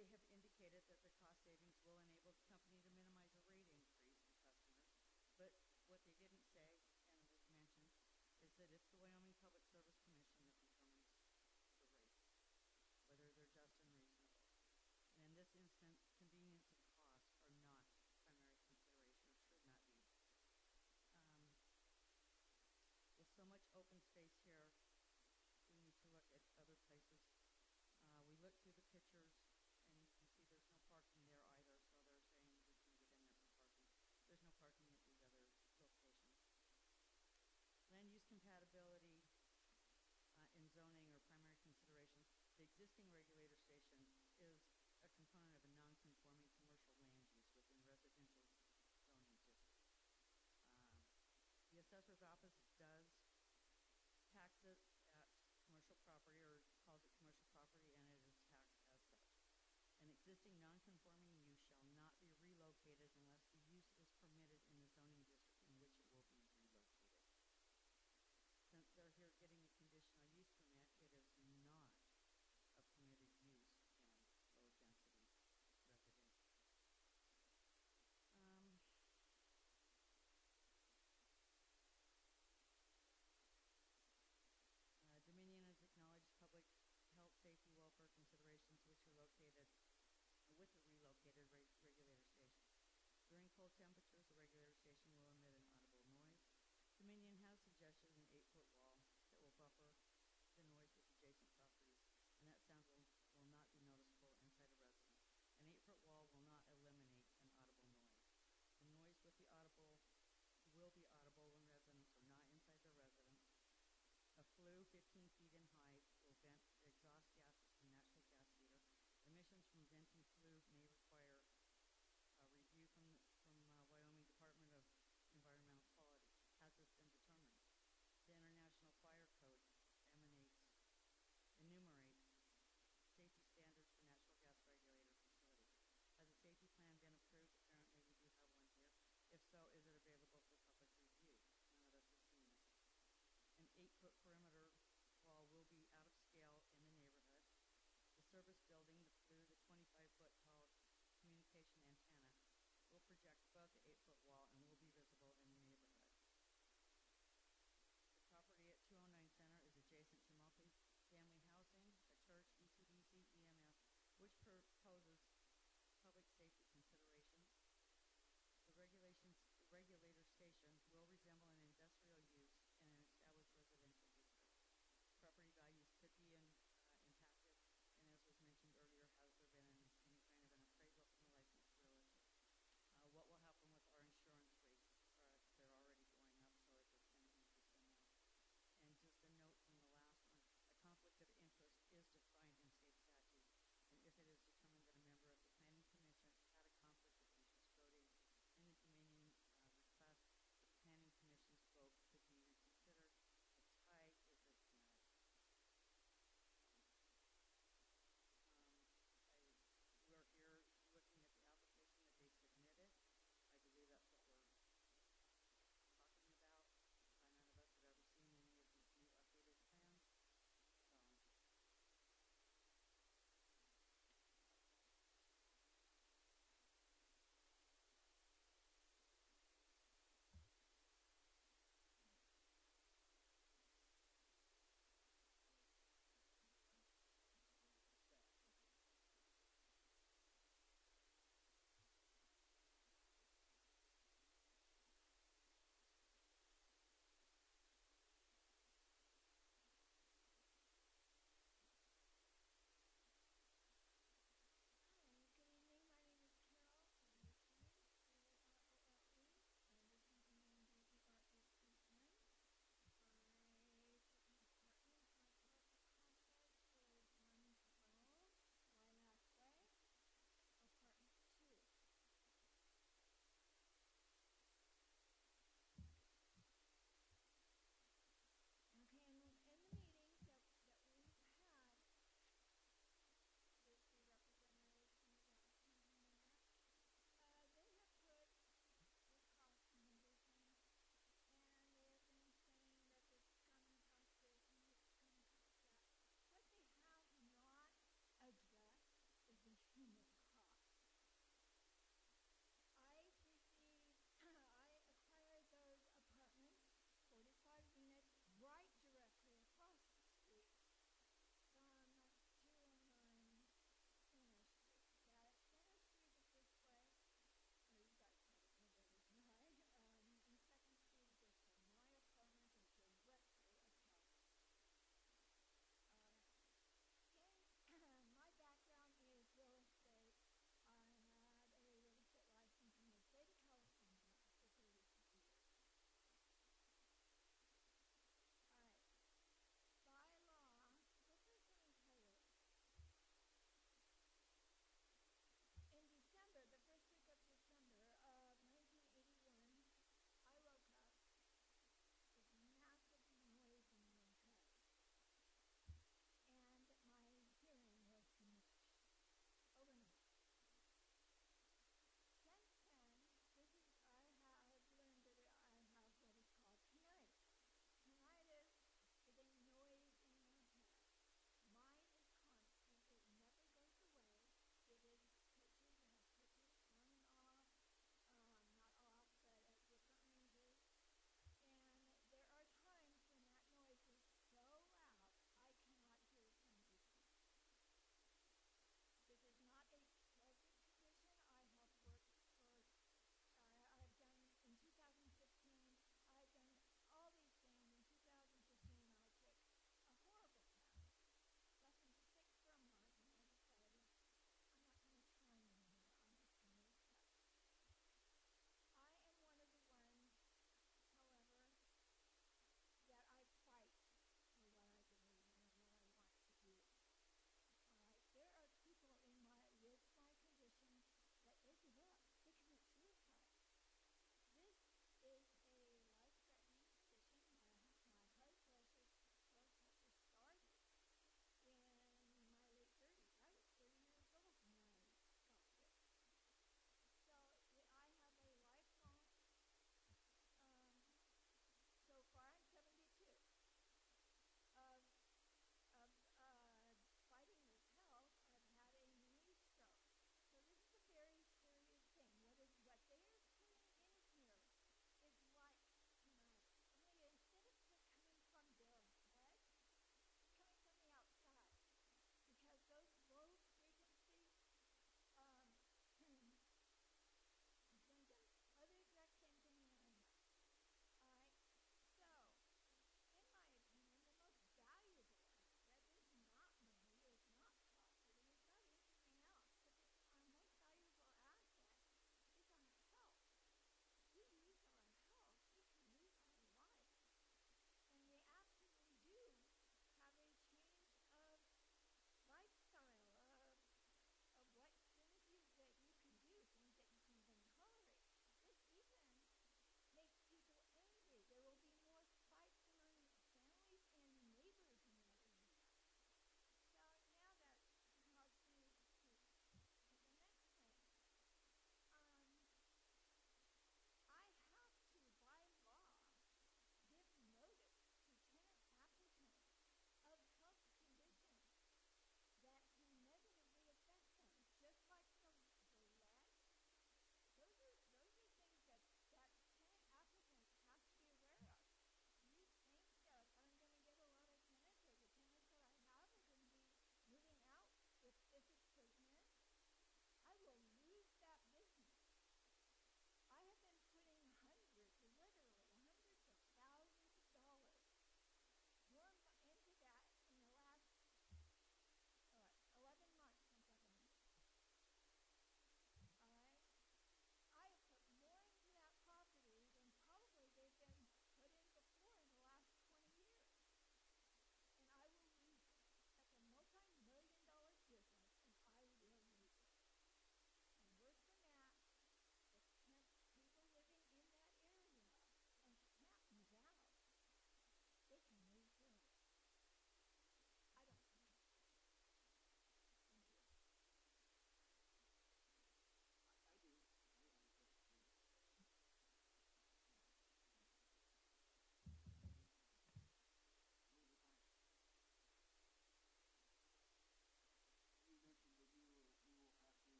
they have indicated that the cost savings will enable the company to minimize a rate increase to customers. But what they didn't say, and was mentioned, is that it's the Wyoming Public Service Commission that determines the rates, whether they're just and reasonable. And in this instance, convenience and cost are not primary considerations, should not be. With so much open space here, we need to look at other places. We looked through the pictures, and you can see there's no parking there either, so there's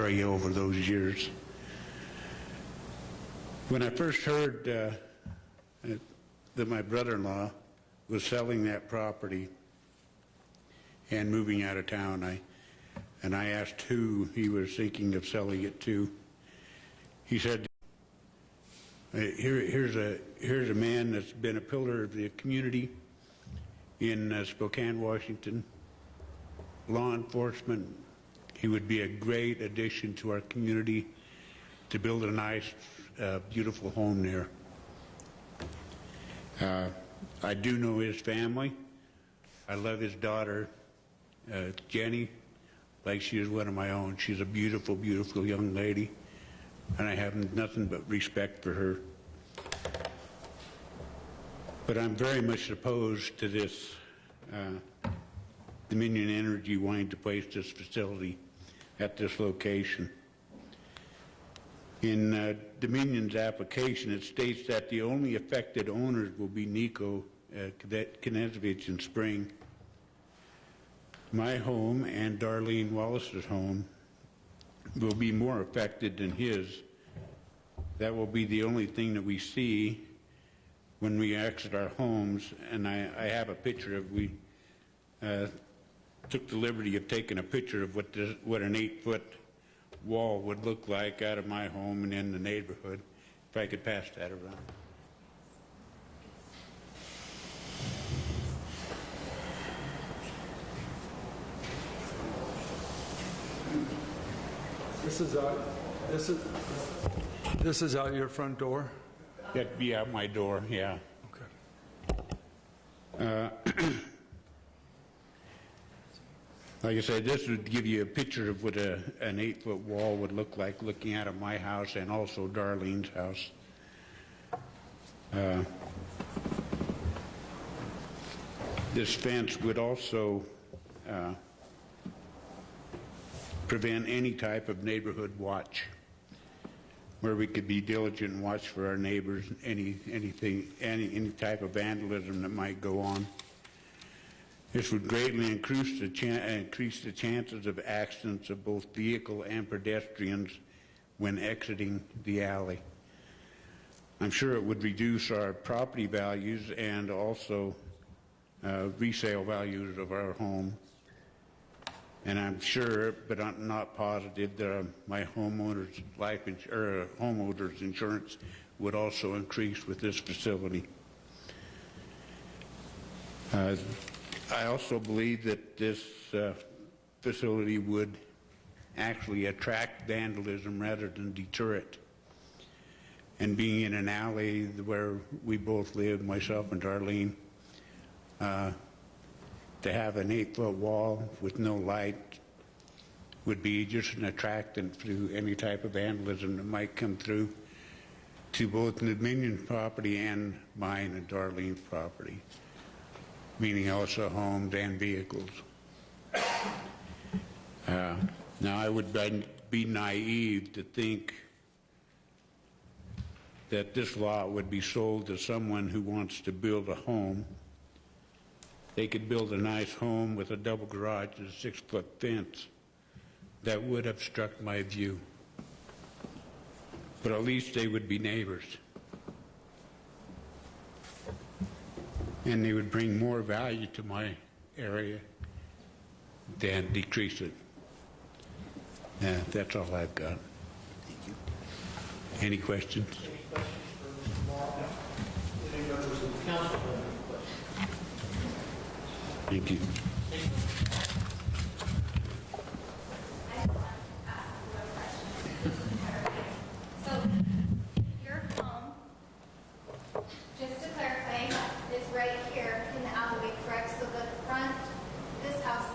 area over those years. When I first heard that my brother-in-law was selling that property and moving out of town, I asked who he was thinking of selling it to. He said, here's a man that's been a pillar of the community in Spokane, Washington, law enforcement. He would be a great addition to our community to build a nice, beautiful home there. I do know his family. I love his daughter, Jenny, like she is one of my own. She's a beautiful, beautiful young lady, and I have nothing but respect for her. But I'm very much opposed to this Dominion Energy wanting to place this facility at this location. In Dominion's application, it states that the only affected owners will be Nico Knezovich in Spring. My home and Darlene Wallace's home will be more affected than his. That will be the only thing that we see when we exit our homes, and I have a picture of, we took the liberty of taking a picture of what an 8-foot wall would look like out of my home and in the neighborhood. If I could pass that around. This is out your front door? That'd be out my door, yeah. Okay. Like I said, this would give you a picture of what an 8-foot wall would look like looking out of my house and also Darlene's house. This fence would also prevent any type of neighborhood watch, where we could be diligent and watch for our neighbors, any type of vandalism that might go on. This would greatly increase the chances of accidents of both vehicle and pedestrians when exiting the alley. I'm sure it would reduce our property values and also resale values of our home. And I'm sure, but I'm not positive, that my homeowner's homeowner's insurance would also increase with this facility. I also believe that this facility would actually attract vandalism rather than deter it. And being in an alley where we both live, myself and Darlene, to have an 8-foot wall with no light would be just an attractant to any type of vandalism that might come through to both the Dominion property and mine and Darlene's property, meaning also homes and vehicles. Now, I would be naive to think that this lot would be sold to someone who wants to build a home. They could build a nice home with a double garage and a 6-foot fence that would obstruct my view. But at least they would be neighbors. And they would bring more value to my area than decrease it. That's all I've got. Thank you. Any questions? Any questions for Mark? Any members of the council have any questions? Thank you. So, your home, just to clarify, is right here in the alleyway, correct? So the front, this house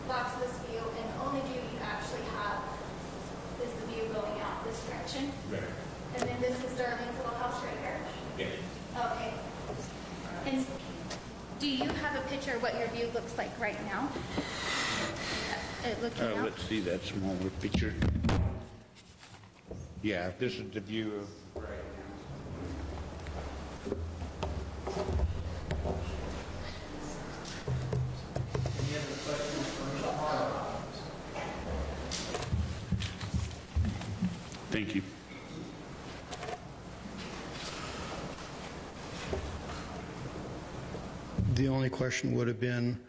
blocks this view, and the only view you actually have is the view going out this direction? Right. And then this is Darlene's little house right here? Yeah. Okay. And do you have a picture of what your view looks like right now? Looking out? Let's see that smaller picture. Yeah, this is the view of right Any other questions for Mr. Mark? Thank you. The only question would have been,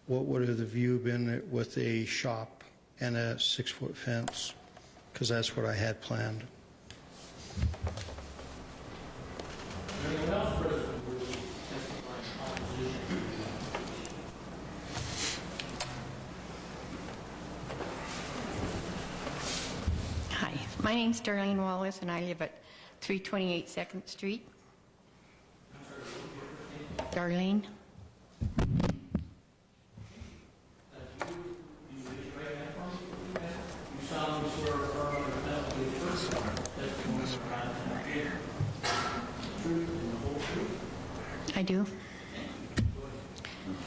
what would have the view been with a shop and a 6-foot fence? Because that's what I had planned. Hi, my name's Darlene Wallace, and I live at 328 2nd Street. Darlene. I do.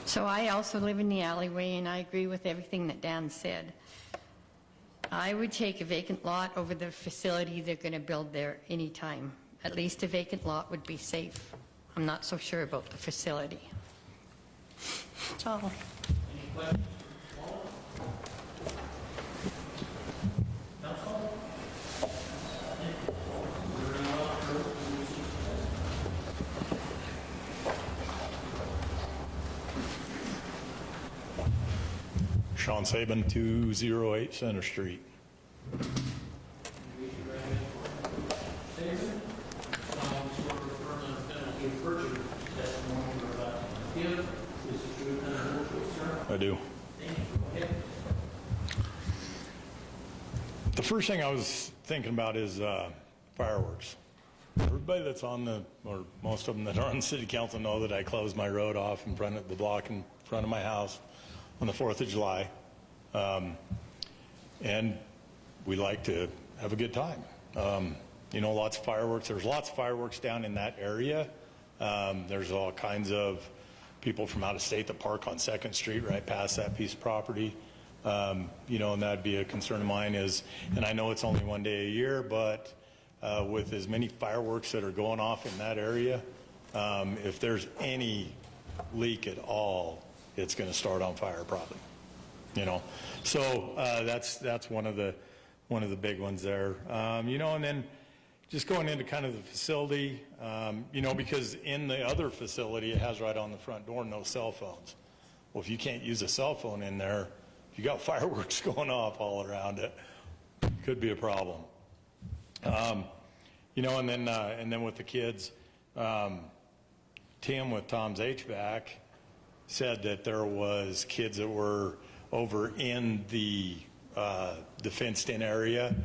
So I also live in the alleyway, and I agree with everything that Dan said. I would take a vacant lot over the facility they're going to build there anytime. At least a vacant lot would be safe. I'm not so sure about the facility. That's all. Sean Saban, 208 Center Street. I do. The first thing I was thinking about is fireworks. Everybody that's on the, or most of them that are on the city council know that I close my road off in front of the block in front of my house on the 4th of July. And we like to have a good time. You know, lots of fireworks. There's lots of fireworks down in that area. There's all kinds of people from out of state that park on 2nd Street right past that piece of property. You know, and that'd be a concern of mine is, and I know it's only one day a year, but with as many fireworks that are going off in that area, if there's any leak at all, it's going to start on fire probably. You know, so that's one of the big ones there. You know, and then just going into kind of the facility, you know, because in the other facility, it has right on the front door, no cell phones. Well, if you can't use a cell phone in there, if you got fireworks going off all around it, could be a problem. You know, and then with the kids, Tim with Tom's HVAC said that there was kids that were over in the fenced-in area,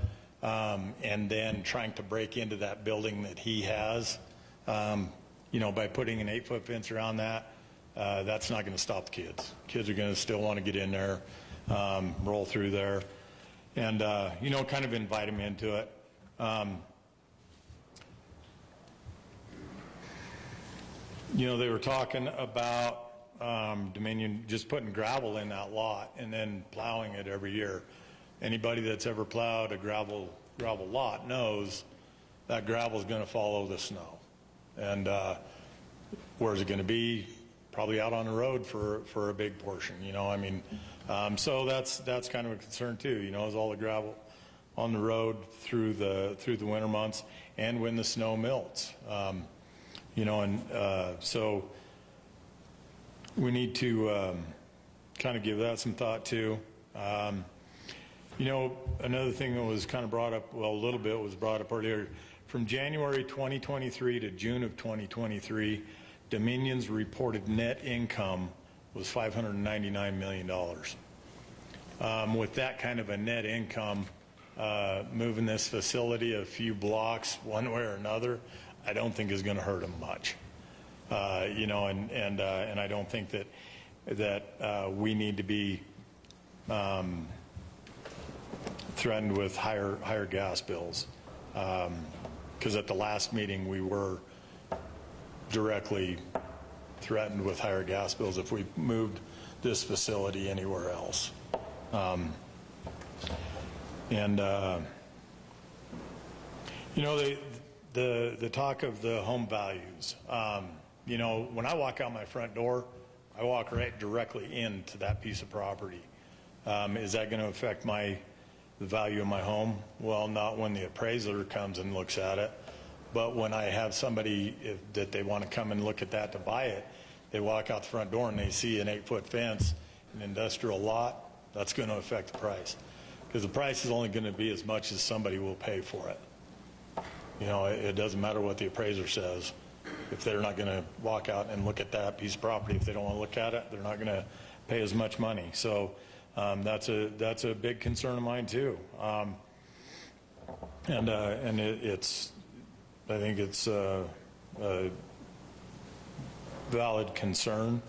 and then trying to break into that building that he has. You know, by putting an 8-foot fence around that, that's not going to stop the kids. Kids are going to still want to get in there, roll through there, and you know, kind of invite them into it. You know, they were talking about Dominion just putting gravel in that lot and then plowing it every year. Anybody that's ever plowed a gravel lot knows that gravel is going to follow the snow. And where's it going to be? Probably out on the road for a big portion. You know, I mean, so that's kind of a concern too. You know, is all the gravel on the road through the winter months and when the snow melts. You know, and so we need to kind of give that some thought too. You know, another thing that was kind of brought up, well, a little bit was brought up earlier, from January 2023 to June of 2023, Dominion's reported net income was $599 million. With that kind of a net income, moving this facility a few blocks one way or another, I don't think is going to hurt them much. You know, and I don't think that we need to be threatened with higher gas bills, because at the last meeting we were directly threatened with higher gas bills if we moved this facility anywhere else. And you know, the talk of the home values. You know, when I walk out my front door, I walk right directly into that piece of property. Is that going to affect my the value of my home? Well, not when the appraiser comes and looks at it, but when I have somebody that they want to come and look at that to buy it, they walk out the front door and they see an 8-foot fence, an industrial lot, that's going to affect the price. Because the price is only going to be as much as somebody will pay for it. You know, it doesn't matter what the appraiser says. If they're not going to walk out and look at that piece of property, if they don't want to look at it, they're not going to pay as much money. So that's a big concern of mine too. It's I think it's a valid concern.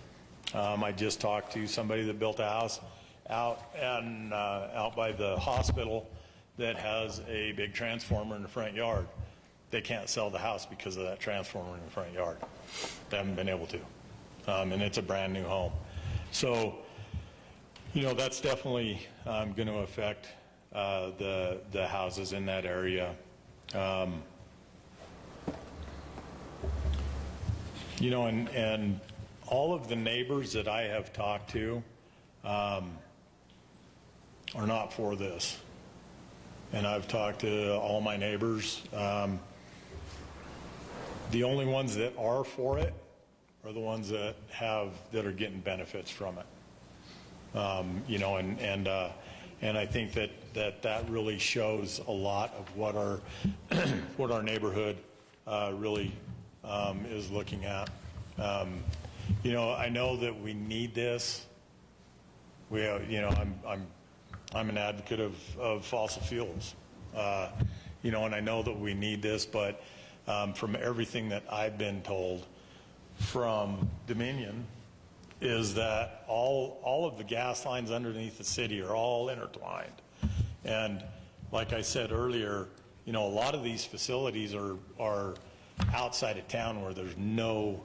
I just talked to somebody that built a house out by the hospital that has a big transformer in the front yard. They can't sell the house because of that transformer in the front yard. They haven't been able to. And it's a brand new home. So, you know, that's definitely going to affect the houses in that area. You know, and all of the neighbors that I have talked to are not for this. And I've talked to all my neighbors. The only ones that are for it are the ones that are getting benefits from it. You know, and I think that really shows a lot of what our what our neighborhood really is looking at. You know, I know that we need this. You know, I'm an advocate of fossil fuels. You know, and I know that we need this, but from everything that I've been told from Dominion is that all of the gas lines underneath the city are all intertwined. And like I said earlier, you know, a lot of these facilities are outside of town where there's no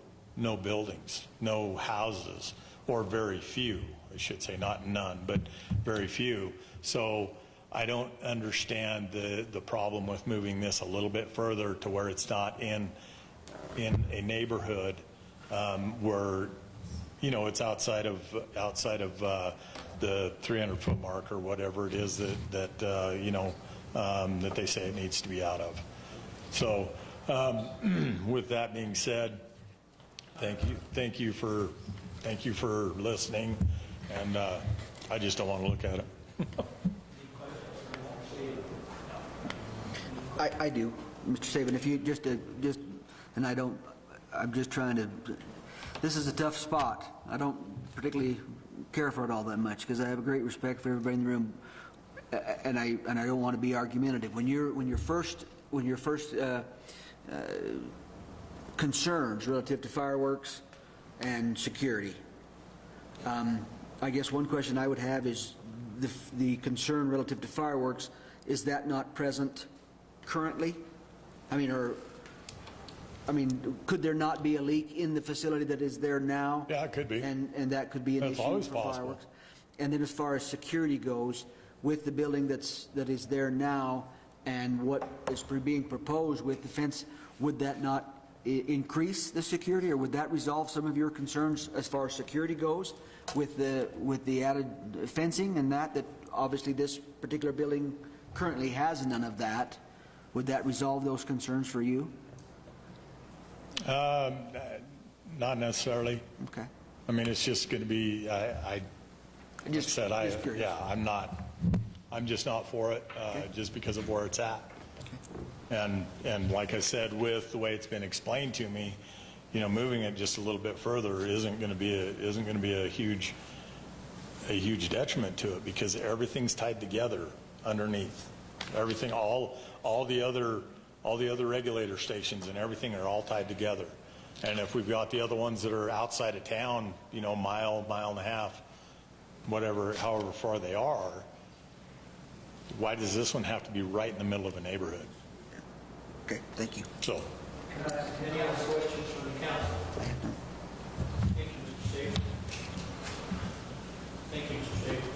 buildings, no houses, or very few, I should say, not none, but very few. So I don't understand the problem with moving this a little bit further to where it's not in a neighborhood where, you know, it's outside of the 300-foot mark or whatever it is that you know, that they say it needs to be out of. So with that being said, thank you for listening, and I just don't want to look at it. I do, Mr. Saban. If you just, and I'm just trying to. This is a tough spot. I don't particularly care for it all that much because I have a great respect for everybody in the room, and I don't want to be argumentative. When your first concerns relative to fireworks and security, I guess one question I would have is the concern relative to fireworks. Is that not present currently? I mean, could there not be a leak in the facility that is there now? Yeah, it could be. And that could be an issue for fireworks. And then as far as security goes, with the building that is there now and what is being proposed with the fence, would that not increase the security, or would that resolve some of your concerns as far as security goes with the added fencing and that obviously this particular building currently has none of that? Would that resolve those concerns for you? Not necessarily. Okay. I mean, it's just going to be. I'm just not for it, just because of where it's at. Okay. And like I said, with the way it's been explained to me, you know, moving it just a little bit further isn't going to be a huge detriment to it, because everything's tied together underneath. Everything, all the other regulator stations and everything are all tied together. And if we've got the other ones that are outside of town, you know, mile and a half, whatever, however far they are, why does this one have to be right in the middle of a neighborhood? Okay, thank you. So. Can I ask any other questions from the council? Thank you, Mr. Shaver. Thank you, Mr. Shaver.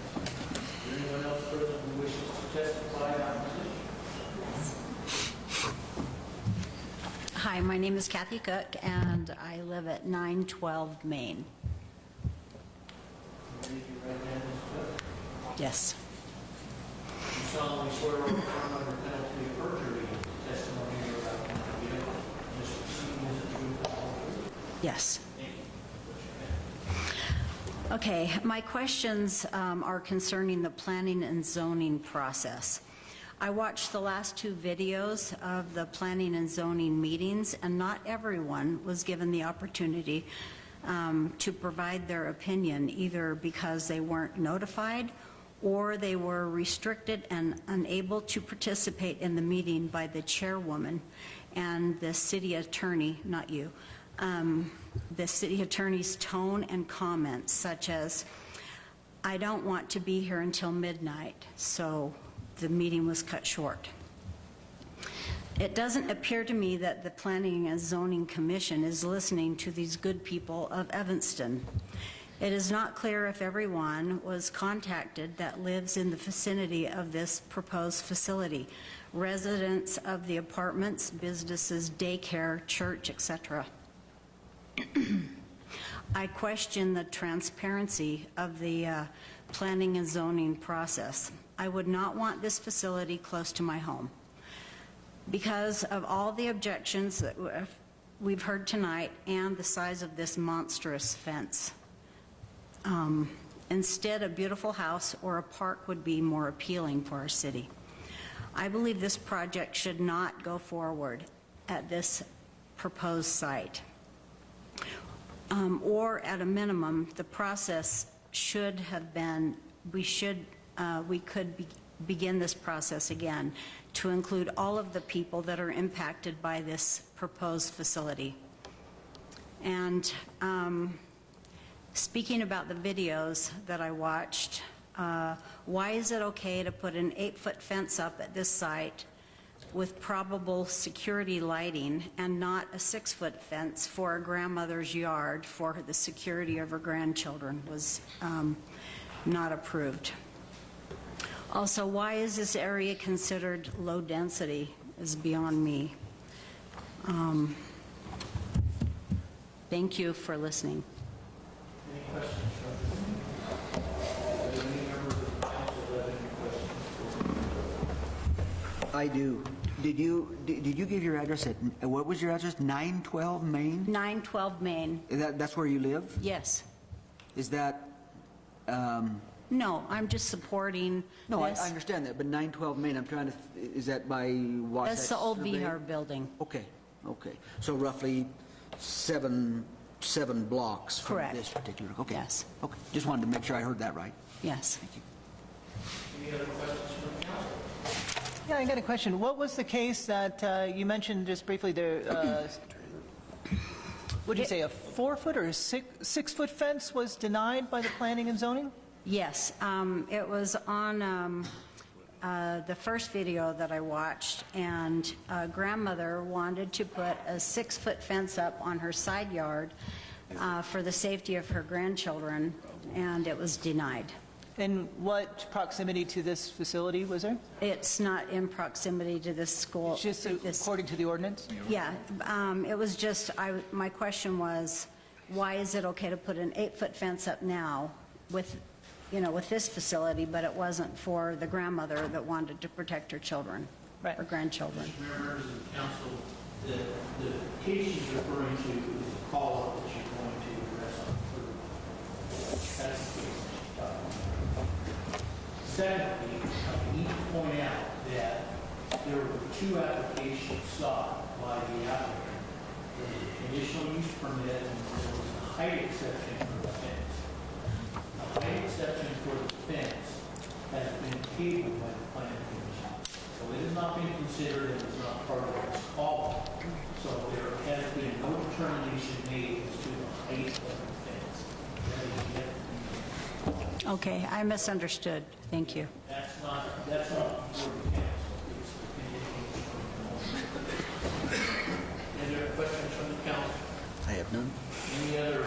Is there anyone else further who wishes to testify in opposition? Hi, my name is Kathy Cook, and I live at 912 Main. Raise your right hand, Mr. Cook. Yes. You solemnly swear or affirm under penalty of perjury testimony you are about to give in this proceeding is the truth and the whole truth? Yes. Thank you. What's your name? Okay, my questions are concerning the planning and zoning process. I watched the last 2 videos of the planning and zoning meetings, and not everyone was given the opportunity to provide their opinion, either because they weren't notified or they were restricted and unable to participate in the meeting by the chairwoman and the city attorney, not you, the city attorney's tone and comments such as, "I don't want to be here until midnight," so the meeting was cut short. It doesn't appear to me that the Planning and Zoning Commission is listening to these good people of Evanston. It is not clear if everyone was contacted that lives in the vicinity of this proposed facility, residents of the apartments, businesses, daycare, church, etc. I question the transparency of the planning and zoning process. I would not want this facility close to my home. Because of all the objections that we've heard tonight and the size of this monstrous fence. Instead, a beautiful house or a park would be more appealing for our city. I believe this project should not go forward at this proposed site. Or at a minimum, the process should have been, we could begin this process again to include all of the people that are impacted by this proposed facility. And speaking about the videos that I watched, why is it okay to put an 8-foot fence up at this site with probable security lighting and not a 6-foot fence for a grandmother's yard for the security of her grandchildren was not approved? Also, why is this area considered low density is beyond me. Thank you for listening. Any questions from any members of the council that have any questions? I do. Did you give your address at, what was your address? 912 Main? 912 Main. That's where you live? Yes. Is that, No, I'm just supporting no, I this. understand that, but 912 Main, I'm trying to, is that by Wasatch? That's the old Survey? Vihar building. Okay, okay. So roughly seven blocks from Correct. this particular, okay. Yes. Okay, just wanted to make sure I heard that right. Yes. Thank you. Any other questions from the council? Yeah, I got a question. What was the case that you mentioned just briefly there? Would you say a 4-foot or a 6-foot fence was denied by the planning and zoning? Yes, it was on the first video that I watched, and a grandmother wanted to put a 6-foot fence up on her side yard for the safety of her grandchildren, and it was denied. And what proximity to this facility was there? It's not in proximity to this school. Just according to the ordinance? Yeah, it was just, my question was, why is it okay to put an 8-foot fence up now with, with this facility, but it wasn't for the grandmother that wanted to protect her children, right, her grandchildren? Members of the council, the case she's referring to is a call-up that she's going to address on third. That's the case that she's talking about. Secondly, I need to point out that there were 2 applications sought by the applicant. There was a conditional use permit and there was a height exception for the fence. The height exception for the fence has been tabled by the planning commission. So it has not been considered and is not part of this call. So there has been no determination made as to the height of the fence. That is yet to be made. Okay, I misunderstood. Thank you. That's not before the council. It's the conditional. Any other questions from the council? I have none. Any other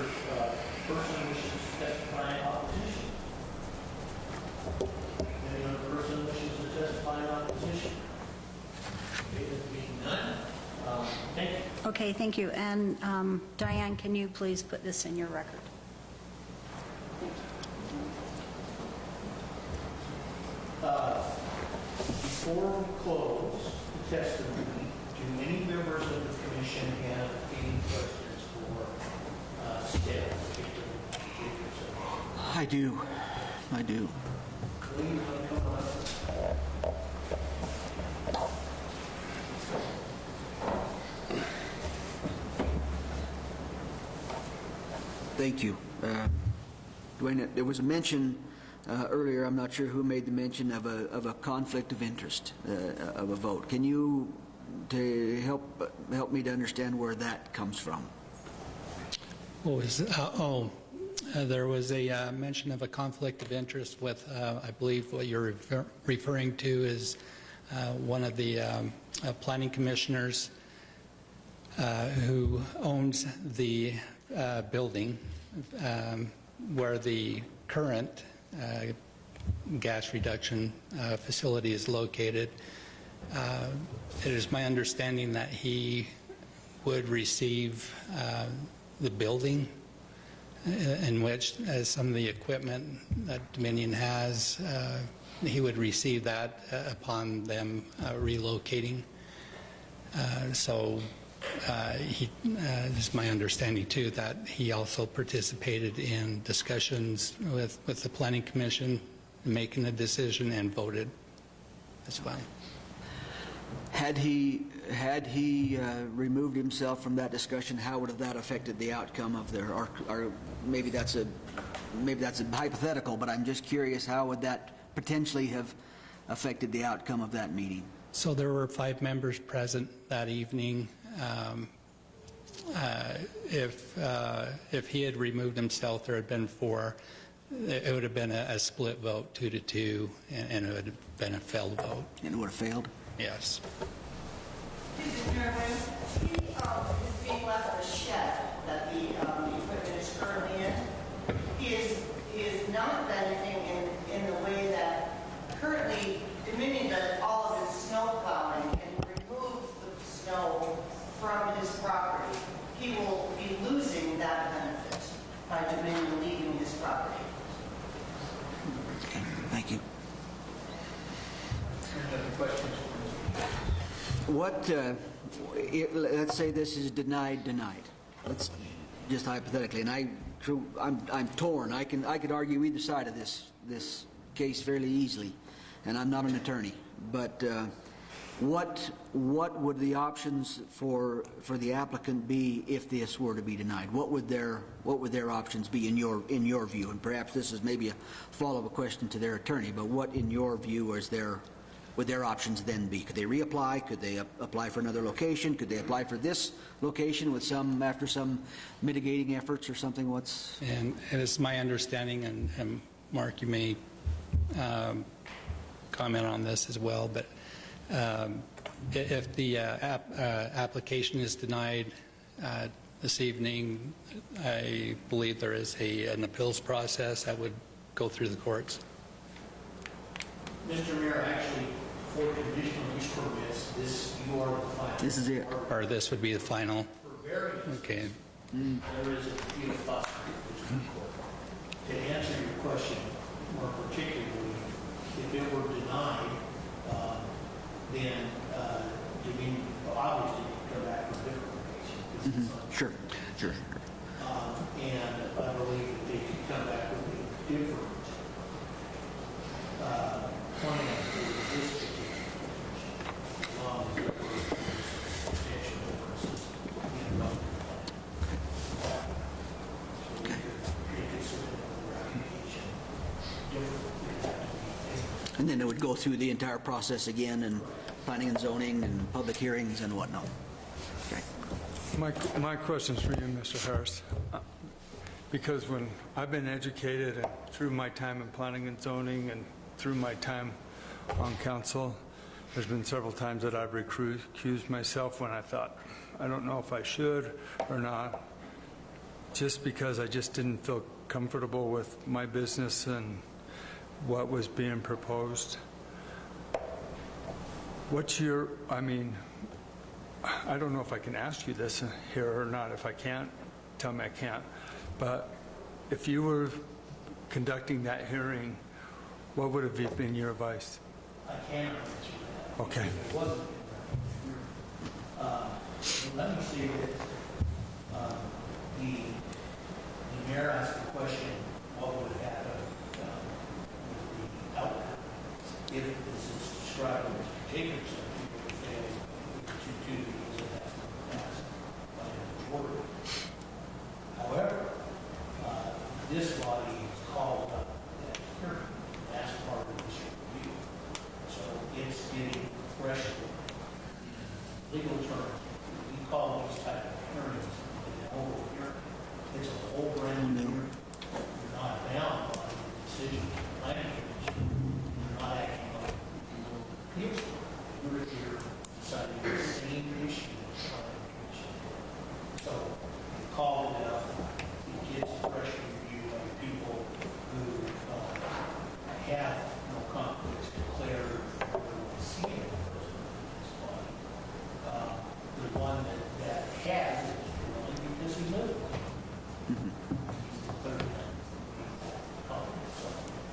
person wishes to testify in opposition? Any other person wishes to testify in opposition? Okay, there being none, thank you. Okay, thank you. And Diane, can you please put this in your record? before we close the testimony, do any members of the commission have any questions for staff? I do. Lee, you want to come up? Thank you. Dwayne, there was a mention earlier, I'm not sure who made the mention of a conflict of interest of a vote. Can you help me to understand where that comes from? What was, there was a mention of a conflict of interest with, I believe what you're referring to is one of the planning commissioners who owns the building where the current gas reduction facility is located. It is my understanding that he would receive the building in which some of the equipment that Dominion has, he would receive that upon them relocating. It's my understanding too that he also participated in discussions with the Planning Commission, making a decision and voted as well. Had he removed himself from that discussion, how would have that affected the outcome of their? Or maybe that's a hypothetical, but I'm just curious, how would that potentially have affected the outcome of that meeting? So there were 5 members present that evening. If he had removed himself, there had been 4. It would have been a split vote, 2-2, and it would have been a failed vote. And it would have failed? Yes. He is being left in a shed that the equipment is currently in. He is not benefiting in the way that currently Dominion does all of his snow plowing and removes the snow from his property. He will be losing that benefit by Dominion leaving his property. Okay, thank you. Any other questions? What, let's say this is denied. Let's just hypothetically, and I'm torn. I could argue either side of this case fairly easily, and I'm not an attorney. But what would the options for the applicant be if this were to be denied? What would their options be in your view? And perhaps this is maybe a follow-up question to their attorney. But what, in your view, would their options then be? Could they reapply? Could they apply for another location? Could they apply for this location with after some mitigating efforts or something? And it's my understanding, and Mark, you may comment on this as well, but if the application is denied this evening, I believe there is an appeals process that would go through the courts. Mr. Mayor, actually, for conditional use permits, you are the final. This is it. Or this would be the final. For variance, Okay. there is a appeal process which is court. To answer your question more particularly, if it were denied, then Dominion obviously could come back from a different location. Sure. And I believe that they could come back with a different plan for this particular location, as long as there were substantial differences in both plans. So we could submit another application different. And then it would go through the entire process again, and planning and zoning and public hearings and whatnot. Okay. My question's for you, Mr. Harris. Because when I've been educated and through my time in planning and zoning and through my time on council, there's been several times that I've recused myself when I thought, I don't know if I should or not, just because I just didn't feel comfortable with my business and what was being proposed. I don't know if I can ask you this here or not. If I can't, tell me I can't. But if you were conducting that hearing, what would have been your advice? I can't answer that. Okay. If it wasn't, let me say that the mayor asked the question, what would happen with the outcome if this is described as Mr. Jacobson, people would fail to because it has not passed by the majority. However, this body is called up at hearing. That's part of this review. So it's getting fresh legal terms. We call these type of hearings a whole hearing. It's a whole brand new hearing. You're not bound by the decision of the planning commission. You're not acting like you appeals court. You're here deciding the same issue as the planning commission. So you call it up. It gets a fresh review by people who have no conflicts declared or see it in this body. The one that has is really because he lives with it. He's declared that conflict. So,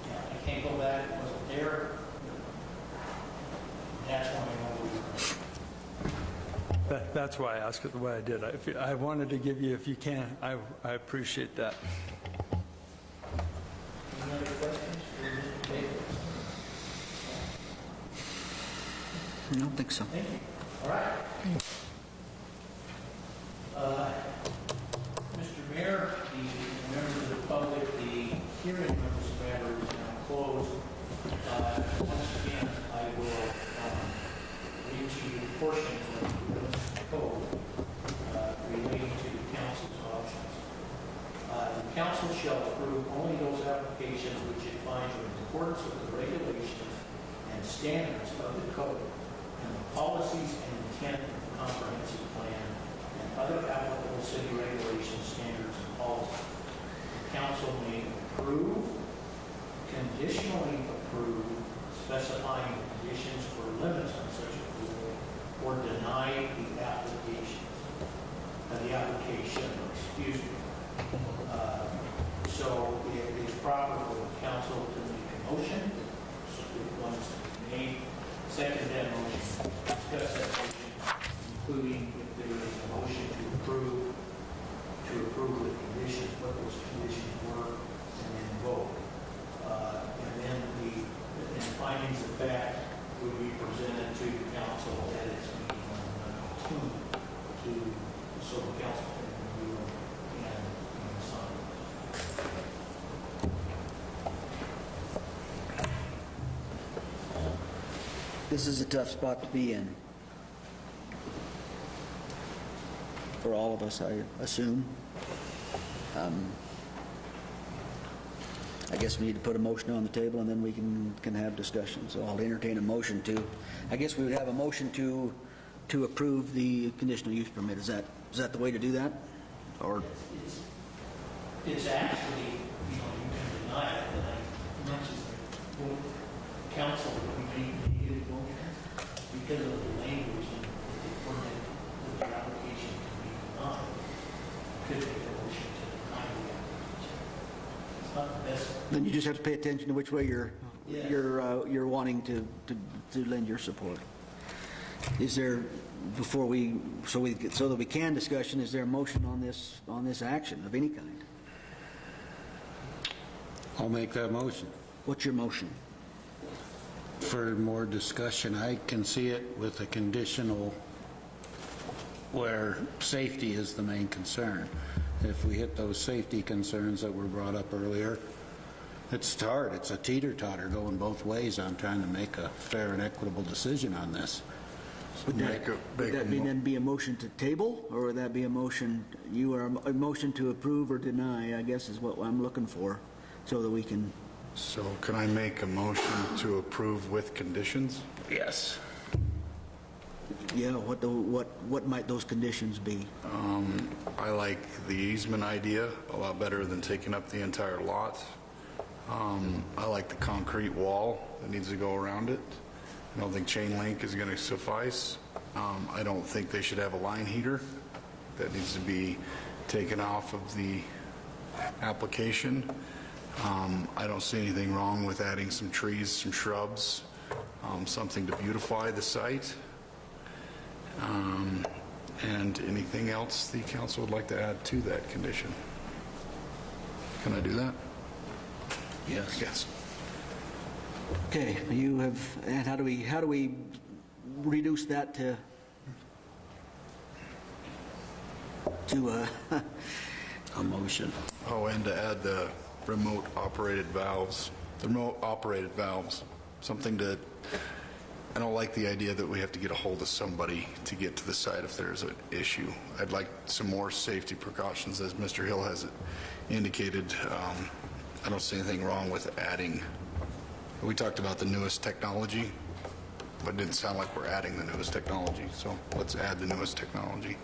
yeah, I can't go back. It wasn't there. That's why I know we were. That's why I asked it the way I did. I wanted to give you, if you can, I appreciate that. Any other questions for Mr. Davis? I don't think so. Thank you. All right. Mr. Mayor, the members of the public, the hearing of this matter is now closed. Once again, I will read to you portions of the code relating to the council's options. The council shall approve only those applications which it finds are in accordance with the regulations and standards of the code and the policies and intent of the comprehensive plan and other applicable city regulations, standards, and policies. The council may approve, conditionally approve, specifying conditions or limits on such approval, or deny the application. So it is proper for the council to make a motion. So if one is made, second that motion, discuss that motion, including if there is a motion to approve with conditions, what those conditions were, and then vote. And then the findings of fact would be presented to the council at its meeting on June so the council can review and sign. This is a tough spot to be in. For all of us, I assume. I guess we need to put a motion on the table and then we can have discussion. So I'll entertain a motion to, I guess we would have a motion to approve the conditional use permit. Is that the way to do that? Or It's actually, you can deny it, but I mentioned that council needed motion because of the language in the permit that the application can be denied. Could make a motion to deny the application. It's not the best. then you just have to pay attention to which way you're wanting to lend your support. Is there, so that we can discussion, is there a motion on this action of any kind? I'll make that motion. What's your motion? For more discussion, I can see it with a conditional where safety is the main concern. If we hit those safety concerns that were brought up earlier, it's hard. It's a teeter-totter going both ways. I'm trying to make a fair and equitable decision on this. Would that then be a motion to table, or would that be a motion, a motion to approve or deny, I guess is what I'm looking for, so that we can... So can I make a motion to approve with conditions? Yes. Yeah, what might those conditions be? I like the easement idea a lot better than taking up the entire lot. I like the concrete wall that needs to go around it. I don't think chain link is going to suffice. I don't think they should have a line heater. That needs to be taken off of the application. I don't see anything wrong with adding some trees, some shrubs. something to beautify the site. And anything else the council would like to add to that condition? Can I do that? Yes. Yes. Okay, you have, and how do we reduce that to a motion? Oh, and to add the remote operated valves, something to, I don't like the idea that we have to get a hold of somebody to get to the site if there's an issue. I'd like some more safety precautions, as Mr. Hill has indicated. I don't see anything wrong with adding. We talked about the newest technology, but it didn't sound like we're adding the newest technology, so let's add the newest technology.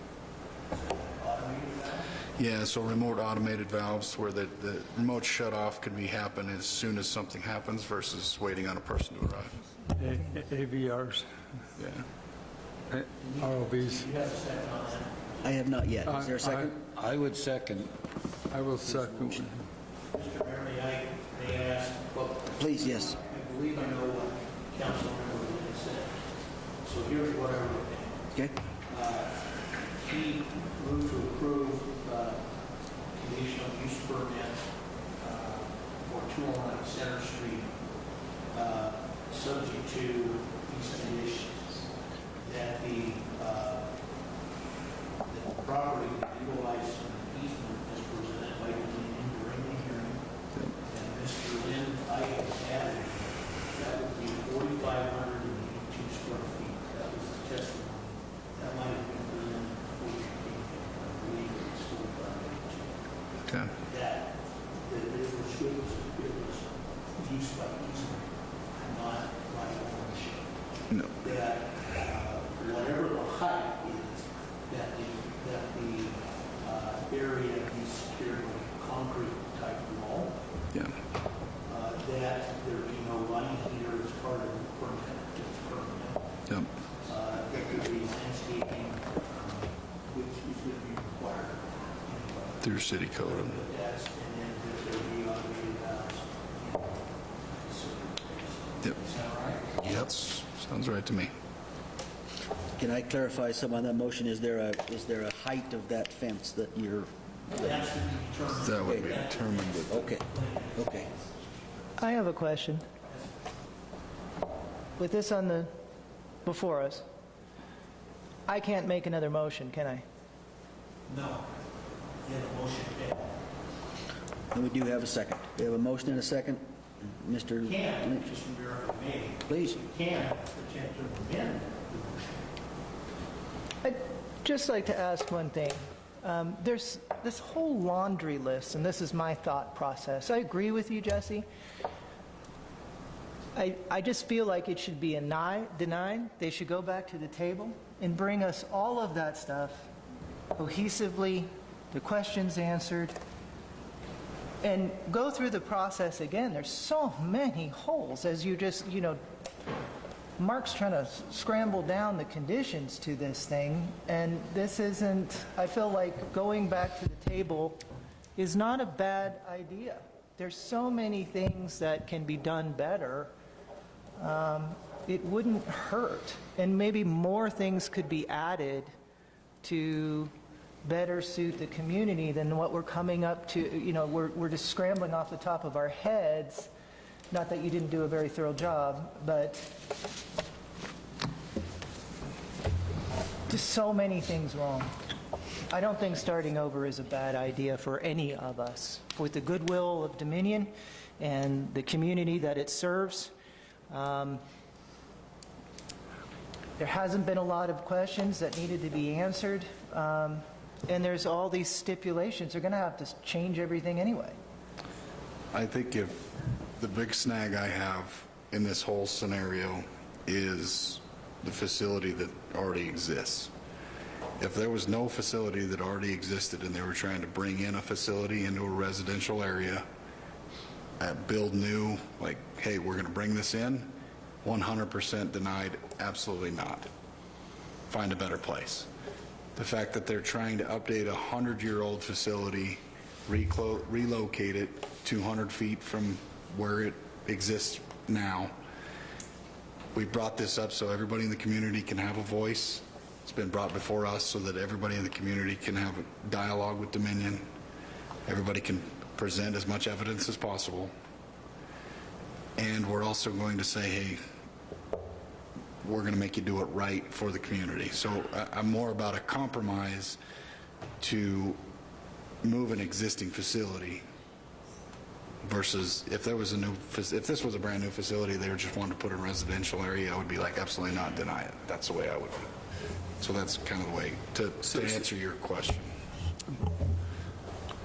Yeah, so remote automated valves where the remote shut-off can happen as soon as something happens versus waiting on a person to arrive. AVRs. Yeah. ROVs. I have not yet. Is there a second? I would second. I will second. Mr. Mayor, may I ask? Please, yes. I believe I know what council member said. So here's what I wrote down. Okay. He moved to approve conditional use permit for 209 Center Street, subject to these conditions, that the property utilized an easement as presented by the during the hearing, and Mr. Lynn, I have added, that would be 4,582 square feet. That was the testimony. That might have been presented before you came in. I believe it was 4,582. Okay. That it was used by easement, not by ownership. No. That whatever the height is, that the area be secured with a concrete type wall. Yeah. That there be no line heater as part of the permit. Yep. There could be landscaping, which is going to be required. Through city code. And then there be automated valves. Yep. Is that right? Yep. Sounds right to me. Can I clarify some on that motion? Is there a height of that fence that you're? That's to be determined. That would be determined. Okay. Okay. I have a question. With this before us, I can't make another motion, can I? No. You have a motion to And we do have a second. We have a motion and a second. Mr. can, just may. Please. You can attempt to amend the motion. I'd just like to ask one thing. There's this whole laundry list, and this is my thought process. I agree with you, Jesse. I just feel like it should be denied. They should go back to the table and bring us all of that stuff cohesively, the questions answered, and go through the process again. There's so many holes, as you just, Mark's trying to scramble down the conditions to this thing, and this isn't, I feel like going back to the table is not a bad idea. There's so many things that can be done better. It wouldn't hurt, and maybe more things could be added to better suit the community than what we're coming up to. We're just scrambling off the top of our heads. Not that you didn't do a very thorough job, but just so many things wrong. I don't think starting over is a bad idea for any of us. With the goodwill of Dominion and the community that it serves, there hasn't been a lot of questions that needed to be answered, and there's all these stipulations. They're going to have to change everything anyway. I think if the big snag I have in this whole scenario is the facility that already exists. If there was no facility that already existed and they were trying to bring in a facility into a residential area, build new, like, hey, we're going to bring this in, 100% denied, absolutely not. Find a better place. The fact that they're trying to update a 100-year-old facility, relocate it 200 feet from where it exists now, we brought this up so everybody in the community can have a voice. It's been brought before us so that everybody in the community can have a dialogue with Dominion. Everybody can present as much evidence as possible. And we're also going to say, hey, we're going to make you do it right for the community. So I'm more about a compromise to move an existing facility versus if this was a brand new facility, they were just wanting to put in a residential area, I would be like, absolutely not, deny it. That's the way I would. So that's kind of the way to answer your question.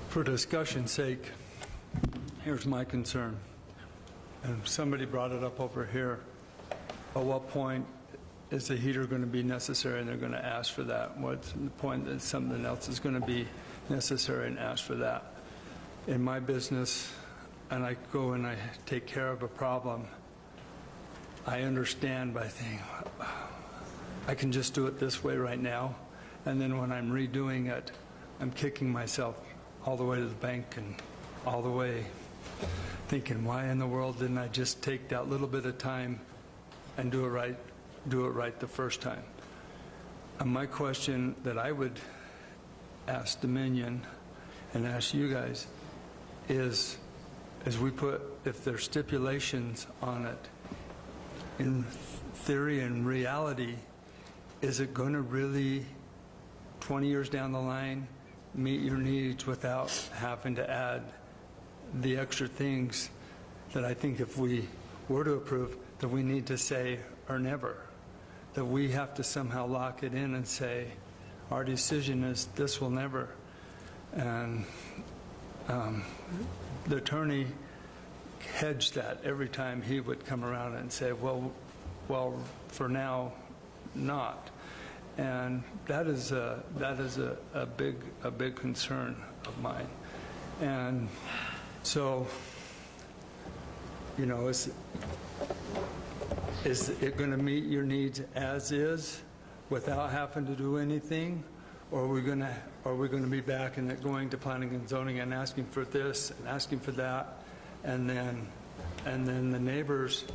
For discussion's sake, here's my concern. And somebody brought it up over here. At what point is the heater going to be necessary and they're going to ask for that? What's the point that something else is going to be necessary and ask for that? In my business, and I go and I take care of a problem, I understand by thinking, I can just do it this way right now, and then when I'm redoing it, I'm kicking myself all the way to the bank and all the way thinking, why in the world didn't I just take that little bit of time and do it right the first time? And my question that I would ask Dominion and ask you guys is if there's stipulations on it, in theory and reality, is it going to really, 20 years down the line, meet your needs without having to add the extra things that I think if we were to approve, that we need to say or never, that we have to somehow lock it in and say, our decision is this will never. And the attorney hedged that every time he would come around and say, well, for now, not. And that is a big concern of mine. And so, you know, is it going to meet your needs as is without having to do anything? Or are we going to be back and going to planning and zoning and asking for this and asking for that, and then the neighbors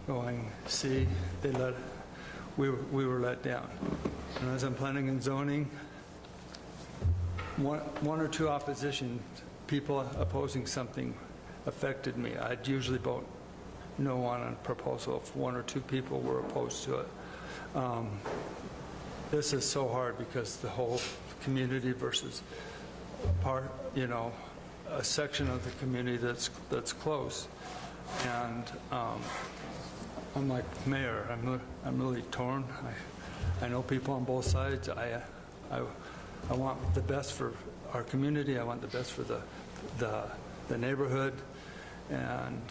going, see, we were let down. And as I'm planning and zoning, one or two opposition people opposing something affected me. I'd usually vote no on a proposal if one or two people were opposed to it. This is so hard because the whole community versus a section of the community that's close. And I'm like, Mayor, I'm really torn. I know people on both sides. I want the best for our community. I want the best for the neighborhood. And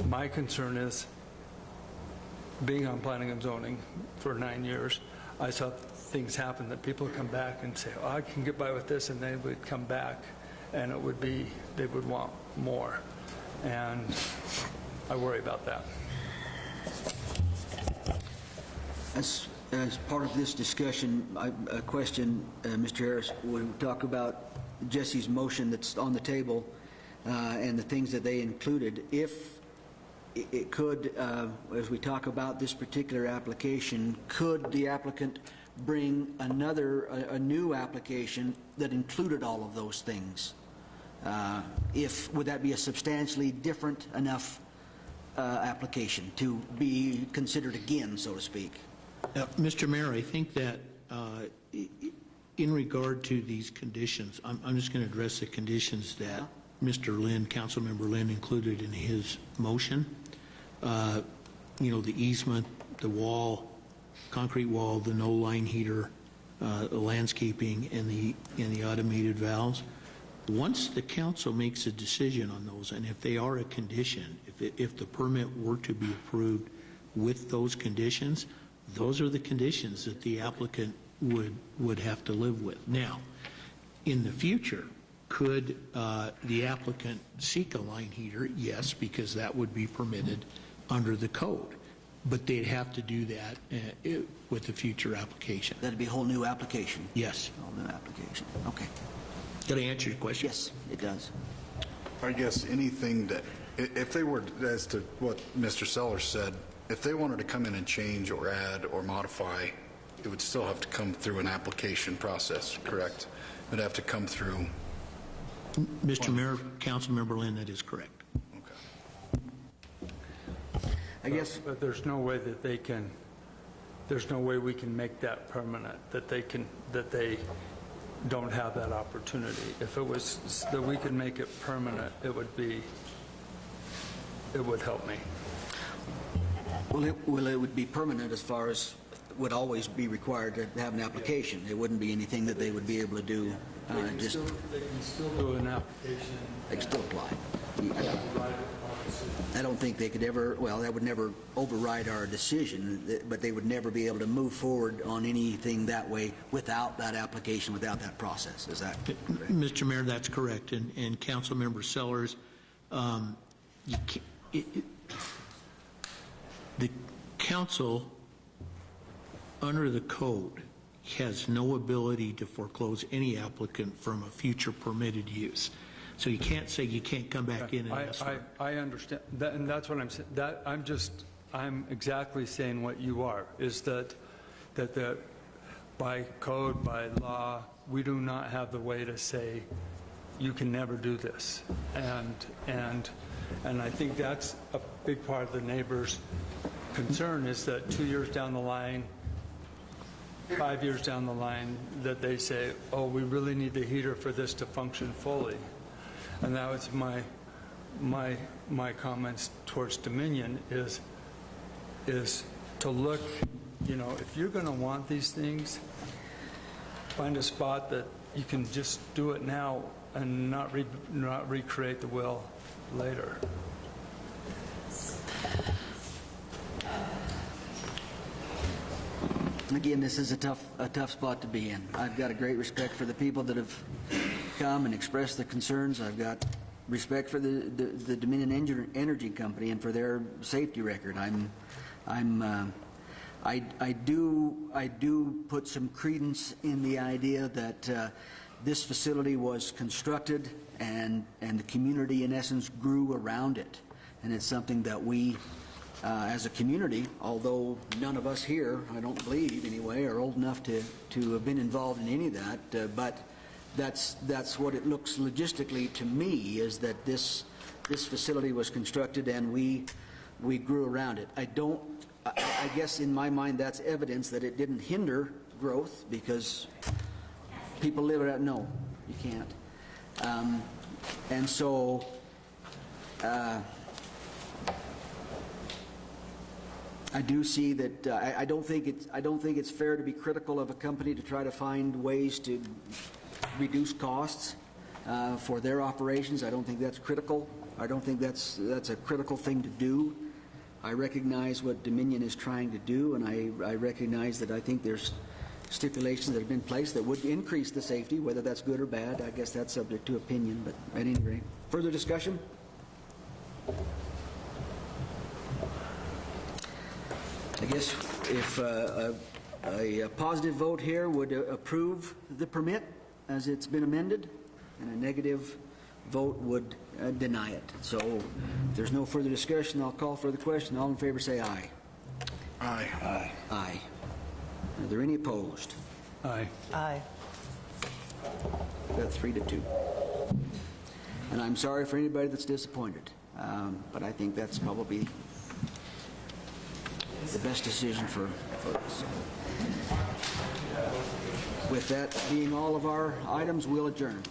my concern is, being on planning and zoning for 9 years, I saw things happen that people come back and say, oh, I can get by with this, and they would come back and they would want more. And I worry about that. As part of this discussion, a question, Mr. Harris, we talk about Jesse's motion that's on the table and the things that they included. If it could, as we talk about this particular application, could the applicant bring a new application that included all of those things? Would that be a substantially different enough application to be considered again, so to speak? Mr. Mayor, I think that in regard to these conditions, I'm just going to address the conditions that Mr. Lynn, Councilmember Lynn, included in his motion. The easement, the wall, concrete wall, the no line heater, the landscaping, and the automated valves. Once the council makes a decision on those, and if they are a condition, if the permit were to be approved with those conditions, those are the conditions that the applicant would have to live with. Now, in the future, could the applicant seek a line heater? Yes, because that would be permitted under the code. But they'd have to do that with the future application. That'd be a whole new application? Yes. A whole new application. Okay. Did I answer your question? Yes, it does. I guess anything that If they were, as to what Mr. Sellers said, if they wanted to come in and change or add or modify, it would still have to come through an application process, correct? It would have to come through. Mr. Mayor, Councilmember Lynn, that is correct. I guess. But there's no way that they can, there's no way we can make that permanent, that they don't have that opportunity. If it was that we could make it permanent, it would help me. Well, it would be permanent as far as would always be required to have an application. It wouldn't be anything that they would be able to do. They can still do an application. They can still apply. I don't think they could ever, well, that would never override our decision, but they would never be able to move forward on anything that way without that application, without that process. Is that correct? Mr. Mayor, that's correct. And Councilmember Sellers, the council, under the code, has no ability to foreclose any applicant from a future permitted use. So you can't say you can't come back in and ask for it. I understand that, and that's what I'm saying. That I'm exactly saying what you are, is that by code, by law, we do not have the way to say you can never do this. And I think that's a big part of the neighbors' concern, is that 2 years down the line, 5 years down the line, that they say, oh, we really need the heater for this to function fully. And that was my comments towards Dominion is to look, if you're going to want these things, find a spot that you can just do it now and not recreate the wheel later. Again, this is a tough spot to be in. I've got a great respect for the people that have come and expressed their concerns. I've got respect for the Dominion Energy Company and for their safety record. I do put some credence in the idea that this facility was constructed and the community in essence grew around it, and it's something that we as a community, although none of us here, I don't believe anyway, are old enough to have been involved in any of that, but that's what it looks logistically to me, is that this facility was constructed and we grew around it. I guess in my mind that's evidence that it didn't hinder growth, because people live around. No, you can't. And so I do see that I don't think it's fair to be critical of a company to try to find ways to reduce costs for their operations. I don't think that's critical. I don't think that's a critical thing to do. I recognize what Dominion is trying to do, and I recognize that I think there's stipulations that have been placed that would increase the safety. Whether that's good or bad, I guess that's subject to opinion, but at any rate. Further discussion? I guess if a positive vote here would approve the permit as it's been amended, and a negative vote would deny it. So if there's no further discussion, I'll call for the question. All in favor say aye. Aye. Aye. Aye. Are there any opposed? Aye. Aye. Got 3-2. And I'm sorry for anybody that's disappointed, but I think that's probably the best decision for us. With that being all of our items, we'll adjourn.